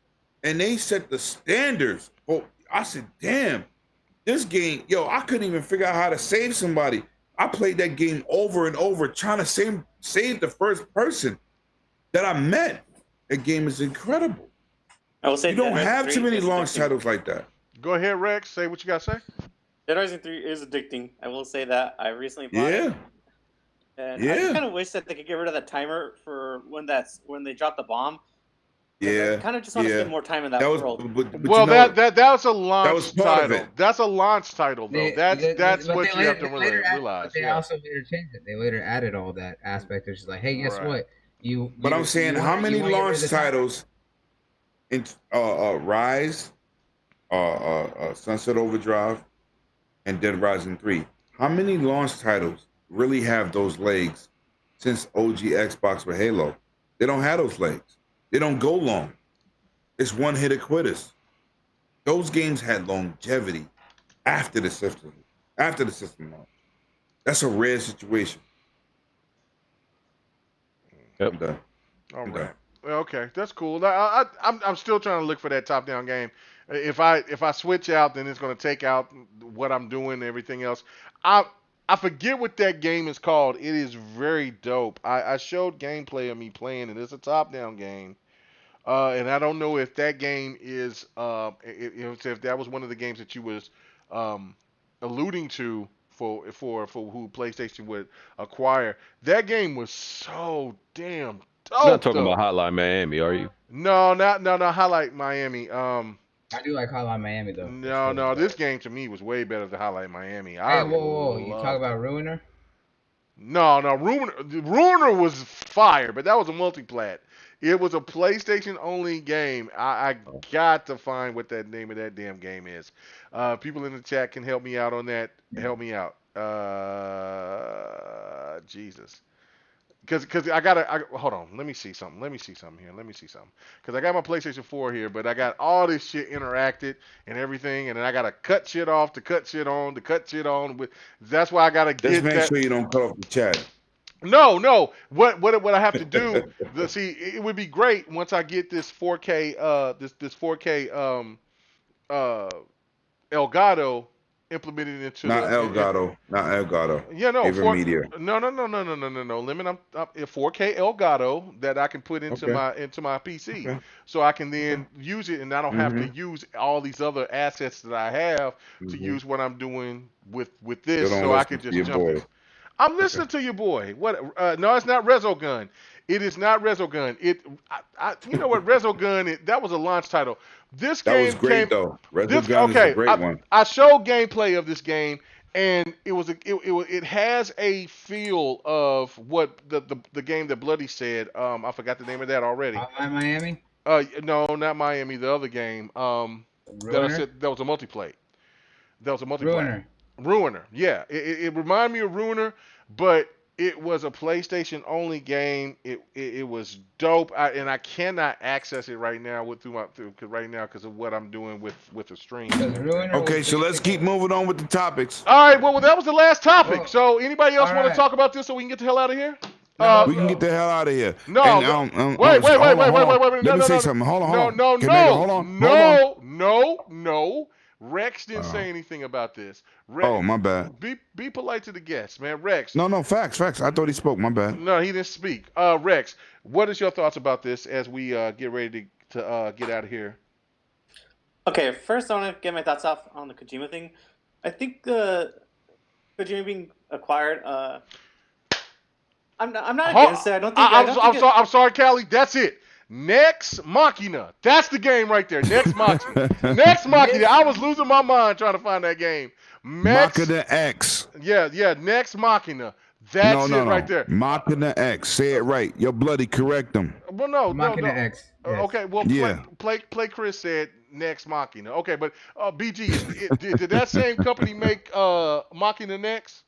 And they set the standards. Oh, I said, damn, this game, I couldn't even figure out how to save somebody. I played that game over and over, trying to save the first person that I met. That game is incredible. I will say you don't have too many launch titles like that. Go ahead, Rex. Say what you got to say. Dead Rising 3 is addicting. I will say that. I recently bought it. And I just kind of wish that they could get rid of the timer for when they drop the bomb. Yeah. I kind of just want to spend more time in that world. But that was a launch title. That's a launch title, though. That's what you have to realize. They also later changed it. They later added all that aspect. It's just like, hey, guess what? But I'm saying, how many launch titles in Rise, Sunset Overdrive, and Dead Rising 3? How many launch titles really have those legs since OG Xbox with Halo? They don't have those legs. They don't go long. It's one-hitter quitters. Those games had longevity after the system launch. That's a rare situation. Yep. I'm done. All right. Okay, that's cool. I'm still trying to look for that top-down game. If I switch out, then it's going to take out what I'm doing and everything else. I forget what that game is called. It is very dope. I showed gameplay of me playing it. It's a top-down game. And I don't know if that game is if that was one of the games that you was alluding to for who PlayStation would acquire. That game was so damn dope. You're not talking about Hotline Miami, are you? No, not Hotline Miami. I do like Hotline Miami though. No, this game to me was way better than Hotline Miami. Hey, whoa! You talk about Ruiner? No, Ruiner was fire, but that was a multiplat. It was a PlayStation only game. I got to find what that name of that damn game is. People in the chat can help me out on that. Help me out. Jesus. Because I gotta hold on. Let me see something here. Because I got my PlayStation 4 here, but I got all this shit interacted and everything, and then I gotta cut shit off to cut shit on to cut shit on. That's why I gotta get Just make that. sure you don't cut off the chat. No. What I have to do? See, it would be great once I get this 4K this 4K Elgato implemented into Not Elgato. Yeah, no, Media. No. Limit. I'm 4K Elgato that I can put into my PC, so I can then use it, and I don't have to use all these other assets that I have to use what I'm doing with this. So I can just jump in. I'm listening to your boy. What? No, it's not Resogun. It is not Resogun. You know what? Resogun. That was a launch title. This game was great though. Resogun is a great one. I showed gameplay of this game, and it has a feel of what the game that Bloody said. I forgot the name of that already. Miami. No, not Miami. The other game. That I said that was a multiplayer. Ruiner. Yeah, it reminded me of Ruiner, but it was a PlayStation only game. It was dope, and I cannot access it right now because of what I'm doing with the stream. Okay, so let's keep moving on with the topics. All right, well that was the last topic. So anybody else want to talk about this so we can get the hell out of here? We can get the hell out of here. No, and, wait. Let me say something. Hold on. No. Rex didn't say anything about this. Rex, my bad. Be polite to the guests, man. Rex. No, facts. I thought he spoke. My bad. No, he didn't speak. Rex, what is your thoughts about this as we get ready to get out of here? Okay, first I want to get my thoughts off on the Kojima thing. I think the Kojima being acquired. I'm not against it. I don't think. I'm sorry, Callie. That's it. Next Machina. That's the game right there. Next Machina. I was losing my mind trying to find that game. Machina X. Yeah. Next Machina. That's it right there. Machina X. Say it right. You're Bloody. Correct them. Well, no. Machina X. Yes. Okay. Well, play. Chris said Next Machina. Okay, but BG, did that same company make Machina Next?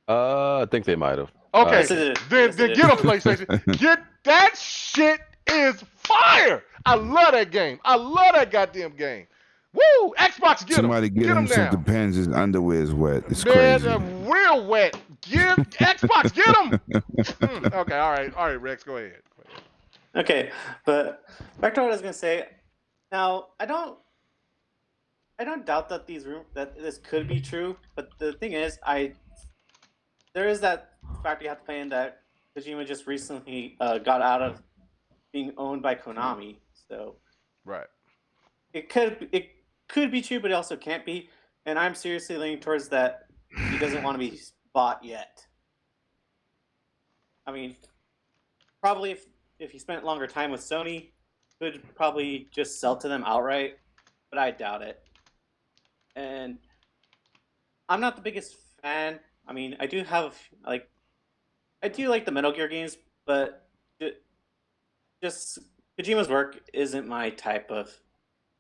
I think they might have. Okay. Then get a PlayStation. Get that shit. Is fire! I love that game. I love that goddamn game. Woo! Xbox, get Somebody him. get him some now. Depends. His underwear is wet. It's man, crazy. Real wet. Give Xbox, get him. Okay, all right, Rex, go ahead. Okay, but back to what I was gonna say. Now, I don't doubt that this could be true, but the thing is, there is that fact you have to play in that Kojima just recently got out of being owned by Konami, so right. It could be true, but it also can't be. And I'm seriously leaning towards that he doesn't want to be bought yet. I mean, probably if he spent longer time with Sony, could probably just sell to them outright, but I doubt it. And I'm not the biggest fan. I mean, I do like the Metal Gear games, but just Kojima's work isn't my type of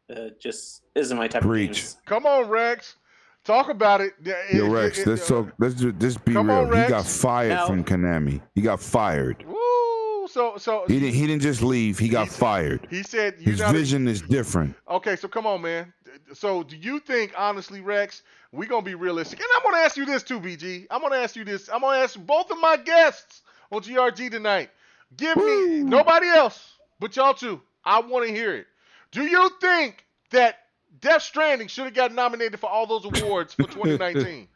isn't my type of games. Come on, Rex. Talk about it. Yo, Rex, let's talk. Let's just be real. He got fired from Konami. He got fired. Woo! So he didn't just leave. He got fired. He said his vision is different. Okay, so come on, man. So do you think, honestly, Rex, we're gonna be realistic? And I'm gonna ask you this too, BG. I'm gonna ask you this. I'm gonna ask both of my guests on GRG tonight. Give me nobody else but y'all two. I want to hear it. Do you think that Death Stranding should have got nominated for all those awards for 2019?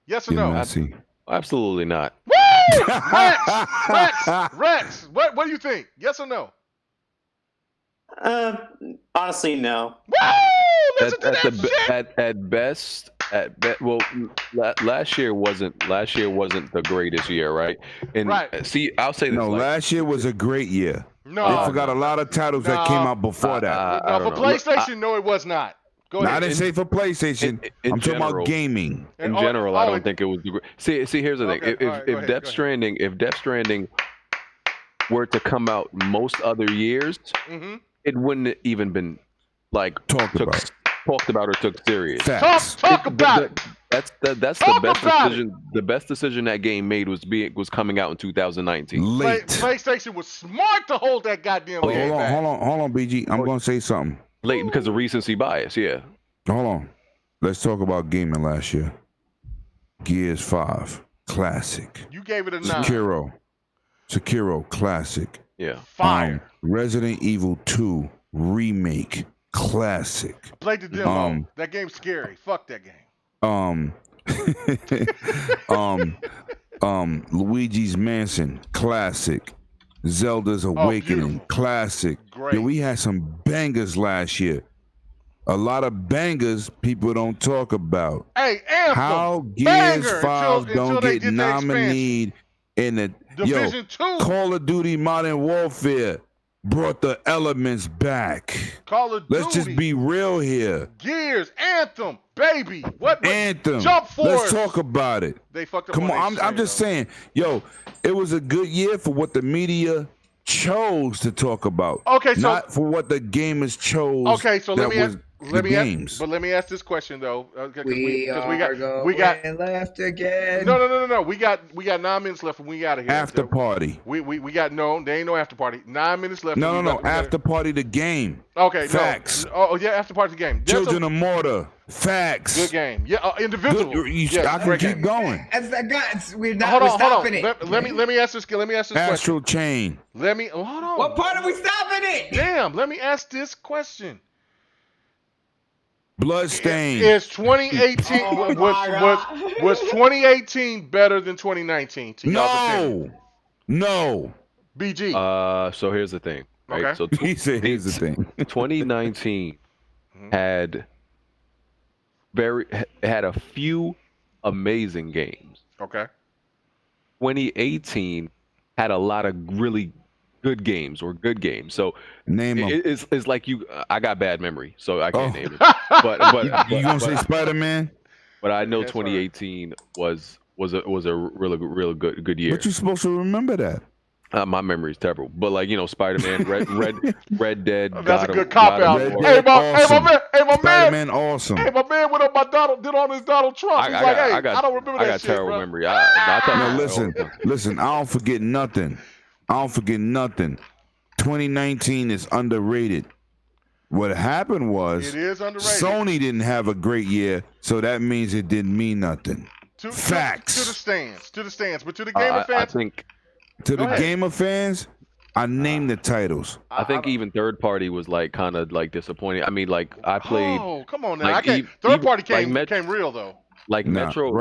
Yes or no? Absolutely not. Woo! Rex, what do you think? Yes or no? Honestly, no. Woo! Listen to that shit. At best, well, last year wasn't the greatest year, right? And see, I'll say this. No, last year was a great year. No, they forgot a lot of titles that came out before that. No, for PlayStation, no, it was not. Go ahead. I didn't say for PlayStation. I'm talking about gaming. In general, I don't think it was. See, here's the thing. If Death Stranding were to come out most other years, it wouldn't have even been like talked about. talked about or took serious. Talk about it. That's the best decision. The best decision that game made was coming out in 2019. Late. PlayStation was smart to hold that goddamn game back. Hold on, BG. I'm gonna say something. Late because of recency bias. Yeah. Hold on. Let's talk about gaming last year. Gears 5, classic. You gave it a 9. Sekiro, classic. Yeah. Fire. Resident Evil 2 remake, classic. Played the demo. That game's scary. Fuck that game. Luigi's Mansion, classic. Zelda's Awakening, classic. Great. Yeah, we had some bangers last year. A lot of bangers people don't talk about. Hey, Anthem, how Gears 5 until don't get nominated in the Division 2. Call of Duty Modern Warfare brought the elements back. Call of Duty. Let's just be real here. Gears, Anthem, baby. What Anthem. Jump Force. Let's talk about it. They fucked up. Come on, I'm just saying, it was a good year for what the media chose to talk about. Okay, so not for what the gamers chose. Okay, so let me ask this question though. We got left again. No. We got 9 minutes left and we out of here. After party. We got there ain't no after party. 9 minutes left. No. After party the game. Okay. Facts. No. Oh yeah, after party the game. Children of Mortar. Facts. Good game. Yeah, individual. I can keep going. We're stopping it. Let me ask this question. Astral Chain. Hold on. What part are we stopping it? Damn. Let me ask this question. Bloodstain. Is 2018 was 2018 better than 2019? No. BG. So here's the thing. Right? Okay. So he said here's the thing. 2019 had a few amazing games. Okay. 2018 had a lot of really good games. So name them. It's like I got bad memory, so I can't name it. But you gonna say Spider-Man? But I know 2018 was a real good year. But you're supposed to remember that. My memory is terrible, but Spider-Man, Red Dead. That's a good cop out. Hey, my man. Spider-Man, awesome. Hey, my man went on my did on his Donald Trump. He's I don't remember that shit. I got terrible memory. Listen. I don't forget nothing. 2019 is underrated. What happened was it is underrated. Sony didn't have a great year, so that means it didn't mean nothing. Facts. To the stands. But to the gamer fans, gamer fans, I named the titles. I think even third party was kind of disappointing. I mean, I played. Oh, come on now! Third party came real though. Metro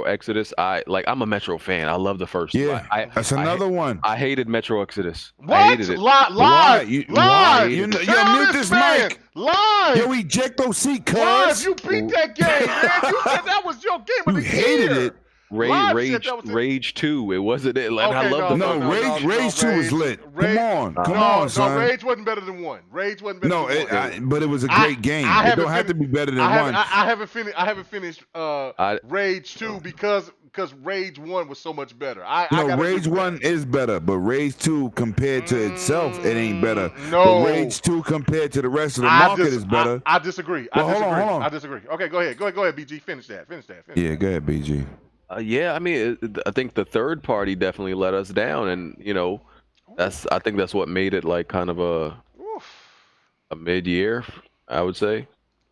Exodus. I'm a Metro fan. I love the first. Yeah, that's another one. I hated Metro Exodus. What? I hated it. Live. You mute this mic. Live. Yo, ejecto-seat, cuz. Live. You beat that game, man. You said that was your game of the year. You hated it. Rage 2. It wasn't it. I love Rage 2 was lit. Come on, son. No, Rage wasn't better than 1. But it was a great game. It don't have to be better than 1. I haven't finished Rage 2 because Rage 1 was so much better. Rage 1 is better, but Rage 2 compared to itself, it ain't better. No. But Rage 2 compared to the rest of the market is better. I disagree. Hold on. I disagree. Okay, go ahead. Go ahead, BG. Finish that. Yeah, go ahead, BG. I mean, I think the third party definitely let us down, and I think that's what made it kind of a mid-year, I would say.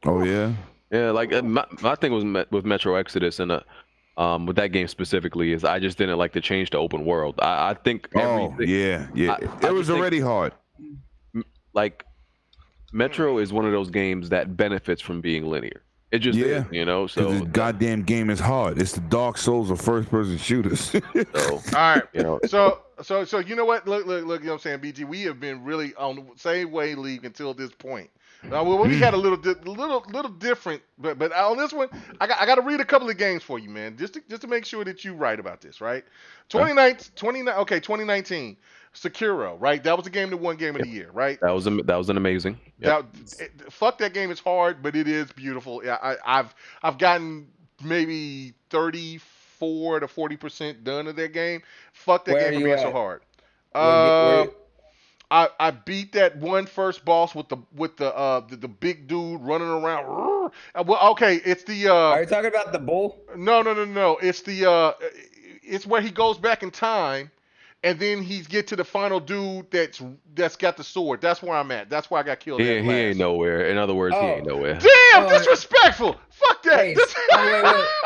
Oh yeah. Yeah, my thing was with Metro Exodus and with that game specifically is I just didn't like the change to open world. I think. It was already hard. Metro is one of those games that benefits from being linear. It just is, so the goddamn game is hard. It's the Dark Souls of first-person shooters. So, all right. So you know what? Look, you know what I'm saying, BG? We have been really on the same league until this point. We had a little different, but on this one, I got to read a couple of games for you, man, just to make sure that you're right about this, right? 2019. Sekiro, right? That was the game that won Game of the Year, right? That was an amazing. Yep. Fuck that game is hard, but it is beautiful. Yeah, I've gotten maybe 34 to 40% done of that game. Fuck that game for being so hard. I beat that one first boss with the big dude running around. Well, okay, it's the. Are you talking about the bull? No. It's the. It's where he goes back in time, and then he get to the final dude that's got the sword. That's where I'm at. That's why I got killed. He ain't nowhere. In other words, he ain't nowhere. Damn, disrespectful. Fuck that.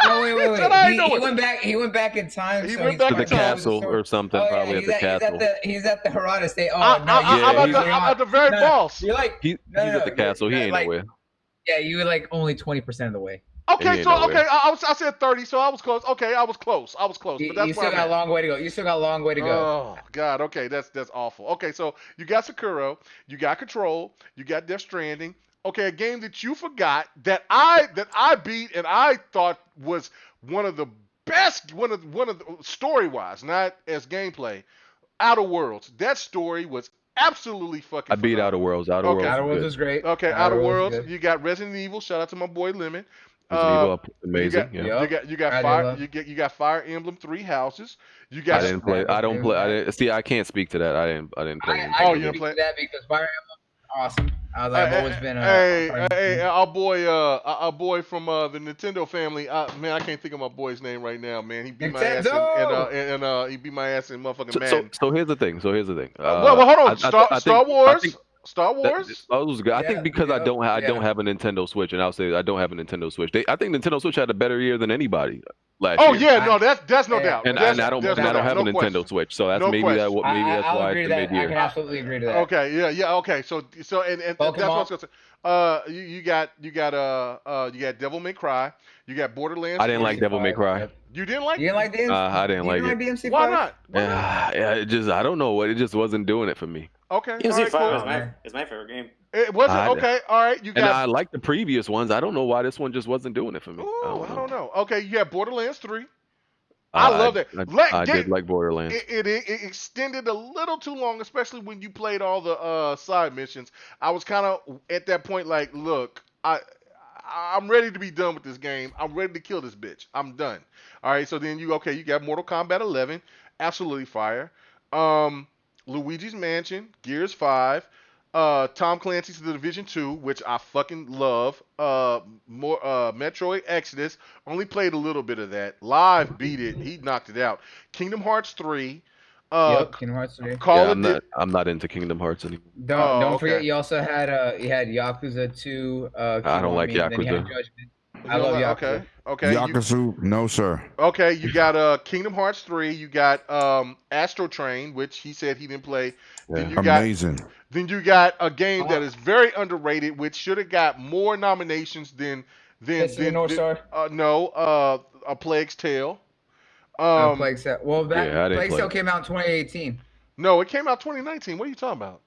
Wait, wait. He went back in time. He so went back to the castle or something, probably at the castle. He's at the Harada State. I'm at the very boss. You're like he's at the castle. He ain't nowhere. Yeah, you were like only 20% of the way. Okay, so I said 30, so I was close. Okay, I was close. But that's you still got a long way to go. Oh God. Okay, that's awful. Okay, so you got Sekiro, you got Control, you got Death Stranding. Okay, a game that you forgot that I beat and I thought was one of the best, one of the story-wise, not as gameplay. Outer Worlds. That story was absolutely fucking. I beat Outer Worlds. Outer Worlds was great. Okay, Outer Worlds. You got Resident Evil. Shout out to my boy Lemon. Amazing. You got Fire. You got Fire Emblem 3 Houses. You got. I didn't play. I don't play. I didn't see. I can't speak to that. I didn't play. You didn't play that because Fire Emblem, awesome. I've always been a. Our boy from the Nintendo family. Man, I can't think of my boy's name right now. Man, he beat my ass and he beat my ass in motherfucking Madden. So here's the thing. Well, hold on. Star Wars. Star Wars. That was good. I think because I don't have a Nintendo Switch, and I'll say I don't have a Nintendo Switch. I think Nintendo Switch had a better year than anybody last year. Oh yeah, no, that's no doubt. And I don't have a Nintendo Switch, so that's maybe that's why it's mid year. I can absolutely agree to that. Okay, yeah, okay. So and that's what I was gonna say. You got Devil May Cry. You got Borderlands. I didn't like Devil May Cry. You didn't like? You didn't like DMC? I didn't like it. DMC5? Why not? Yeah, it just I don't know what it just wasn't doing it for me. Okay. DMC5 is my favorite game. It wasn't okay. All right, you got. And I like the previous ones. I don't know why this one just wasn't doing it for me. I don't know. Okay, you have Borderlands 3. I love that. I did like Borderlands. It extended a little too long, especially when you played all the side missions. I was kind of at that point like, look, I'm ready to be done with this game. I'm ready to kill this bitch. I'm done. All right, so then you got Mortal Kombat 11, absolutely fire. Luigi's Mansion, Gears 5. Tom Clancy's The Division 2, which I fucking love. Metroid Exodus, only played a little bit of that. Live beat it. He knocked it out. Kingdom Hearts 3. Kingdom Hearts 3. I'm not into Kingdom Hearts anymore. Don't forget, you also had Yakuza 2. I don't like Yakuza. I love Yakuza. Okay. Yakuza, no sir. Okay, you got Kingdom Hearts 3. You got Astro Train, which he said he didn't play. Then you Amazing. Then you got a game that is very underrated, which should have got more nominations than North Star. A Plague's Tale. Plague's Tale. Well, Plague's Tale came out in 2018. No, it came out 2019. What are you talking about?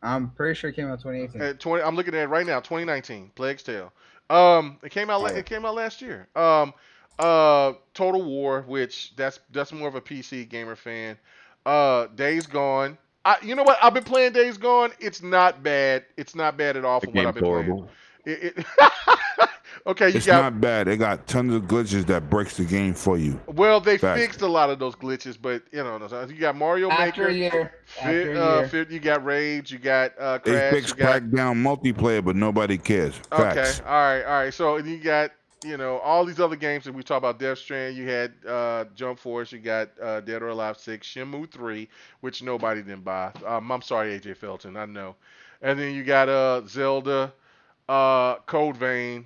I'm pretty sure it came out 2018. I'm looking at it right now. 2019. Plague's Tale. It came out. It came out last year. Total War, which that's more of a PC gamer fan. Days Gone. You know what? I've been playing Days Gone. It's not bad. It's not bad at all from what I've been playing. Okay, it's not bad. They got tons of glitches that breaks the game for you. Well, they fixed a lot of those glitches, but you got Mario Maker. You got Rage. You got Crash. They fixed Crackdown multiplayer, but nobody cares. Facts. Okay, all right. So you got all these other games that we talk about. Death Strand. You had Jump Force. You got Dead or Alive 6, Shenmue 3, which nobody didn't buy. I'm sorry, AJ Felton. I know. And then you got Zelda. Code Vein,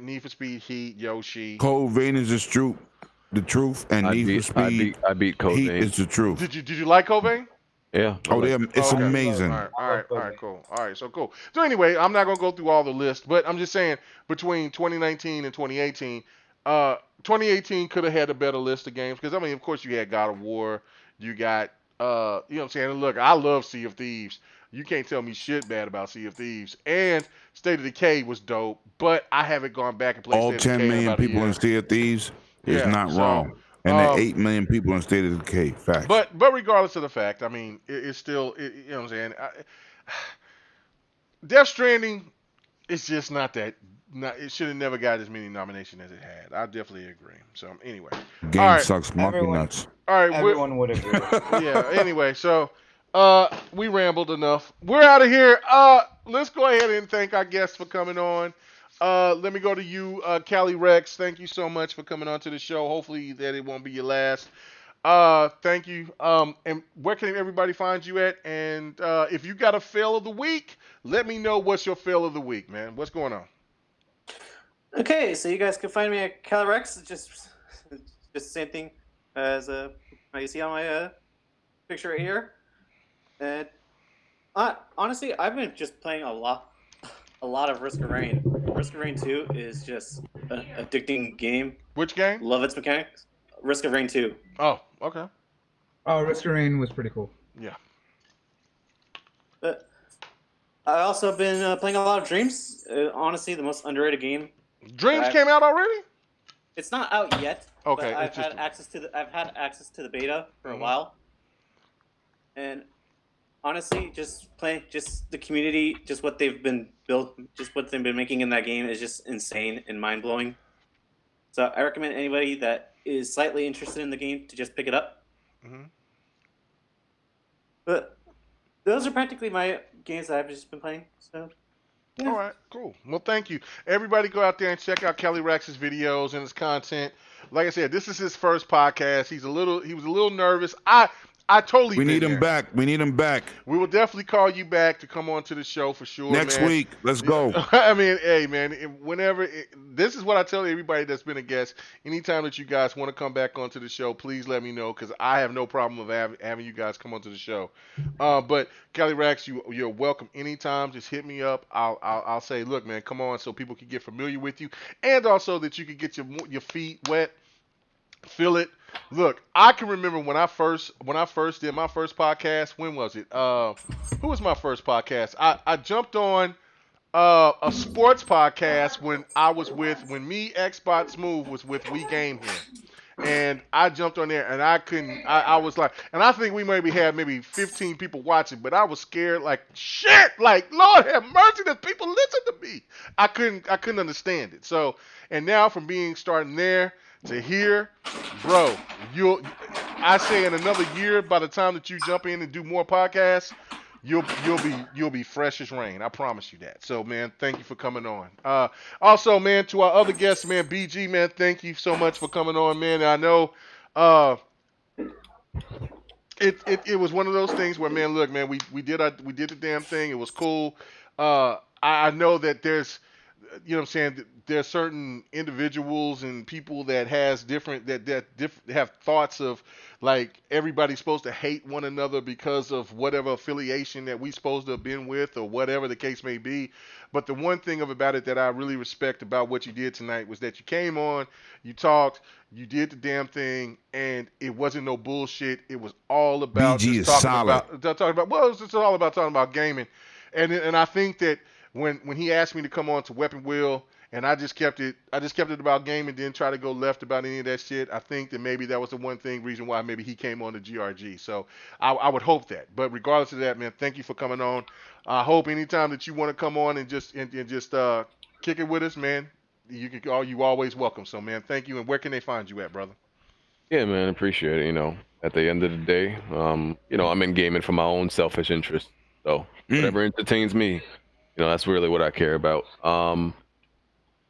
Need for Speed Heat, Yoshi. Code Vein is the truth, and Need for Speed I beat Code Heat Vein. is the truth. Did you like Code Vein? Yeah. It's amazing. All right, cool. All right, so cool. So anyway, I'm not gonna go through all the list, but I'm just saying between 2019 and 2018, 2018 could have had a better list of games because of course you had God of War, you got you know what I'm saying. Look, I love Sea of Thieves. You can't tell me shit bad about Sea of Thieves. And State of Decay was dope, but I haven't gone back and played all State 10 of Decay million people in Sea of Thieves is not wrong. And the 8 million people in State of Decay. Facts. But regardless of the fact, it's still, you know what I'm saying. Death Stranding is just not that. It should have never got as many nominations as it had. I definitely agree. So anyway, game sucks monkey nuts. All right, everyone would agree. Yeah. Anyway, so We rambled enough. We're out of here. Let's go ahead and thank our guests for coming on. Let me go to you, Callie Rex. Thank you so much for coming on to the show. Hopefully that it won't be your last. Thank you. And where can everybody find you at? And if you got a fail of the week, let me know what's your fail of the week, man. What's going on? Okay, so you guys can find me at Calirex. Just the same thing as you see on my picture right here. And honestly, I've been just playing a lot of Risk of Rain. Risk of Rain 2 is just an addicting game. Which game? Love its mechanics. Risk of Rain 2. Oh, okay. Oh, Risk of Rain was pretty cool. Yeah. I've also been playing a lot of Dreams. Honestly, the most underrated game. Dreams came out already? It's not out yet. Okay. But I've had access to the beta for a while. And honestly, just the community, just what they've been making in that game is just insane and mind blowing. So I recommend anybody that is slightly interested in the game to just pick it up. Mm-hmm. But those are practically my games that I've just been playing. So. Yeah. All right, cool. Well, thank you. Everybody go out there and check out Kelly Rex's videos and his content. Like I said, this is his first podcast. He was a little nervous. I totally. We need him back. We need him back. We will definitely call you back to come on to the show for sure. Next man. week. Let's go. I mean, hey, man, this is what I tell everybody that's been a guest. Anytime that you guys want to come back onto the show, please let me know because I have no problem with having you guys come onto the show. But Kelly Rex, you're welcome anytime. Just hit me up. I'll say, look, man, come on, so people can get familiar with you, and also that you can get your feet wet, feel it. Look, I can remember when I first did my first podcast. When was it? Who was my first podcast? I jumped on a sports podcast when me, Xbox Smooth was with We Game Here. And I jumped on there and I was like, and I think we had 15 people watching, but I was scared like shit, like Lord have mercy, that people listen to me. I couldn't understand it. So, and now from starting there to here, bro, I say in another year, by the time that you jump in and do more podcasts, you'll be fresh as rain. I promise you that. So, man, thank you for coming on. Also, man, to our other guests, man, BG, man, thank you so much for coming on, man. I know it was one of those things where, man, look, man, we did the damn thing. It was cool. I know that there's, you know what I'm saying, there are certain individuals and people that have thoughts of like everybody's supposed to hate one another because of whatever affiliation that we supposed to have been with or whatever the case may be. But the one thing about it that I really respect about what you did tonight was that you came on, you talked, you did the damn thing, and it wasn't no bullshit. It was all about BG just is talking solid. about it was just all about talking about gaming. And I think that when he asked me to come on to Weapon Wheel, and I just kept it about gaming, didn't try to go left about any of that shit. I think that maybe that was the reason why maybe he came on to GRG. So I would hope that. But regardless of that, man, thank you for coming on. I hope anytime that you want to come on and just kick it with us, man, you always welcome. So, man, thank you. And where can they find you at, brother? Yeah, man, appreciate it. You know, at the end of the day, you know, I'm in gaming for my own selfish interest. So whatever entertains me, you know, that's really what I care about.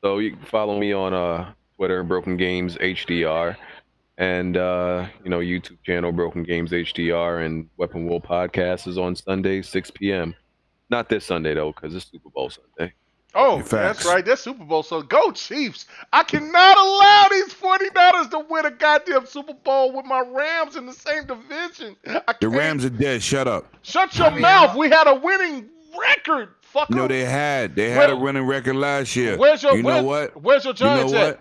So you can follow me on Twitter, Broken Games HDR, and you know, YouTube channel Broken Games HDR, and Weapon Wheel Podcast is on Sunday, 6 p.m. Not this Sunday though, because it's Super Bowl Sunday. Oh, that's right. That's Super Bowl. So go Chiefs. I cannot allow these 49ers to win a goddamn Super Bowl with my Rams in the same division. The Rams are dead. Shut up. Shut your mouth. We had a winning record. Fuck no, they had a winning record last year. Where's your You Giants know at? Where's your Giants at?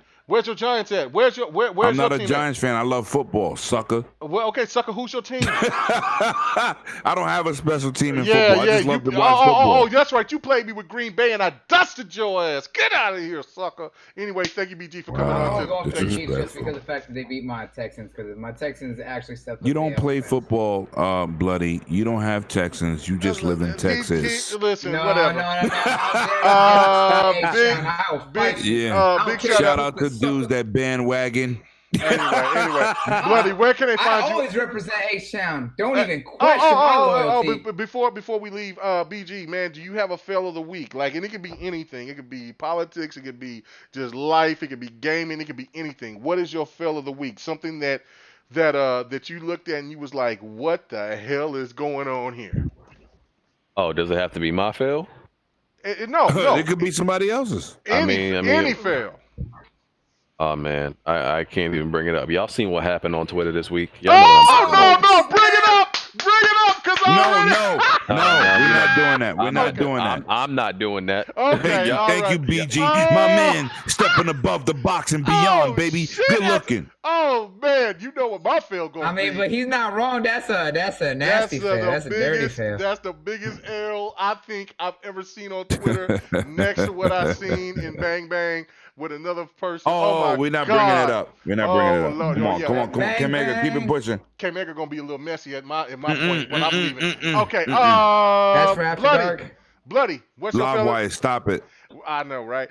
Where's your team? I'm not a Giants fan. I love football, sucker. Well, okay, sucker. Who's your team? I don't have a special team in football. I just love to watch football. Oh, that's right. You played me with Green Bay, and I dusted your ass. Get out of here, sucker. Anyway, thank you, BG, for coming on. I'll go for the Chiefs just because of the fact that they beat my Texans, because my Texans actually stepped up. You don't play football, Bloody. You don't have Texans. You just live in Texas. Listen, no, whatever. No. Big shout out to dudes that bandwagon. Anyway, Bloody, where can they find I you? always represent H-Town. Don't even question my loyalty. But before we leave, BG, man, do you have a fail of the week? Like, and it could be anything. It could be politics. It could be just life. It could be gaming. It could be anything. What is your fail of the week? Something that you looked at and you was like, what the hell is going on here? Oh, does it have to be my fail? No. It could be somebody else's. Any fail. Oh man, I can't even bring it up. Y'all seen what happened on Twitter this week? Y'all know no, bring it up, cause no, we're not doing that. We're not doing that. I'm not doing that. Okay, thank you, BG, my man, stepping above the box and beyond, baby. Shit. Good looking. Oh man, you know what my fail going? I mean, but he's not wrong. That's a nasty fail. That's a dirty fail. That's the biggest L I think I've ever seen on Twitter. Next to what I've seen in Bang Bang with another person. Oh, we're not bringing it up. We're not bringing it up. Lord, Come on. K-Mega, keep it pushing. K-Mega gonna be a little messy at my point, but I'm leaving. Okay, that's for after dark. Bloody, what's your Live Wire, stop it. I know, right?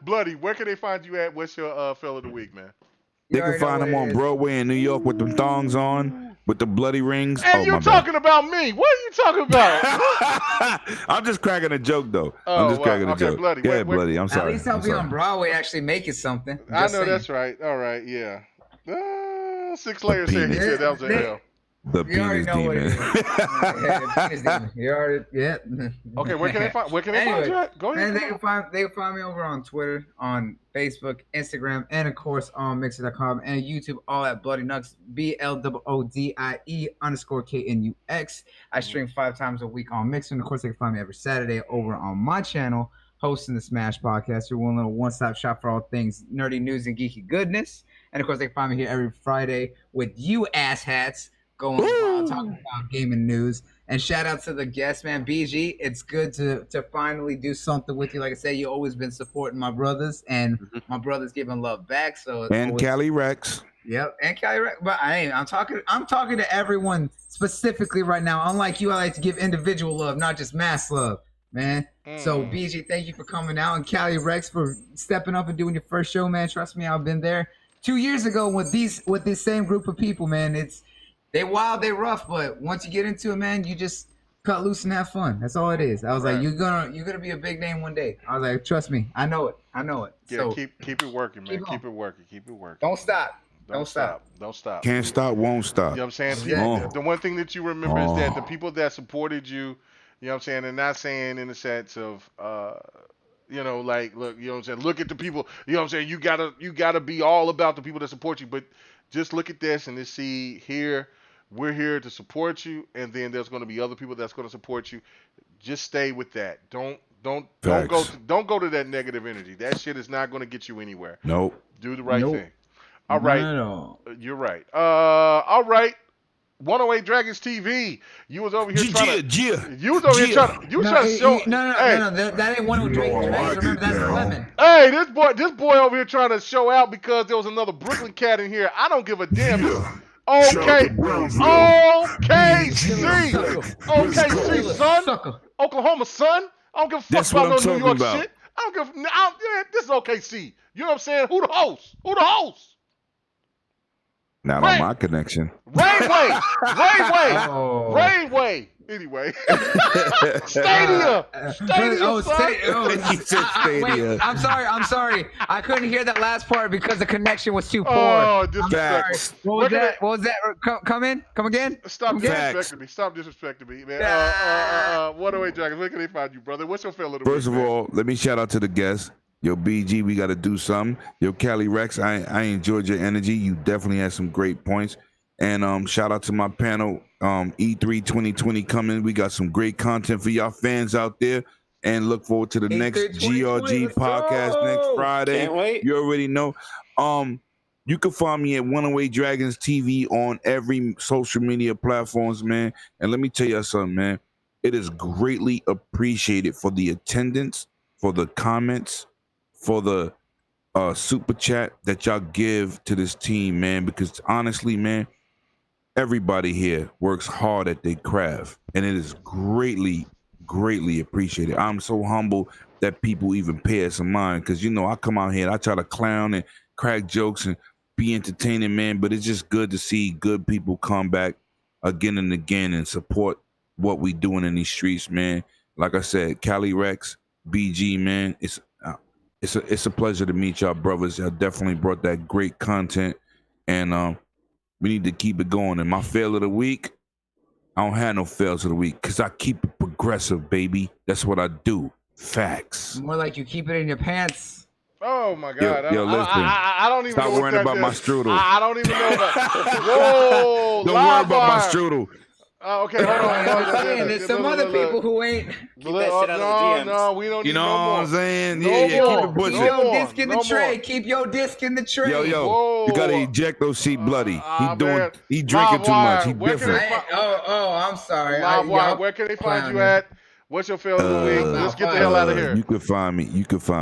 Bloody, where can they find you at? What's your fail of the week, man? They can find him on Broadway in New York with the thongs on, with the bloody rings. And you're talking about me. What are you talking about? I'm just cracking a joke, though. I'm just cracking a joke. Bloody. Yeah, Bloody. I'm sorry. At least I'll be on Broadway actually making something. I know that's right. All right, yeah. 6 layers here. He said that was a hell. The penis demon. Penis demon. You already, yeah. Okay, where can they find you at? Go ahead. And they can find me over on Twitter, on Facebook, Instagram, and of course on Mixer.com and YouTube, all at Bloody Nux, BLOODIE_KNUX. I stream 5 times a week on Mixer, and of course they can find me every Saturday over on my channel, hosting the Smash Podcast, your little one-stop shop for all things nerdy news and geeky goodness. And of course they can find me here every Friday with you asshats, going wild, talking about gaming news. And shout out to the guest, man, BG. It's good to finally do something with you. Like I said, you've always been supporting my brothers, and my brothers giving love back. So and Cali Rex. Yep, and Cali Rex. But I'm talking to everyone specifically right now. Unlike you, I like to give individual love, not just mass love, man. So BG, thank you for coming out, and Cali Rex for stepping up and doing your first show, man. Trust me, I've been there 2 years ago with this same group of people, man. They wild, they rough, but once you get into it, man, you just cut loose and have fun. That's all it is. I was like, you're gonna be a big name one day. I was like, trust me, I know it. Yeah, so keep it working, man. Keep it working. Don't stop. Don't stop. Can't stop, won't stop. You know what I'm saying? The one thing that you remember is that the people that supported you, you know what I'm saying, they're not saying in the sense of like, look, you know what I'm saying, look at the people, you know what I'm saying, you gotta be all about the people that support you, but just look at this and just see here, we're here to support you, and then there's going to be other people that's going to support you. Just stay with that. Don't go to that negative energy. That shit is not going to get you anywhere. Nope. Do the right thing. All right. No. You're right. All right. 108 Dragons TV. You was over here trying to show. No. That ain't 108 Dragons. Remember, that's 11. Hey, this boy over here trying to show out because there was another Brooklyn cat in here. I don't give a damn. OKC, son. Oklahoma, son. I don't give a fuck about no New York shit. This is OKC. You know what I'm saying? Who the host? Not on my connection. Rainway. Anyway. Stadia. Stadia. Stadia. I'm sorry. I couldn't hear that last part because the connection was too poor. Oh, disrespect. What was that? Come again? Stop disrespecting me, man. 108 Dragons, where can they find you, brother? What's your favorite? First of all, let me shout out to the guests. Yo, BG, we got to do something. Yo, Cali Rex, I enjoyed your energy. You definitely had some great points. And shout out to my panel, E3 2020 coming. We got some great content for y'all fans out there. And look forward to the next GRG podcast next Friday. Can't wait. You already know. You can find me at 108 Dragons TV on every social media platforms, man. And let me tell you something, man. It is greatly appreciated for the attendance, for the comments, for the super chat that y'all give to this team, man, because honestly, man, everybody here works hard at their craft, and it is greatly appreciated. I'm so humble that people even pay us a mind, because I come out here and I try to clown crack jokes and be entertaining, man. But it's just good to see good people come back again and again and support what we doing in these streets, man. Like I said, Cali Rex, BG, man. It's a pleasure to meet y'all brothers. Y'all definitely brought that great content, and we need to keep it going. And my fail of the week, I don't have no fails of the week because I keep it progressive, baby. That's what I do. Facts. More like you keep it in your pants. Oh my God! Yo, listen. I don't even Stop know worrying about my strudel. I don't even know about. Whoa! Don't worry about my strudel. Okay, hold on. There's some other people who ain't. Keep that shit out of the DMs. No, we don't need You know no what I'm saying? No Yeah, more. keep it pushing. Keep your disc in the tray. Keep your disc in the tray. Yo, you gotta eject those sheep bloody. Man. He drinking too much. He different. I'm sorry. Livewire, where can they find you at? What's your fail of the week? Let's get the hell out of here. You can find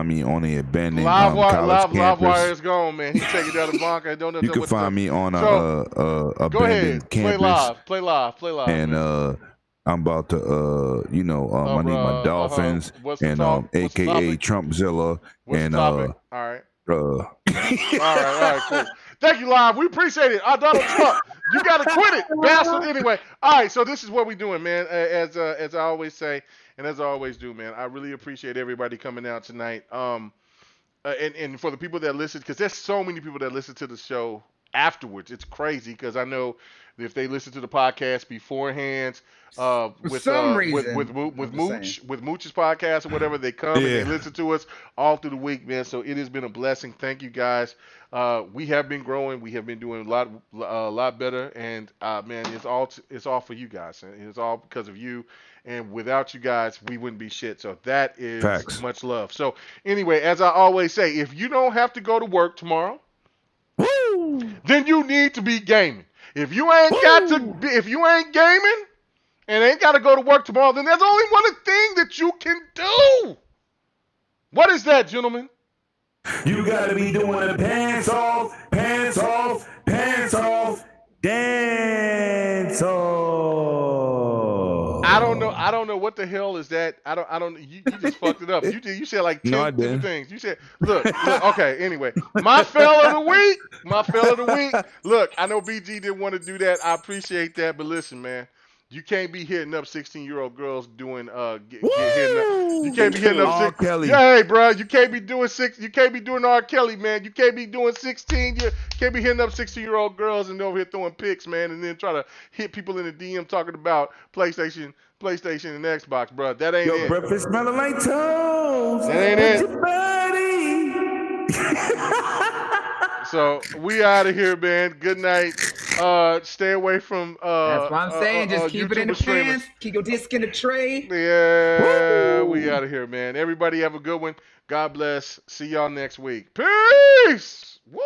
me on a abandoned Livewire campus. is gone, man. He take it down to Blanca. Don't know You can what find me on go abandoned ahead. campus. Play live. And I'm about to I need my dolphins and AKA Trumpzilla and All right. All right, cool. Thank you, Live. We appreciate it. Donald Trump, you gotta quit it, bastard. Anyway, all right. So this is what we're doing, man. As I always say, and as I always do, man. I really appreciate everybody coming out tonight. And for the people that listen, because there's so many people that listen to the show afterwards. It's crazy because I know if they listen to the podcast beforehand, with Mooch's podcast or whatever, they come and they listen to us all through the week, man. So it has been a blessing. Thank you guys. We have been growing. We have been doing a lot better, and man, it's all for you guys. It's all because of you. And without you guys, we wouldn't be shit. So that is Facts. Much love. So anyway, as I always say, if you don't have to go to work tomorrow, then you need to be gaming. If you ain't gaming and ain't got to go to work tomorrow, then there's only one thing that you can do. What is that, gentlemen? You gotta be doing the pants off, dance off. I don't know what the hell is that. I don't. You just fucked it up. You said like 10 different things. You said, look. Okay. Anyway, my fail of the week. Look, I know BG didn't want to do that. I appreciate that, but listen, man. You can't be hitting up 16-year-old girls doing you can't be hitting up R. Kelly. Yeah, hey, bro, you can't be doing R. Kelly, man. You can't be doing 16. You can't be hitting up 16-year-old girls and over here throwing pics, man, and then try to hit people in the DM talking about PlayStation and Xbox, bro. That ain't it. Breakfast smelling like toast. That ain't it. So we out of here, man. Good night. Stay away from that's what I'm saying. Just keep it in the pants. Keep your disc in the tray. Yeah, we out of here, man. Everybody have a good one. God bless. See y'all next week. Peace. Woo.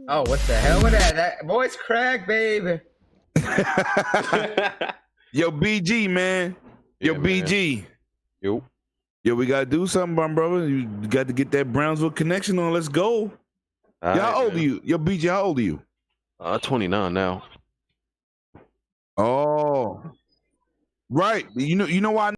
Oh, what the hell was that? That voice crack, baby. Yo, BG, man. Yo, BG. Yo, we gotta do something, my brother. You got to get that Brownsville connection on. Let's go. How old are you? Yo, BG, how old are you? 29 now. Oh, right. You know why?